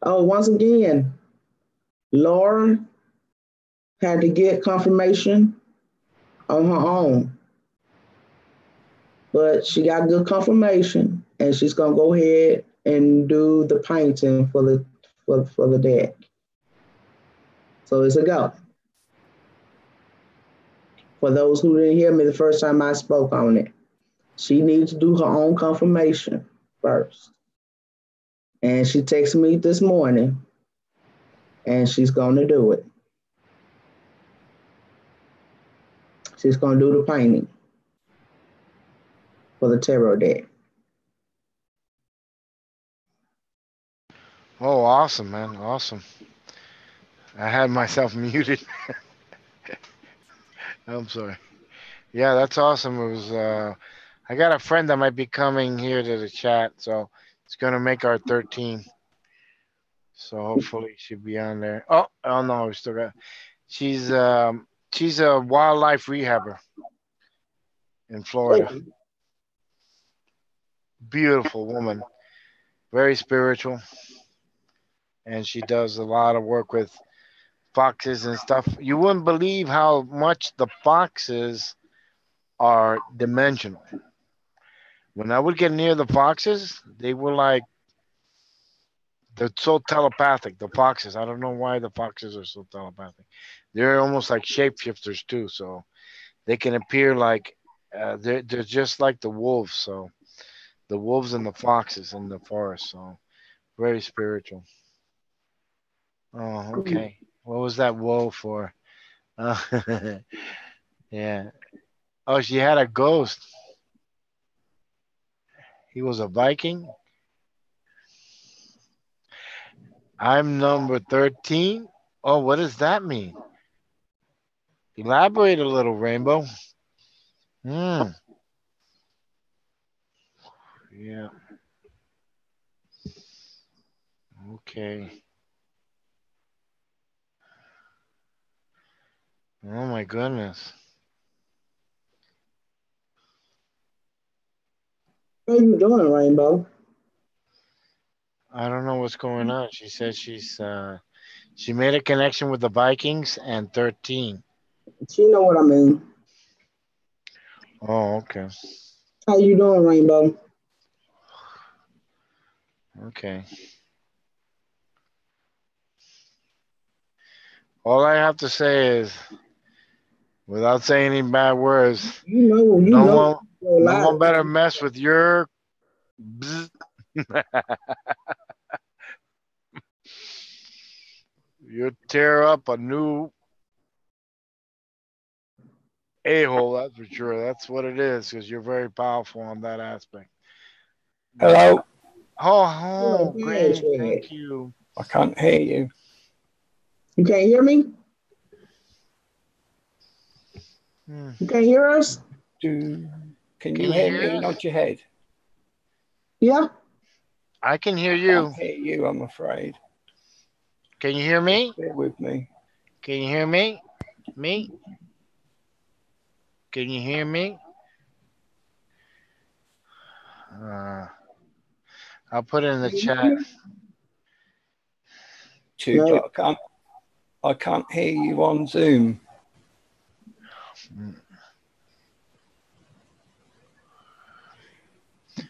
Oh, once again, Laura had to get confirmation on her own, but she got good confirmation, and she's gonna go ahead and do the painting for the deck. So it's a go. For those who didn't hear me the first time I spoke on it, she needs to do her own confirmation first. And she texted me this morning, and she's going to do it. She's going to do the painting for the tarot deck. Oh, awesome, man. Awesome. I had myself muted. I'm sorry. Yeah, that's awesome. It was I got a friend that might be coming here to the chat, so it's gonna make our 13. So hopefully she'll be on there. Oh no, we still got she's a wildlife rehabber in Florida. Beautiful woman. Very spiritual. And she does a lot of work with foxes and stuff. You wouldn't believe how much the foxes are dimensional. When I would get near the foxes, they were like, they're so telepathic, the foxes. I don't know why the foxes are so telepathic. They're almost like shapeshifters too. So they can appear like, they're just like the wolves. So the wolves and the foxes in the forest. So very spiritual. Oh, okay. What was that woe for? Yeah. Oh, she had a ghost. He was a Viking. I'm number 13. Oh, what does that mean? Elaborate a little, Rainbow. Yeah. Okay. Oh my goodness. How you doing, Rainbow? I don't know what's going on. She said she made a connection with the Vikings and 13. She know what I mean. Oh, okay. How you doing, Rainbow? Okay. All I have to say is, without saying any bad words, no one better mess with your you tear up a new a-hole, that's for sure. That's what it is, because you're very powerful on that aspect. Hello. Oh, great. Thank you. I can't hear you. You can't hear me? You can't hear us? Can you hear me? Nod your head. Yeah. I can hear you. I can't hear you, I'm afraid. Can you hear me? Bear with me. Can you hear me? Me? Can you hear me? I'll put it in the chat. No. I can't hear you on Zoom.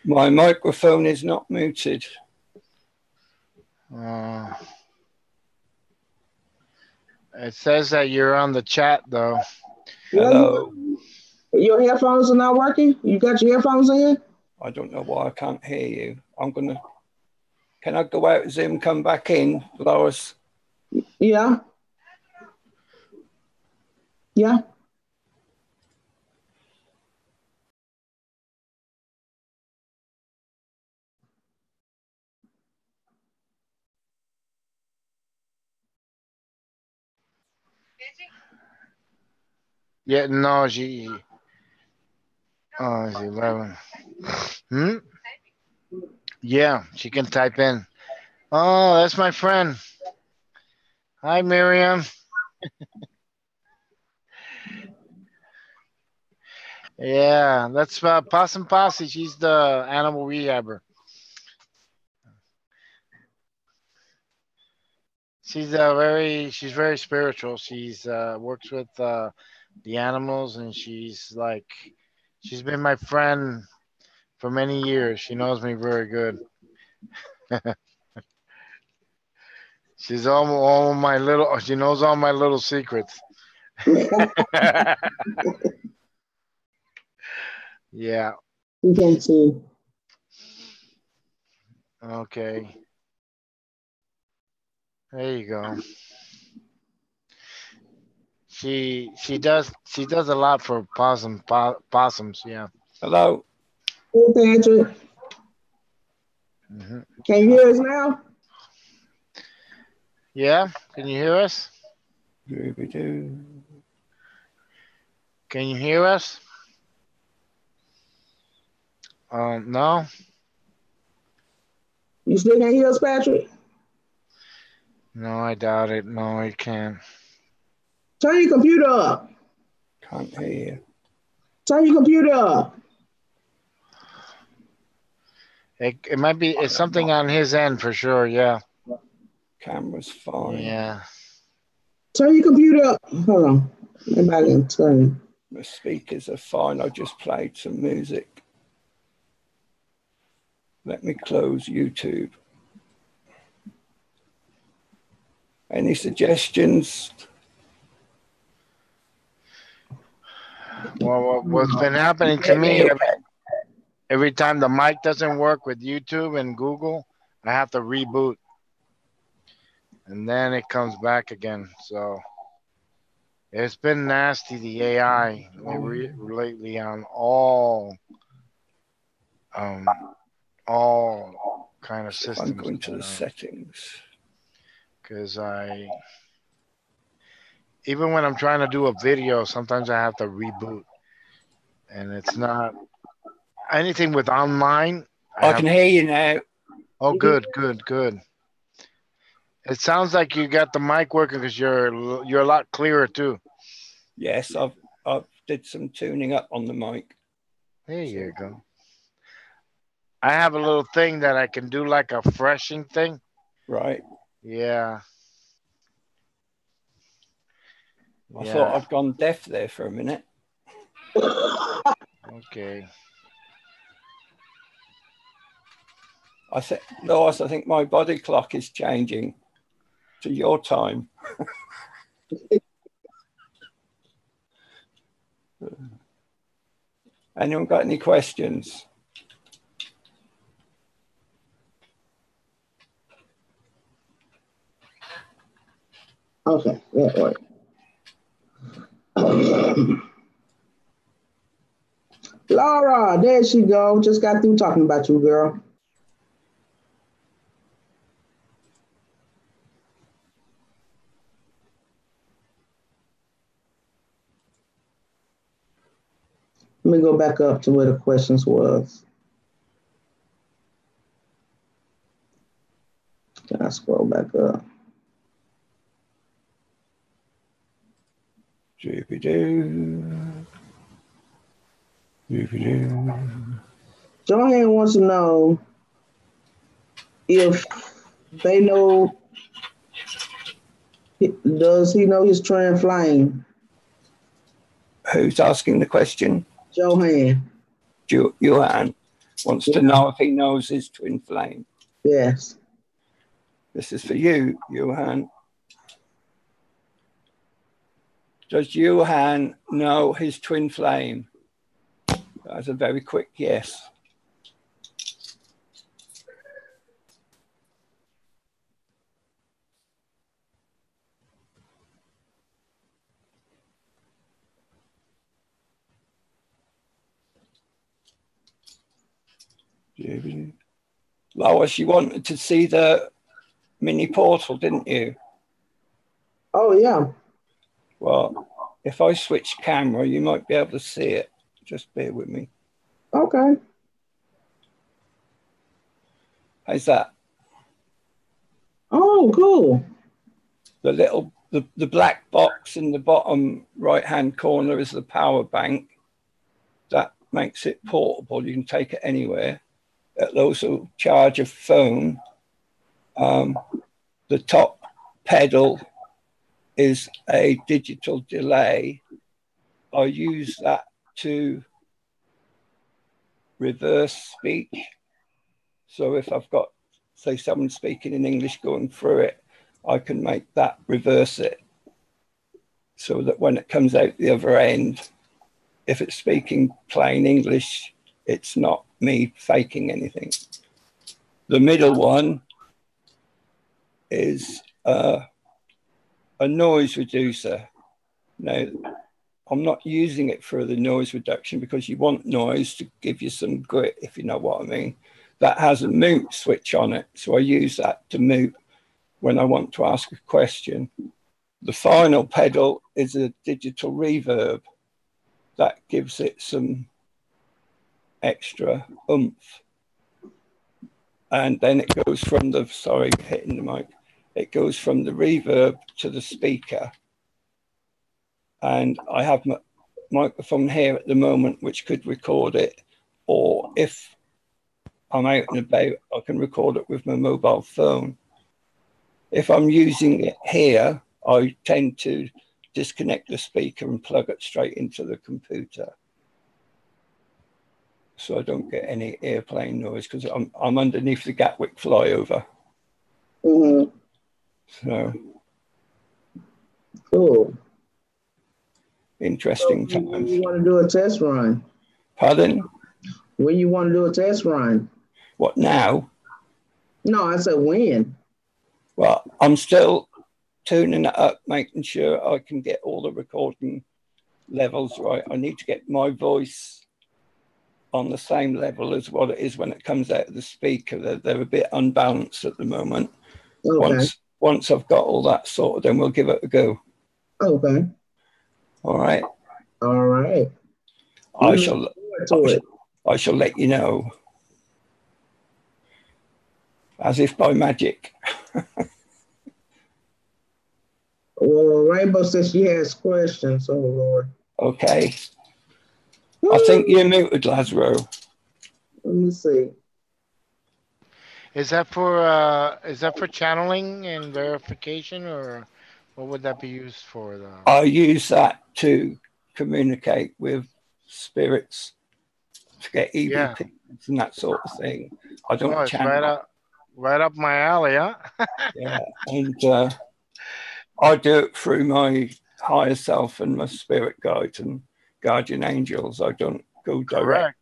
My microphone is not muted. It says that you're on the chat, though. Hello. Your headphones are not working? You got your headphones in? I don't know why I can't hear you. Can I go out of Zoom, come back in, Lois? Yeah. Yeah. Yeah, no, she. Oh, it's 11. Yeah, she can type in. Oh, that's my friend. Hi, Miriam. Yeah, that's Possum Posse. She's the animal rehabber. She's very spiritual. She's works with the animals, and she's been my friend for many years. She knows me very good. She's all my little. She knows all my little secrets. Yeah. You can see. Okay. There you go. She does a lot for possums. Yeah. Hello. Hey, Patrick. Hmm. Can you hear us now? Yeah. Can you hear us? Doo-be-doo. Can you hear us? No. You still can't hear us, Patrick? No, I doubt it. No, I can't. Turn your computer up. Can't hear you. Turn your computer up. It might be it's something on his end for sure. Yeah. Camera's fine. Yeah. Turn your computer up. Hold on. Maybe I can turn. The speakers are fine. I just played some music. Let me close YouTube. Any suggestions? Well, what's been happening to me every time the mic doesn't work with YouTube and Google, I have to reboot, and then it comes back again. So it's been nasty, the AI lately on all kind of systems. I'm going to the settings. Because even when I'm trying to do a video, sometimes I have to reboot, and it's not anything with online. I can hear you now. Oh, good. It sounds like you got the mic working because you're a lot clearer too. Yes, I've did some tuning up on the mic. There you go. I have a little thing that I can do like a freshing thing. Right. Yeah. I thought I'd gone deaf there for a minute. Okay. I said, Lois, I think my body clock is changing to your time. Anyone got any questions? Okay, that worked. Laura, there she go. Just got through talking about you, girl. Let me go back up to where the questions was. Can I scroll back up? Joanne wants to know if they know, does he know his twin flame? Who's asking the question? Joanne. Johan wants to know if he knows his twin flame. Yes. This is for you, Johan. Does Johan know his twin flame? That's a very quick yes. Lois, you wanted to see the mini portal, didn't you? Oh, yeah. Well, if I switch camera, you might be able to see it. Just bear with me. Okay. How's that? Oh, cool. The black box in the bottom right-hand corner is the power bank. that makes it portable. You can take it anywhere. It'll also charge a phone. The top pedal is a digital delay. I use that to reverse speech. So if I've got, say, someone speaking in English going through it, I can make that reverse it so that when it comes out the other end, if it's speaking plain English, it's not me faking anything. The middle one is a noise reducer. Now, I'm not using it for the noise reduction because you want noise to give you some grit, if you know what I mean. That has a mute switch on it, so I use that to mute when I want to ask a question. The final pedal is a digital reverb that gives it some extra oomph. And then it goes from the, sorry, hitting the mic, it goes from the reverb to the speaker. And I have my microphone here at the moment, which could record it. Or if I'm out and about, I can record it with my mobile phone. If I'm using it here, I tend to disconnect the speaker and plug it straight into the computer, so I don't get any airplane noise because I'm underneath the Gatwick flyover. Mm-hmm. So cool. Interesting so times. When you want to do a test run? Pardon? When you want to do a test run? What now? No, I said when. Well, I'm still tuning it up, making sure I can get all the recording levels right. I need to get my voice on the same level as what it is when it comes out of the speaker. They're a bit unbalanced at the moment. Okay. Once I've got all that sorted, then we'll give it a go. Okay. All right. All right. I shall let you know. As if by magic. Well, Rainbow says she has questions. Oh, Lord. Okay. I think you're muted, Lazaro. Let me see. Is that for channeling and verification, or what would that be used for? I use that to communicate with spirits, to get EVPs and that sort of thing. I don't channel. Right up my alley, huh? Yeah, and I do it through my higher self and my spirit guides and guardian angels. I don't go direct. Correct.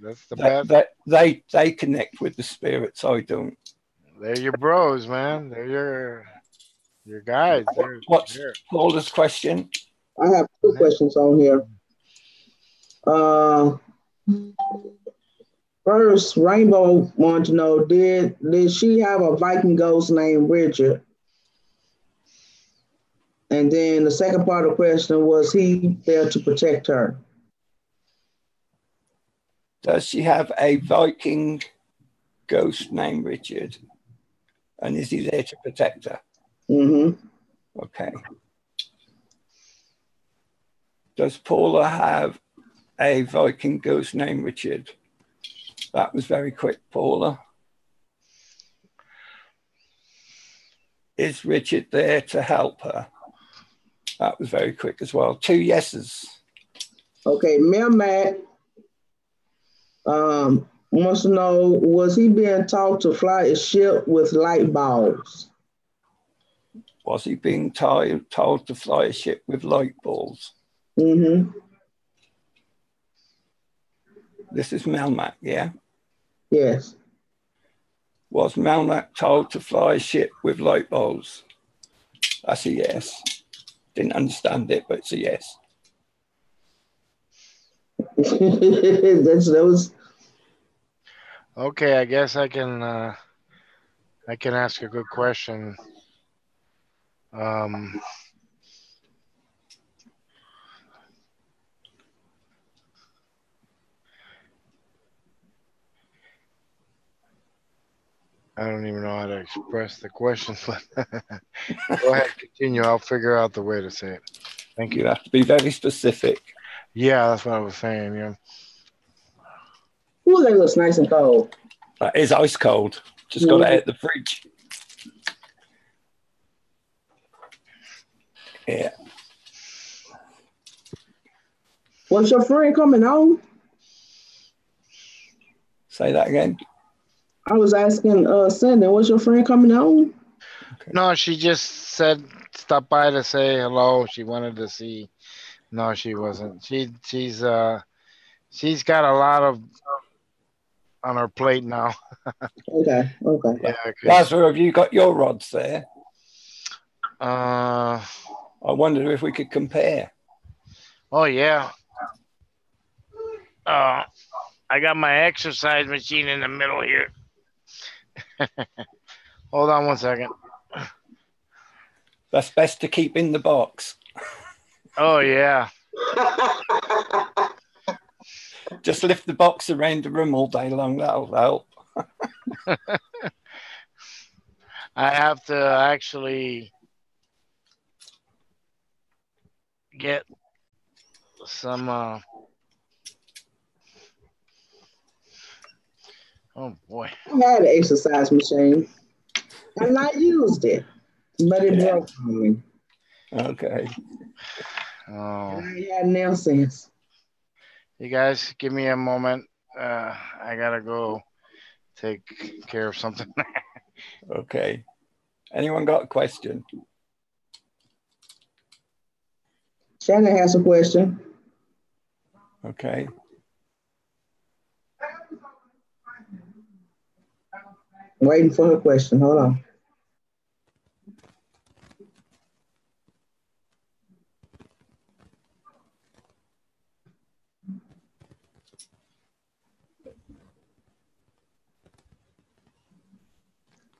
That's the best. They connect with the spirits. I don't. They're your bros, man. They're your guides. What's Paula's question? I have two questions on here. First, Rainbow wanted to know, did she have a Viking ghost named Richard? And then the second part of the question, was he there to protect her? Does she have a Viking ghost named Richard? And is he there to protect her? Mm-hmm. Okay. Does Paula have a Viking ghost named Richard? That was very quick, Paula. Is Richard there to help her? That was very quick as well. 2 yeses. Okay, Matt wants to know, was he being taught to fly a ship with light bulbs? Was he being told to fly a ship with light bulbs? Mm-hmm. This is Melmac, yeah? Yes. Was Melmac told to fly a ship with light bulbs? That's a yes. Didn't understand it, but it's a yes. that was. Okay, I guess I can ask a good question. I don't even know how to express the question, but go ahead, continue. I'll figure out the way to say it. Thank you. You have to be very specific. Yeah, that's what I was saying. Yeah. Ooh, that looks nice and cold. That is ice cold. Just got it out the fridge. Yeah. Was your friend coming home? Say that again. I was asking Cindy, was your friend coming home? Okay. No, she just said stop by to say hello. She wanted to see. No, she wasn't. She's got a lot of on her plate now. Okay. Yeah. Lazarus, have you got your rods there? I wondered if we could compare. Oh yeah. I got my exercise machine in the middle here. Hold on one second. That's best to keep in the box. Oh yeah. Just lift the box around the room all day long. That'll help. I have to actually get some. Oh boy. I had an exercise machine, and I used it, but it broke on me. Okay. Oh. And I had nail since. You guys, give me a moment. I gotta go take care of something. Okay. Anyone got a question? Shannon has a question. Okay. Waiting for her question. Hold on.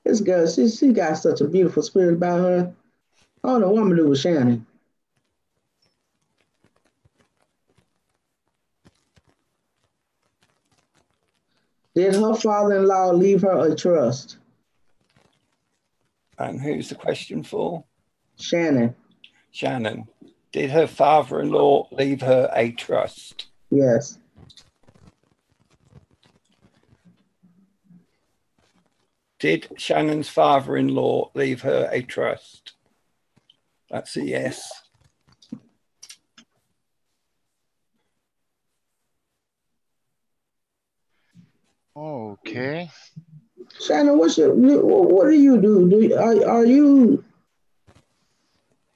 This girl, she got such a beautiful spirit about her. I don't know what I'm gonna do with Shannon. Did her father-in-law leave her a trust? And who's the question for? Shannon. Shannon. Did her father-in-law leave her a trust? Yes. Did Shannon's father-in-law leave her a trust? That's a yes. Okay. Shannon, what do you do? Are you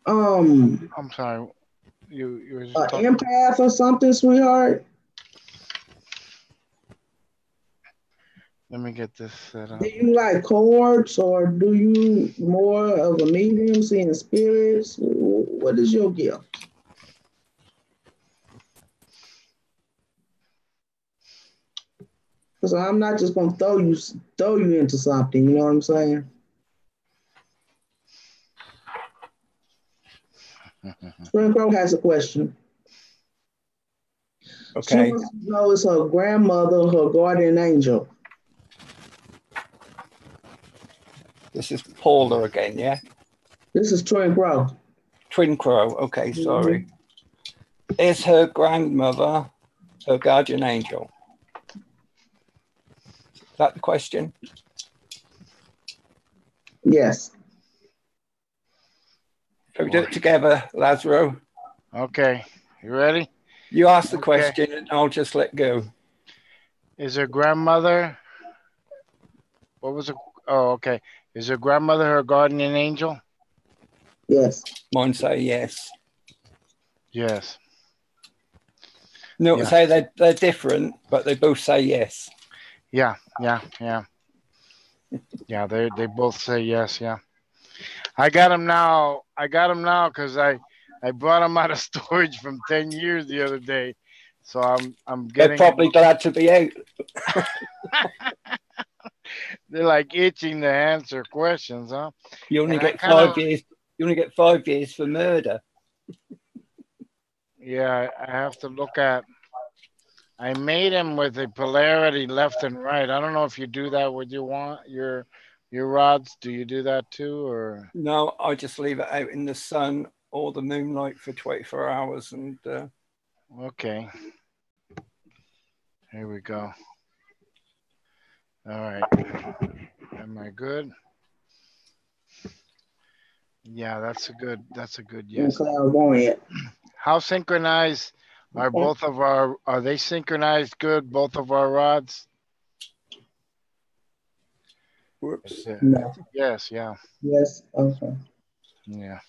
I'm sorry. You were just talking. Empath or something, sweetheart? Let me get this set up. Do you like chords, or do you more of a medium, seeing spirits? What is your gift? Because I'm not just gonna throw you into something. You know what I'm saying? Spring Crow has a question. Okay. She wants to know, is her grandmother her guardian angel? This is Paula again, yeah? This is Twin Crow. Twin Crow, okay, sorry. Is her grandmother her guardian angel? Is that the question? Yes. Shall we do it together, Lazaro? Okay. You ready? You ask the question and I'll just let go. Is her grandmother... What was it? Oh, okay. Is her grandmother her guardian angel? Yes. Mine say yes. Yes. No, Yeah. say they're different, but they both say yes. Yeah. Yeah, they both say yes, yeah. I got them now because I brought them out of storage from 10 years the other day. So I'm getting... They're probably glad to be out. They're like itching to answer questions, huh? You only get 5 years. You only get 5 years for murder. Yeah, I have to look at... I made him with a polarity left and right. I don't know if you do that with your rods. Do you do that too, or? No, I just leave it out in the sun or the moonlight for 24 hours and... Okay. Here we go. All right. Am I good? Yeah, that's a good yes. Clairvoyant. How synchronized are both of are they synchronized good, both of our rods? Whoops. No. Yes, yeah. Yes. Okay. Yeah.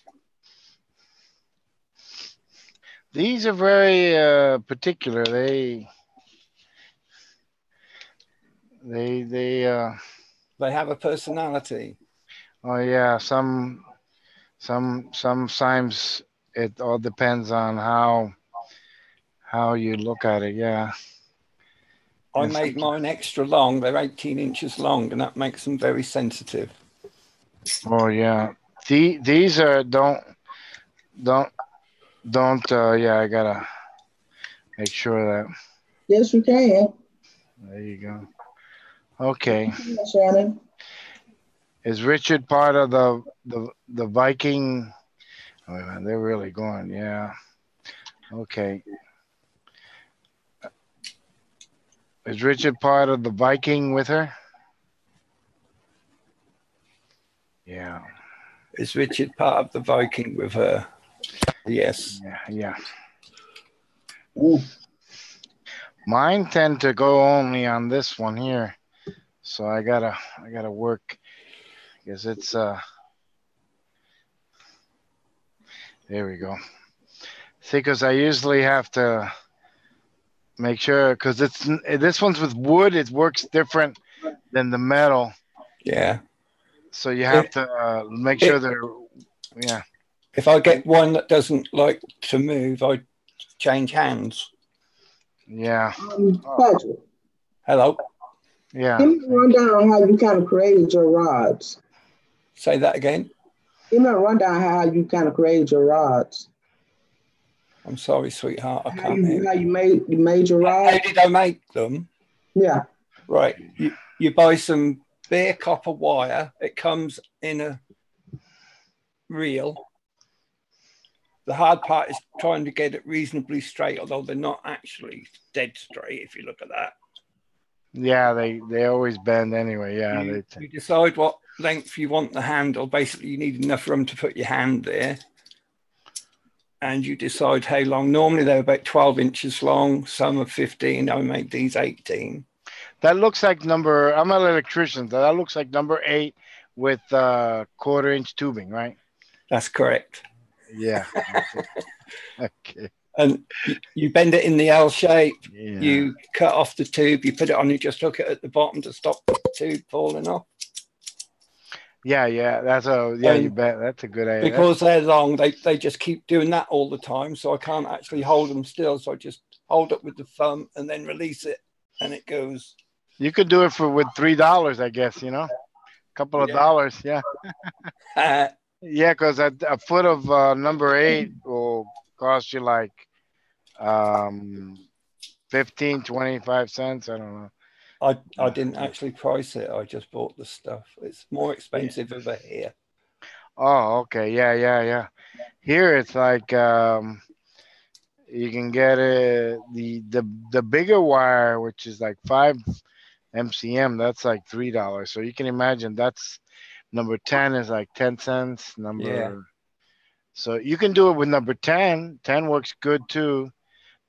These are very particular. They have a personality. Oh yeah, sometimes it all depends on how you look at it. Yeah. I made mine extra long. They're 18 inches long, and that makes them very sensitive. Oh yeah. These are don't yeah, I gotta make sure that. Yes, you can. There you go. Okay. Shannon. Is Richard part of the Viking? Oh man, they're really going. Yeah. Okay. Is Richard part of the Viking with her? Yeah. Is Richard part of the Viking with her? Yes. Yeah. Mine tend to go only on this one here, so I gotta work because it's there we go. See, because I usually have to make sure because this one's with wood, it works different than the metal. Yeah. So you have to make sure they're yeah. If I get one that doesn't like to move, I change hands. Yeah. Patrick. Hello. Yeah. Give me a rundown on how you kind of created your rods. Say that again. Give me a rundown how you kind of created your rods. I'm sorry, sweetheart. I can't hear. How you made your rods? How did I make them? Yeah. Right. You buy some bare copper wire. It comes in a reel. The hard part is trying to get it reasonably straight, although they're not actually dead straight if you look at that. Yeah, they always bend anyway. Yeah. You decide what length you want the handle. Basically, you need enough room to put your hand there. And you decide how long. Normally, they're about 12 inches long. Some are 15. I make these 18. That looks like I'm an electrician. That looks like number 8 with 1/4-inch tubing, right? That's correct. Yeah. Okay. And you bend it in the L shape. Yeah. You cut off the tube. You put it on. You just hook it at the bottom to stop the tube falling off. Yeah. You bet. That's a good idea. Because they're long, they just keep doing that all the time. So I can't actually hold them still. So I just hold it with the thumb and then release it, and it goes. You could do it with $3, I guess. A couple of dollars. Yeah. Yeah, because a foot of number 8 will cost you like 15, 25 cents. I don't know. I didn't actually price it. I just bought the stuff. It's more expensive over here. Oh, okay. Yeah. Here it's like you can get the bigger wire, which is like 5 MCM. That's like $3. So you can imagine that's number 10 is like 10 cents. So you can do it with number 10. 10 works good too.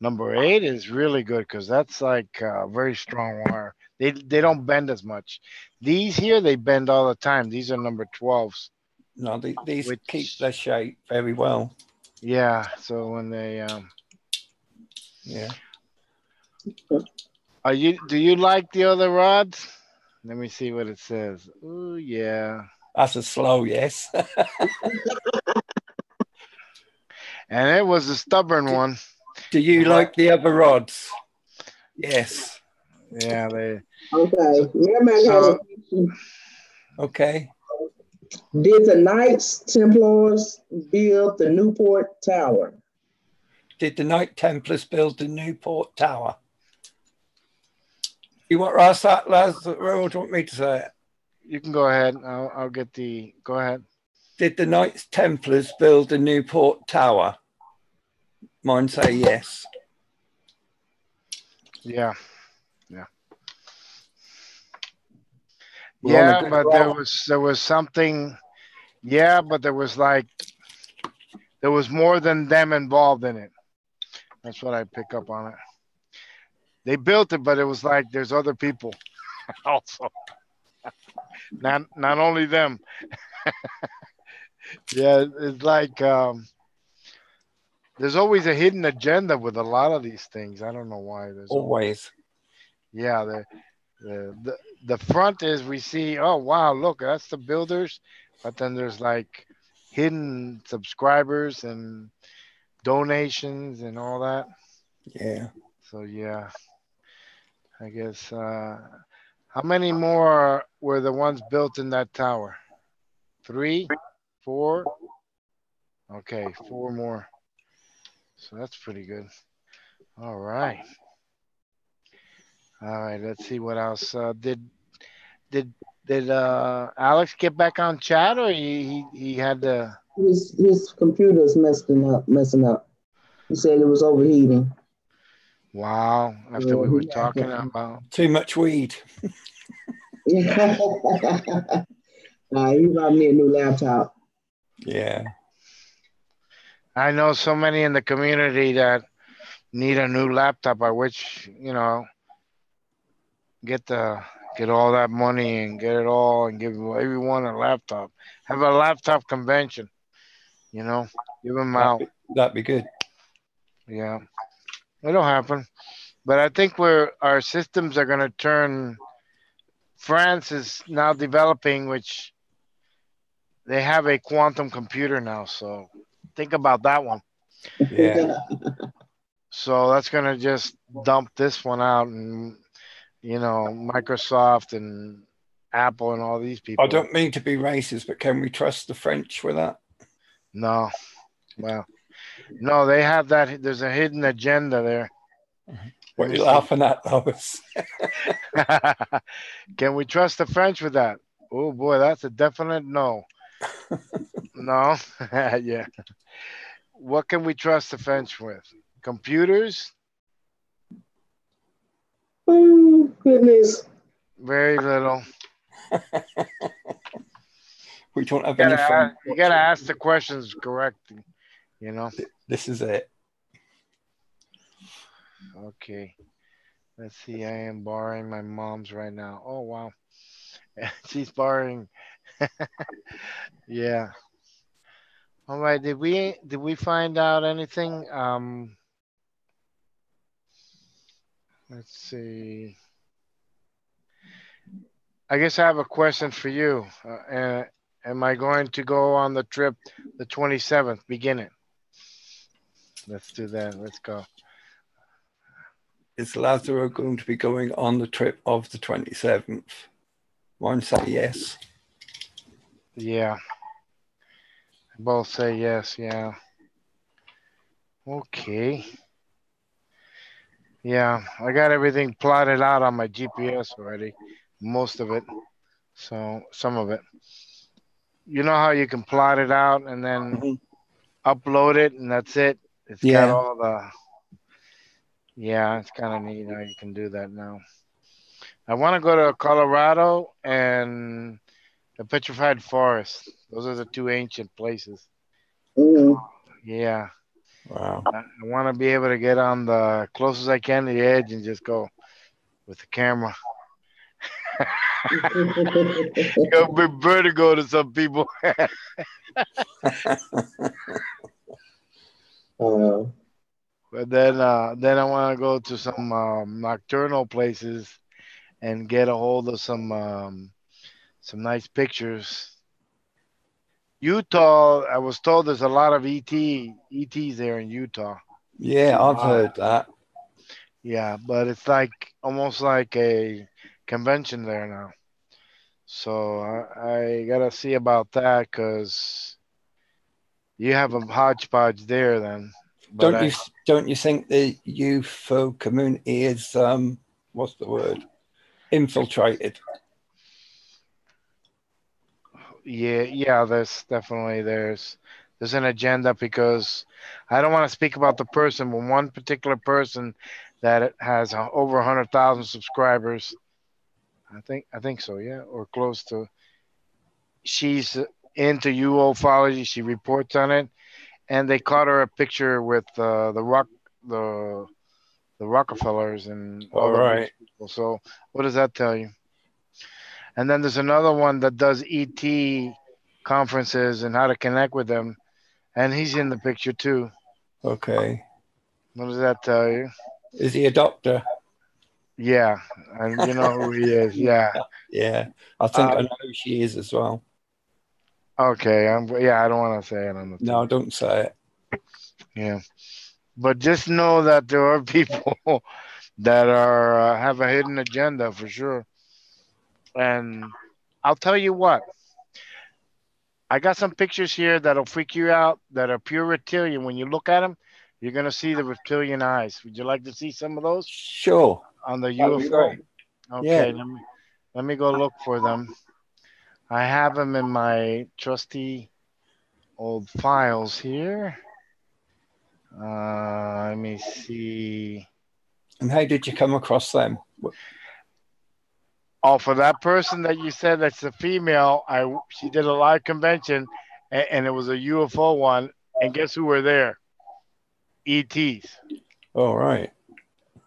Number 8 is really good because that's like very strong wire. They don't bend as much. These here, they bend all the time. These are number 12s. No, these keep their shape very well. Yeah. So when they yeah. Do you like the other rods? Let me see what it says. Oh yeah. That's a slow yes. And it was a stubborn one. Do you like the other rods? Yes. Yeah, they. Okay. Merrimack has a question. Okay. Did the Knights Templars build the Newport Tower? Did the Knight Templars build the Newport Tower? You want to ask that, Laz? Or do you want me to say it? You can go ahead. I'll get the. Go ahead. Did the Knights Templars build the Newport Tower? Mine say yes. Yeah. Yeah, but there was something. Yeah, but there was more than them involved in it. That's what I pick up on it. They built it, but it was like there's other people also. Not only them. Yeah, it's like there's always a hidden agenda with a lot of these things. I don't know why. There's always. Yeah, the front is we see. Oh wow, look, that's the builders, but then there's like hidden subscribers and donations and all that. Yeah. So yeah, I guess. How many more were the ones built in that tower? 3, 4. Okay, 4 more. So that's pretty good. All right. All right. Let's see what else. Did Alex get back on chat, or he had to? His computer's messing up. He said it was overheating. Wow. After we were talking about too much weed. He bought me a new laptop. Yeah. I know so many in the community that need a new laptop. I wish, get all that money and get it all and give everyone a laptop. Have a laptop convention, give them out. That'd be good. Yeah, it'll happen. But I think our systems are going to turn. France is now developing, which they have a quantum computer now. So think about that one. Yeah. So that's going to just dump this one out, and Microsoft and Apple and all these people. I don't mean to be racist, but can we trust the French with that? No. Well, no, they have that. There's a hidden agenda there. What are you laughing at, Lois? Can we trust the French with that? Oh boy, that's a definite no. No? Yeah. What can we trust the French with? Computers? Oh, goodness. Very little. We don't have any fun. You got to ask the questions correctly, This is it. Okay. Let's see. I am borrowing my mom's right now. Oh, wow. She's borrowing. Yeah. All right. Did we find out anything? Let's see. I guess I have a question for you. Am I going to go on the trip the 27th, beginning? Let's do that. Let's go. Is Lazaro going to be going on the trip of the 27th? One say yes. Yeah. Both say yes, yeah. Okay. Yeah, I got everything plotted out on my GPS already. Most of it. So some of it. You know how you can plot it out and then upload it and that's it? It's got all the... Yeah, it's kind of neat how you can do that now. I want to go to Colorado and the Petrified Forest. Those are the 2 ancient places. Yeah. Wow. I want to be able to get on the closest I can to the edge and just go with the camera. Go big vertigo to some people. But then I want to go to some nocturnal places and get a hold of some nice pictures. Utah, I was told there's a lot of ETs there in Utah. Yeah, I've heard that. Yeah, but it's like almost like a convention there now. So I gotta see about that because you have a hodgepodge there then. But don't you think the UFO community is what's the word? Infiltrated? Yeah, there's an agenda because I don't want to speak about the person, but one particular person that has over 100,000 subscribers. I think so, yeah, or close to. She's into ufology. She reports on it, and they caught her a picture with the the Rockefellers and All all the right. rich people. So what does that tell you? And then there's another one that does ET conferences and how to connect with them, and he's in the picture too. Okay. What does that tell you? Is he a doctor? Yeah, and you know who he is. Yeah. Yeah. I think I know who she is as well. Okay. Yeah. I don't want to say it on the. No, don't say it. Yeah. But just know that there are people that are have a hidden agenda for sure. And I'll tell you what. I got some pictures here that'll freak you out that are pure reptilian. When you look at them, you're gonna see the reptilian eyes. Would you like to see some of those? Sure. On the That'd be UFO. great. Okay. Yeah. Let me go look for them. I have them in my trusty old files here. Let me see. And how did you come across them? Oh, for that person that you said that's a female, she did a live convention, and it was a UFO one. And guess who were there? ETs. All right.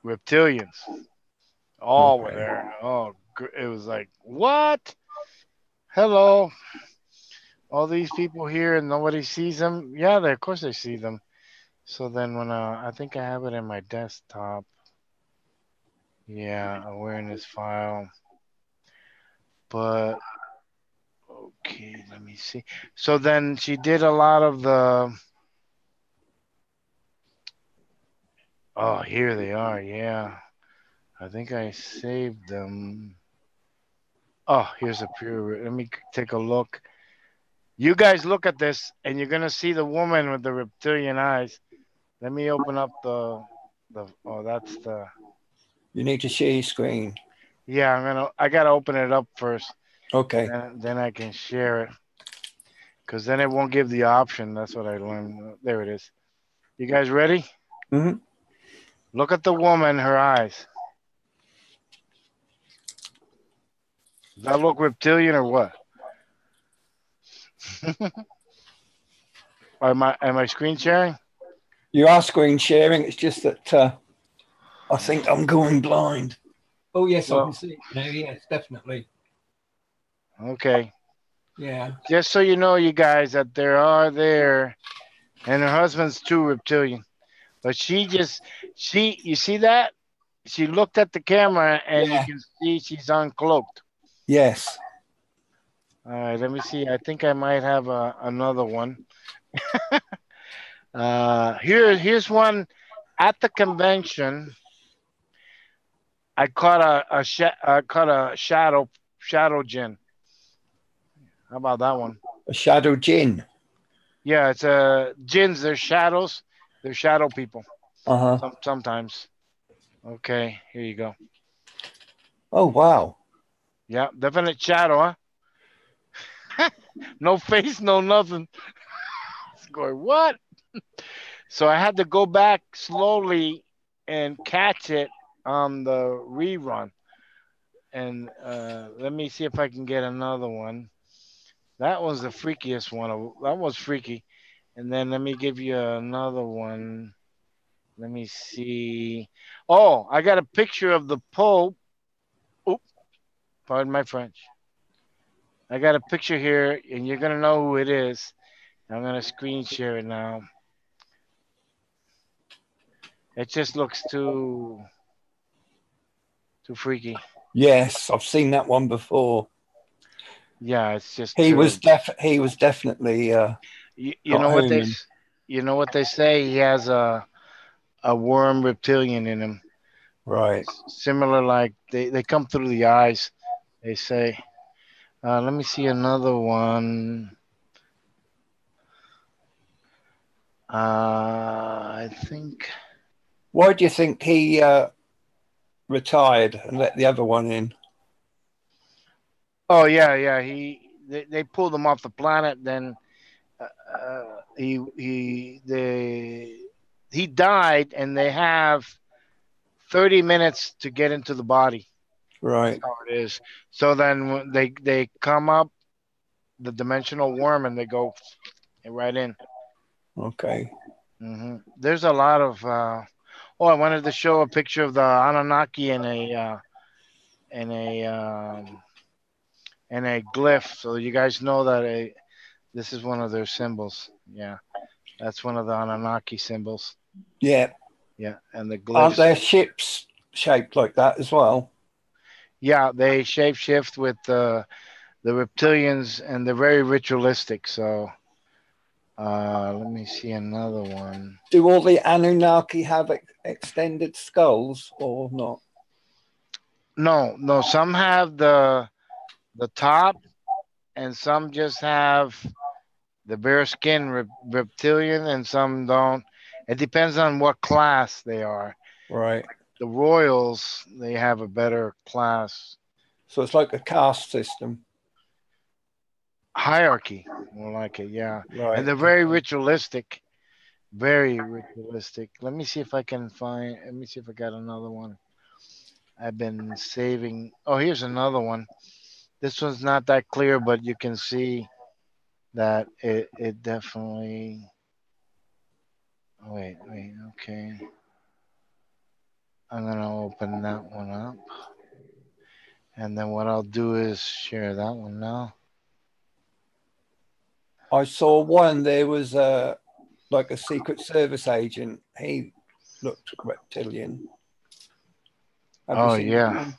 Reptilians. All were Okay. there. Oh, it was like, what? Hello. All these people here and nobody sees them. Yeah, of course they see them. So then when I think I have it in my desktop. Yeah, awareness file. But okay, let me see. So then she did a lot of the. Oh, here they are. Yeah, I think I saved them. Oh, here's a pure. Let me take a look. You guys look at this, and you're gonna see the woman with the reptilian eyes. Let me open up the. Oh, that's the. You need to share your screen. Yeah, I gotta open it up first. Okay. Then I can share it. Because then it won't give the option. That's what I learned. There it is. You guys ready? Mm-hmm. Look at the woman, her eyes. Does that look reptilian or what? Am I screen sharing? You are screen sharing. It's just that I think I'm going blind. Oh, yes, I can see it now. Yes, definitely. Okay. Yeah. Just so you know, you guys, that there are there, and her husband's too reptilian. But you see that? She looked at the camera, and you can see she's uncloaked. Yes. All right, let me see. I think I might have another one. Here's one at the convention. I caught a shadow jinn. How about that one? A shadow jinn. Yeah, it's jinns. They're shadows. They're shadow people. Sometimes. Okay, here you go. Oh wow. Yeah, definite shadow, huh? No face, no nothing. It's going what? So I had to go back slowly and catch it on the rerun. And let me see if I can get another one. That was the freakiest one. That was freaky. And then let me give you another one. Let me see. Oh, I got a picture of the Pope. Oh, pardon my French. I got a picture here, and you're going to know who it is. I'm going to screen share it now. It just looks too freaky. Yes, I've seen that one before. Yeah, it's just he was definitely you know what they say, he has a worm reptilian in him. Right. Similar, like they come through the eyes, they say. Let me see another one. I think. Why do you think he retired and let the other one in? Oh yeah. They pulled him off the planet. Then he died, and they have 30 minutes to get into the body. Right. That's how it is. So then they come up the dimensional worm and they go right in. Okay. There's a lot of. I wanted to show a picture of the Anunnaki in a glyph, so you guys know that this is one of their symbols. Yeah, that's one of the Anunnaki symbols. Yeah. Yeah, and the glyphs. Aren't there ships shaped like that as well? Yeah, they shape shift with the reptilians, and they're very ritualistic. So, let me see another one. Do all the Anunnaki have extended skulls or not? No. Some have the top, and some just have the bare skin reptilian, and some don't. It depends on what class they are. Right. The royals, they have a better class. So it's like a caste system. Hierarchy, more like it, yeah. Right. And they're very ritualistic. Very ritualistic. Let me see if I can find, let me see if I got another one. I've been saving. Oh, here's another one. This one's not that clear, but you can see that it definitely. Oh, wait, okay. I'm gonna open that one up. And then what I'll do is share that one now. I saw one, there was like a Secret Service agent. He looked reptilian. Oh, yeah.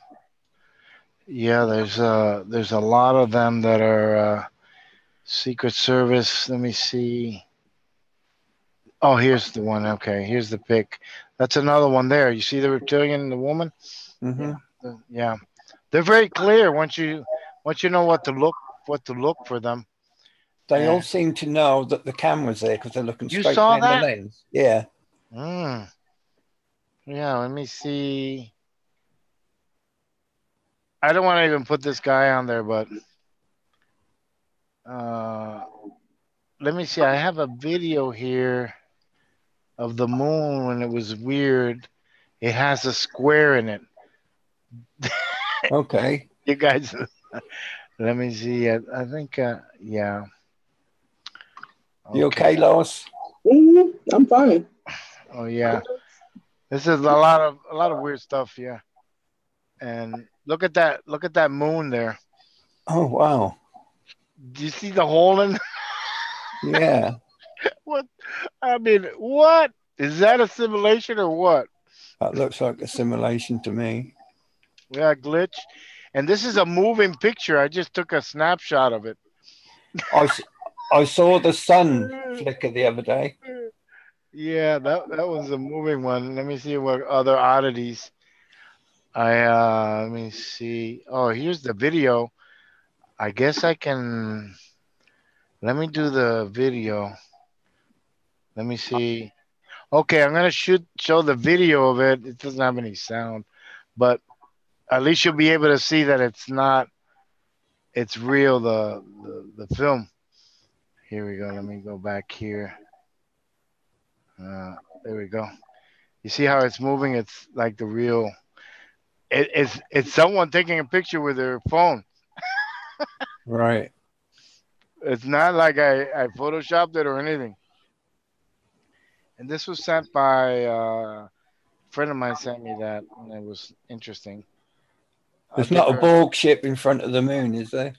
Yeah, there's a lot of them that are Secret Service. Let me see. Oh, here's the one. Okay, here's the pic. That's another one there. You see the reptilian and the woman? Yeah. They're very clear once you know what to look for them. They all seem to know that the camera's there because they're looking straight down the lens. Yeah. Yeah, let me see. I don't want to even put this guy on there, but let me see. I have a video here of the moon when it was weird. It has a square in it. Okay. You guys, let me see. I think, yeah. You okay, Lois? I'm fine. Oh yeah, this is a lot of weird stuff. Yeah, and look at that moon there. Oh wow! Do you see the hole in? Yeah. What? I mean, what is that, a simulation or what? That looks like a simulation to me. Yeah, glitch. And this is a moving picture. I just took a snapshot of it. I saw the sun flicker the other day. Yeah, that was a moving one. Let me see what other oddities. Let me see. Oh, here's the video. I guess I can. Let me do the video. Let me see. Okay, I'm gonna show the video of it. It doesn't have any sound, but at least you'll be able to see that it's real, the film. Here we go. Let me go back here. There we go. You see how it's moving? It's like the real. It's someone taking a picture with their phone. Right. It's not like I photoshopped it or anything. And this was sent by a friend of mine, sent me that, and it was interesting. There's not a Borg ship in front of the moon, is there?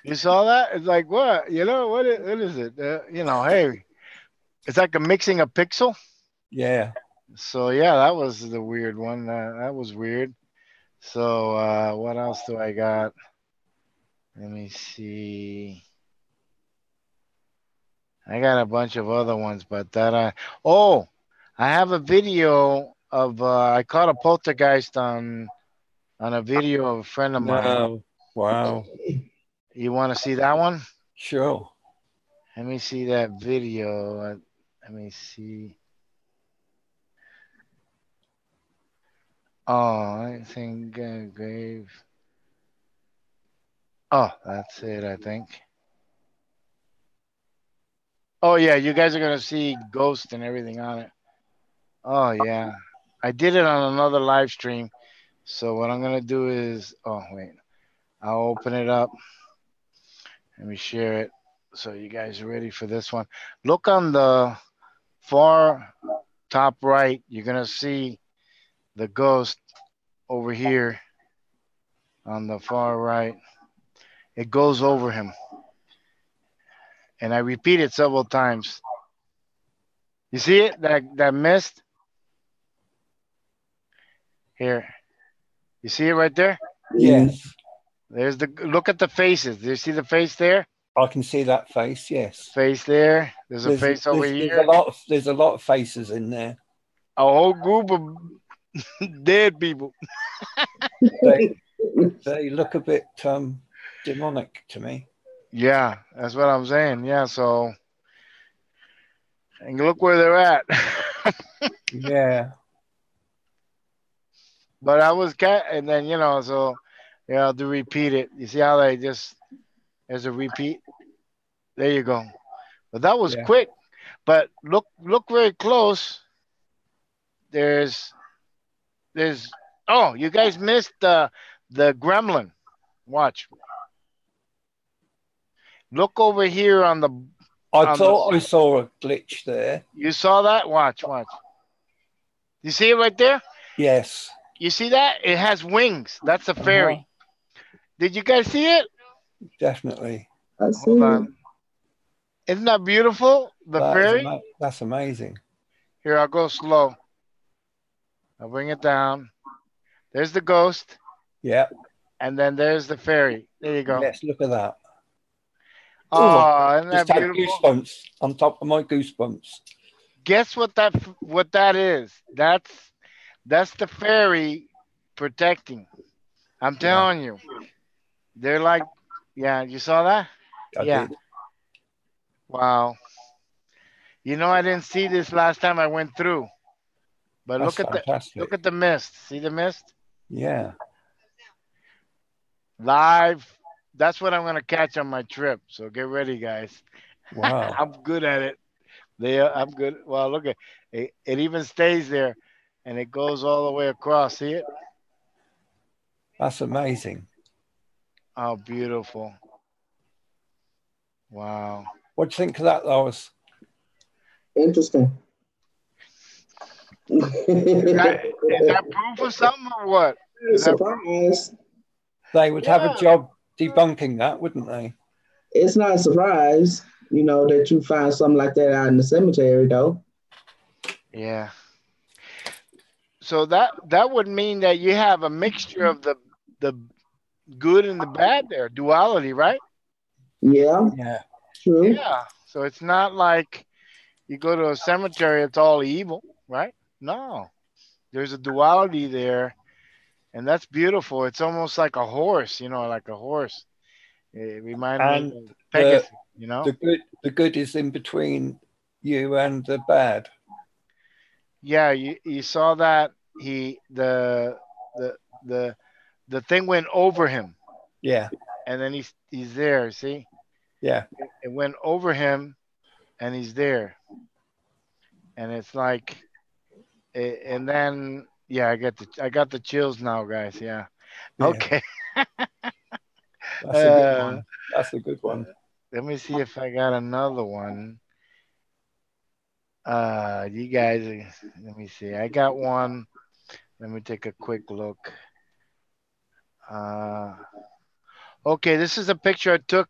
You saw that? It's like, what? You know, what is it? Hey, it's like a mixing a pixel. Yeah. So, yeah, that was the weird one. That was weird. So, what else do I got? Let me see. I got a bunch of other ones, but I have a video of I caught a poltergeist on a video of a friend of mine. Wow. You want to see that one? Sure. Let me see that video. Let me see. Oh, I think grave. Oh, that's it, I think. Oh, yeah, you guys are going to see ghosts and everything on it. Oh, yeah. I did it on another live stream, So what I'm gonna do is, oh wait, I'll open it up. Let me share it so you guys are ready for this one. Look on the far top right. You're gonna see the ghost over here on the far right. It goes over him, and I repeat it several times. You see it? That mist here. You see it right there? Yes. There's the look at the faces. Do you see the face there? I can see that face. Yes. Face there. There's a face over here. There's a lot of faces in there. A whole group of dead people. They look a bit demonic to me. Yeah, that's what I'm saying. Yeah, so and look where they're at. Yeah. But I was and then so yeah, I'll do repeat it. You see how they just there's a repeat. There you go. But that was quick. But look very close. There's oh, you guys missed the gremlin. Watch. Look over here on the. I thought I saw a glitch there. You saw that? Watch. You see it right there? Yes. You see that? It has wings. That's a fairy. Did you guys see it? Definitely. Hold on. Isn't that beautiful? The fairy? That's amazing. Here, I'll go slow. I'll bring it down. There's the ghost. Yeah. And then there's the fairy. There you go. Yes, look at that. Oh, isn't that beautiful? Goosebumps on top of my goosebumps. Guess what that is? That's the fairy protecting. I'm telling you. They're like, yeah, you saw that? I did. Wow. I didn't see this last time I went through. But That's look at the mist. See the mist? Yeah. Live. That's what I'm going to catch on my trip. So get ready, guys. Wow. I'm good at it. I'm good. Well, look at it. It even stays there and it goes all the way across. See it? That's amazing. Oh, beautiful. Wow. What do you think of that, Lois? Interesting. Is that proof of something or what? Surprise. They would have a job debunking that, wouldn't they? It's not a surprise, that you find something like that out in the cemetery, though. Yeah. So that would mean that you have a mixture of the good and the bad there, duality, right? Yeah. Yeah. True. Yeah. So it's not like you go to a cemetery, it's all evil, right? No. There's a duality there, and that's beautiful. It's almost like a horse, like a horse. It reminds me of Pegasus, The good is in between you and the bad. Yeah, you saw that the thing went over him. Yeah. And then he's there, see? Yeah. It went over him and he's there. And it's like and then I got the chills now, guys. Yeah. Okay. That's a good one. That's a good one. Let me see if I got another one. You guys, let me see. I got one. Let me take a quick look. Okay, this is a picture I took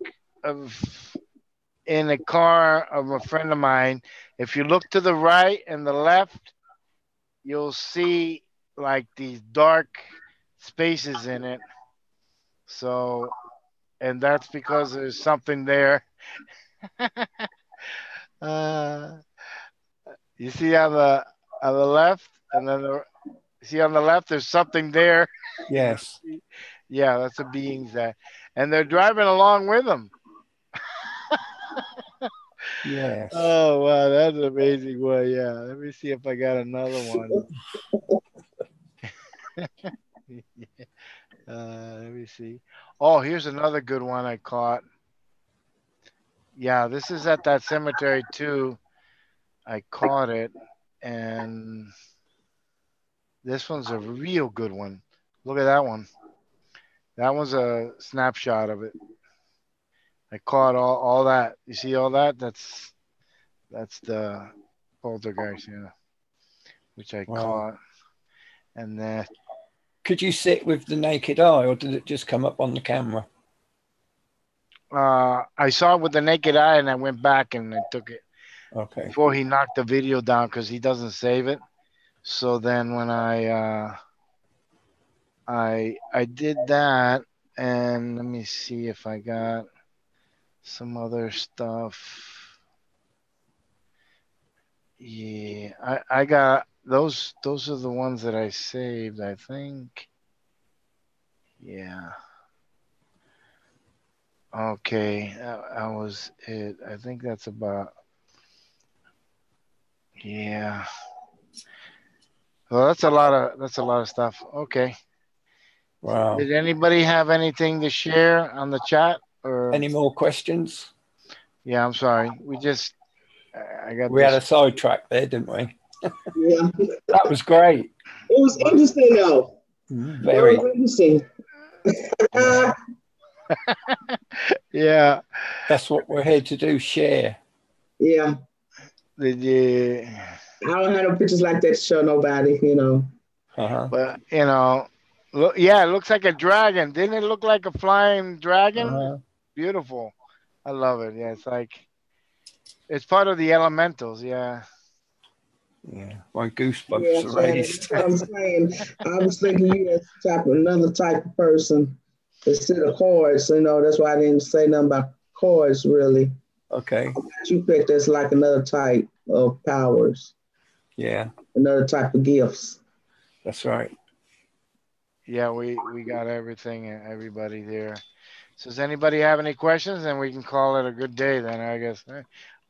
in a car of a friend of mine. If you look to the right and the left, you'll see like these dark spaces in it. So, and that's because there's something there. You see on the left, and then see on the left, there's something there. Yes. Yeah, that's the beings that, and they're driving along with them. Yes. Oh wow, that's an amazing one. Yeah, let me see if I got another one. Let me see. Oh, here's another good one I caught. Yeah, this is at that cemetery too. I caught it, and this one's a real good one. Look at that one. That one's a snapshot of it. I caught all that. You see all that? That's the poltergeist, yeah, which I caught. And then, could you see it with the naked eye, or did it just come up on the camera? I saw it with the naked eye, and I went back and I took it. Okay. Before he knocked the video down, because he doesn't save it. So then when I did that, and let me see if I got some other stuff. Yeah, I got those are the ones that I saved, I think. Yeah. Okay, that was it. I think that's about. Yeah. Well, that's a lot of stuff. Okay. Wow. Did anybody have anything to share on the chat or any more questions? Yeah, I'm sorry. We had a sidetrack there, didn't we? Yeah. That was great. It was interesting though. Very interesting. Yeah. That's what we're here to do, share. Yeah. Did you? I don't have no pictures like that to show nobody, you know. But look, yeah, it looks like a dragon. Didn't it look like a flying dragon? Beautiful. I love it. Yeah, it's part of the elementals. Yeah. Yeah, my goosebumps are raised. I'm saying, I was thinking you as another type of person instead of cards. You know, that's why I didn't say nothing about cards really. Okay. You picked as like another type of powers. Yeah. Another type of gifts. That's right. Yeah, we got everything and everybody there. So does anybody have any questions? And we can call it a good day then, I guess.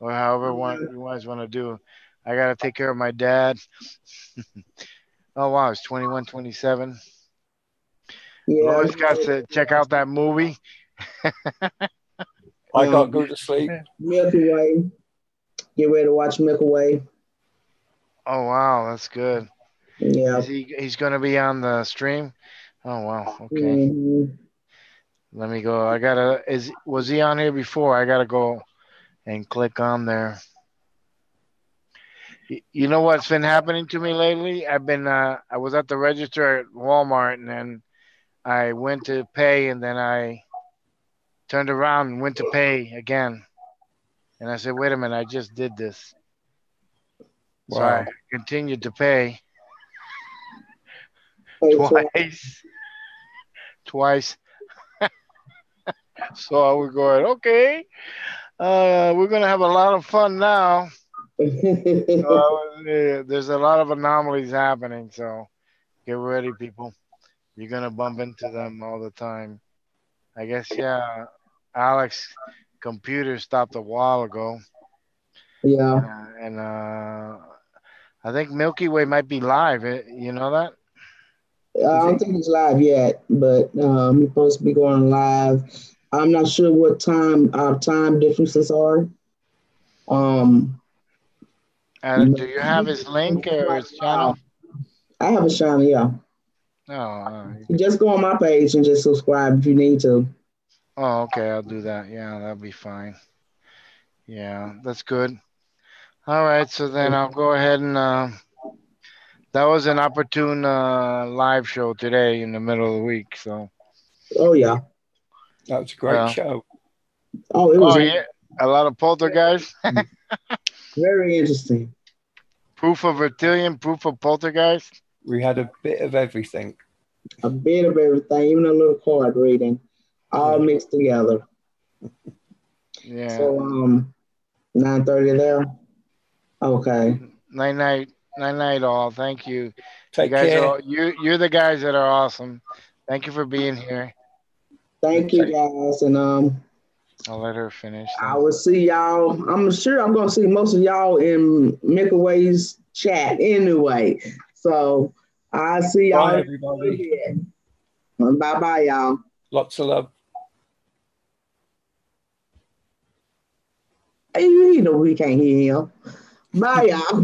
Or however you guys want to do. I got to take care of my dad. Oh, wow. It's 21:27. Yeah. Lois got to check out that movie. I got to go to sleep. Milky Way. Get ready to watch Milky Way. Oh, wow. That's good. Yeah. He's going to be on the stream? Oh, wow. Okay. Let me go. Was he on here before? I got to go and click on there. You know what's been happening to me lately? I was at the register at Walmart, and then I went to pay, and then I turned around and went to pay again. And I said, wait a minute, I just did this. Wow. So I continued to pay twice. So I was going, okay, we're going to have a lot of fun now. There's a lot of anomalies happening, so get ready, people. You're gonna bump into them all the time. I guess, yeah. Alex' computer stopped a while ago. Yeah. And I think Milky Way might be live. You know that? I don't think he's live yet, but he's supposed to be going live. I'm not sure what time our time differences are. Do you have his link or his channel? I have a channel, yeah. Oh, you just go on my page and just subscribe if you need to. Oh, okay, I'll do that. Yeah, that'll be fine. Yeah, that's good. All right, so then I'll go ahead and that was an opportune live show today in the middle of the week. So. Oh yeah. That was a great show. Oh, it was. Oh yeah, a lot of poltergeist. Very interesting. Proof of reptilian, proof of poltergeist. We had a bit of everything. A bit of everything, even a little card reading, all mixed together. Yeah. So 9:30 there. Okay. Night all. Thank you. Take you guys care. You're the guys that are awesome. Thank you for being here. Thank you guys, and I'll let her finish. I will see y'all. I'm sure I'm going to see most of y'all in Milky Way's chat anyway. So I'll see y'all. Bye, everybody. Bye-bye, y'all. Lots of love. You know we can't hear him. Bye, y'all.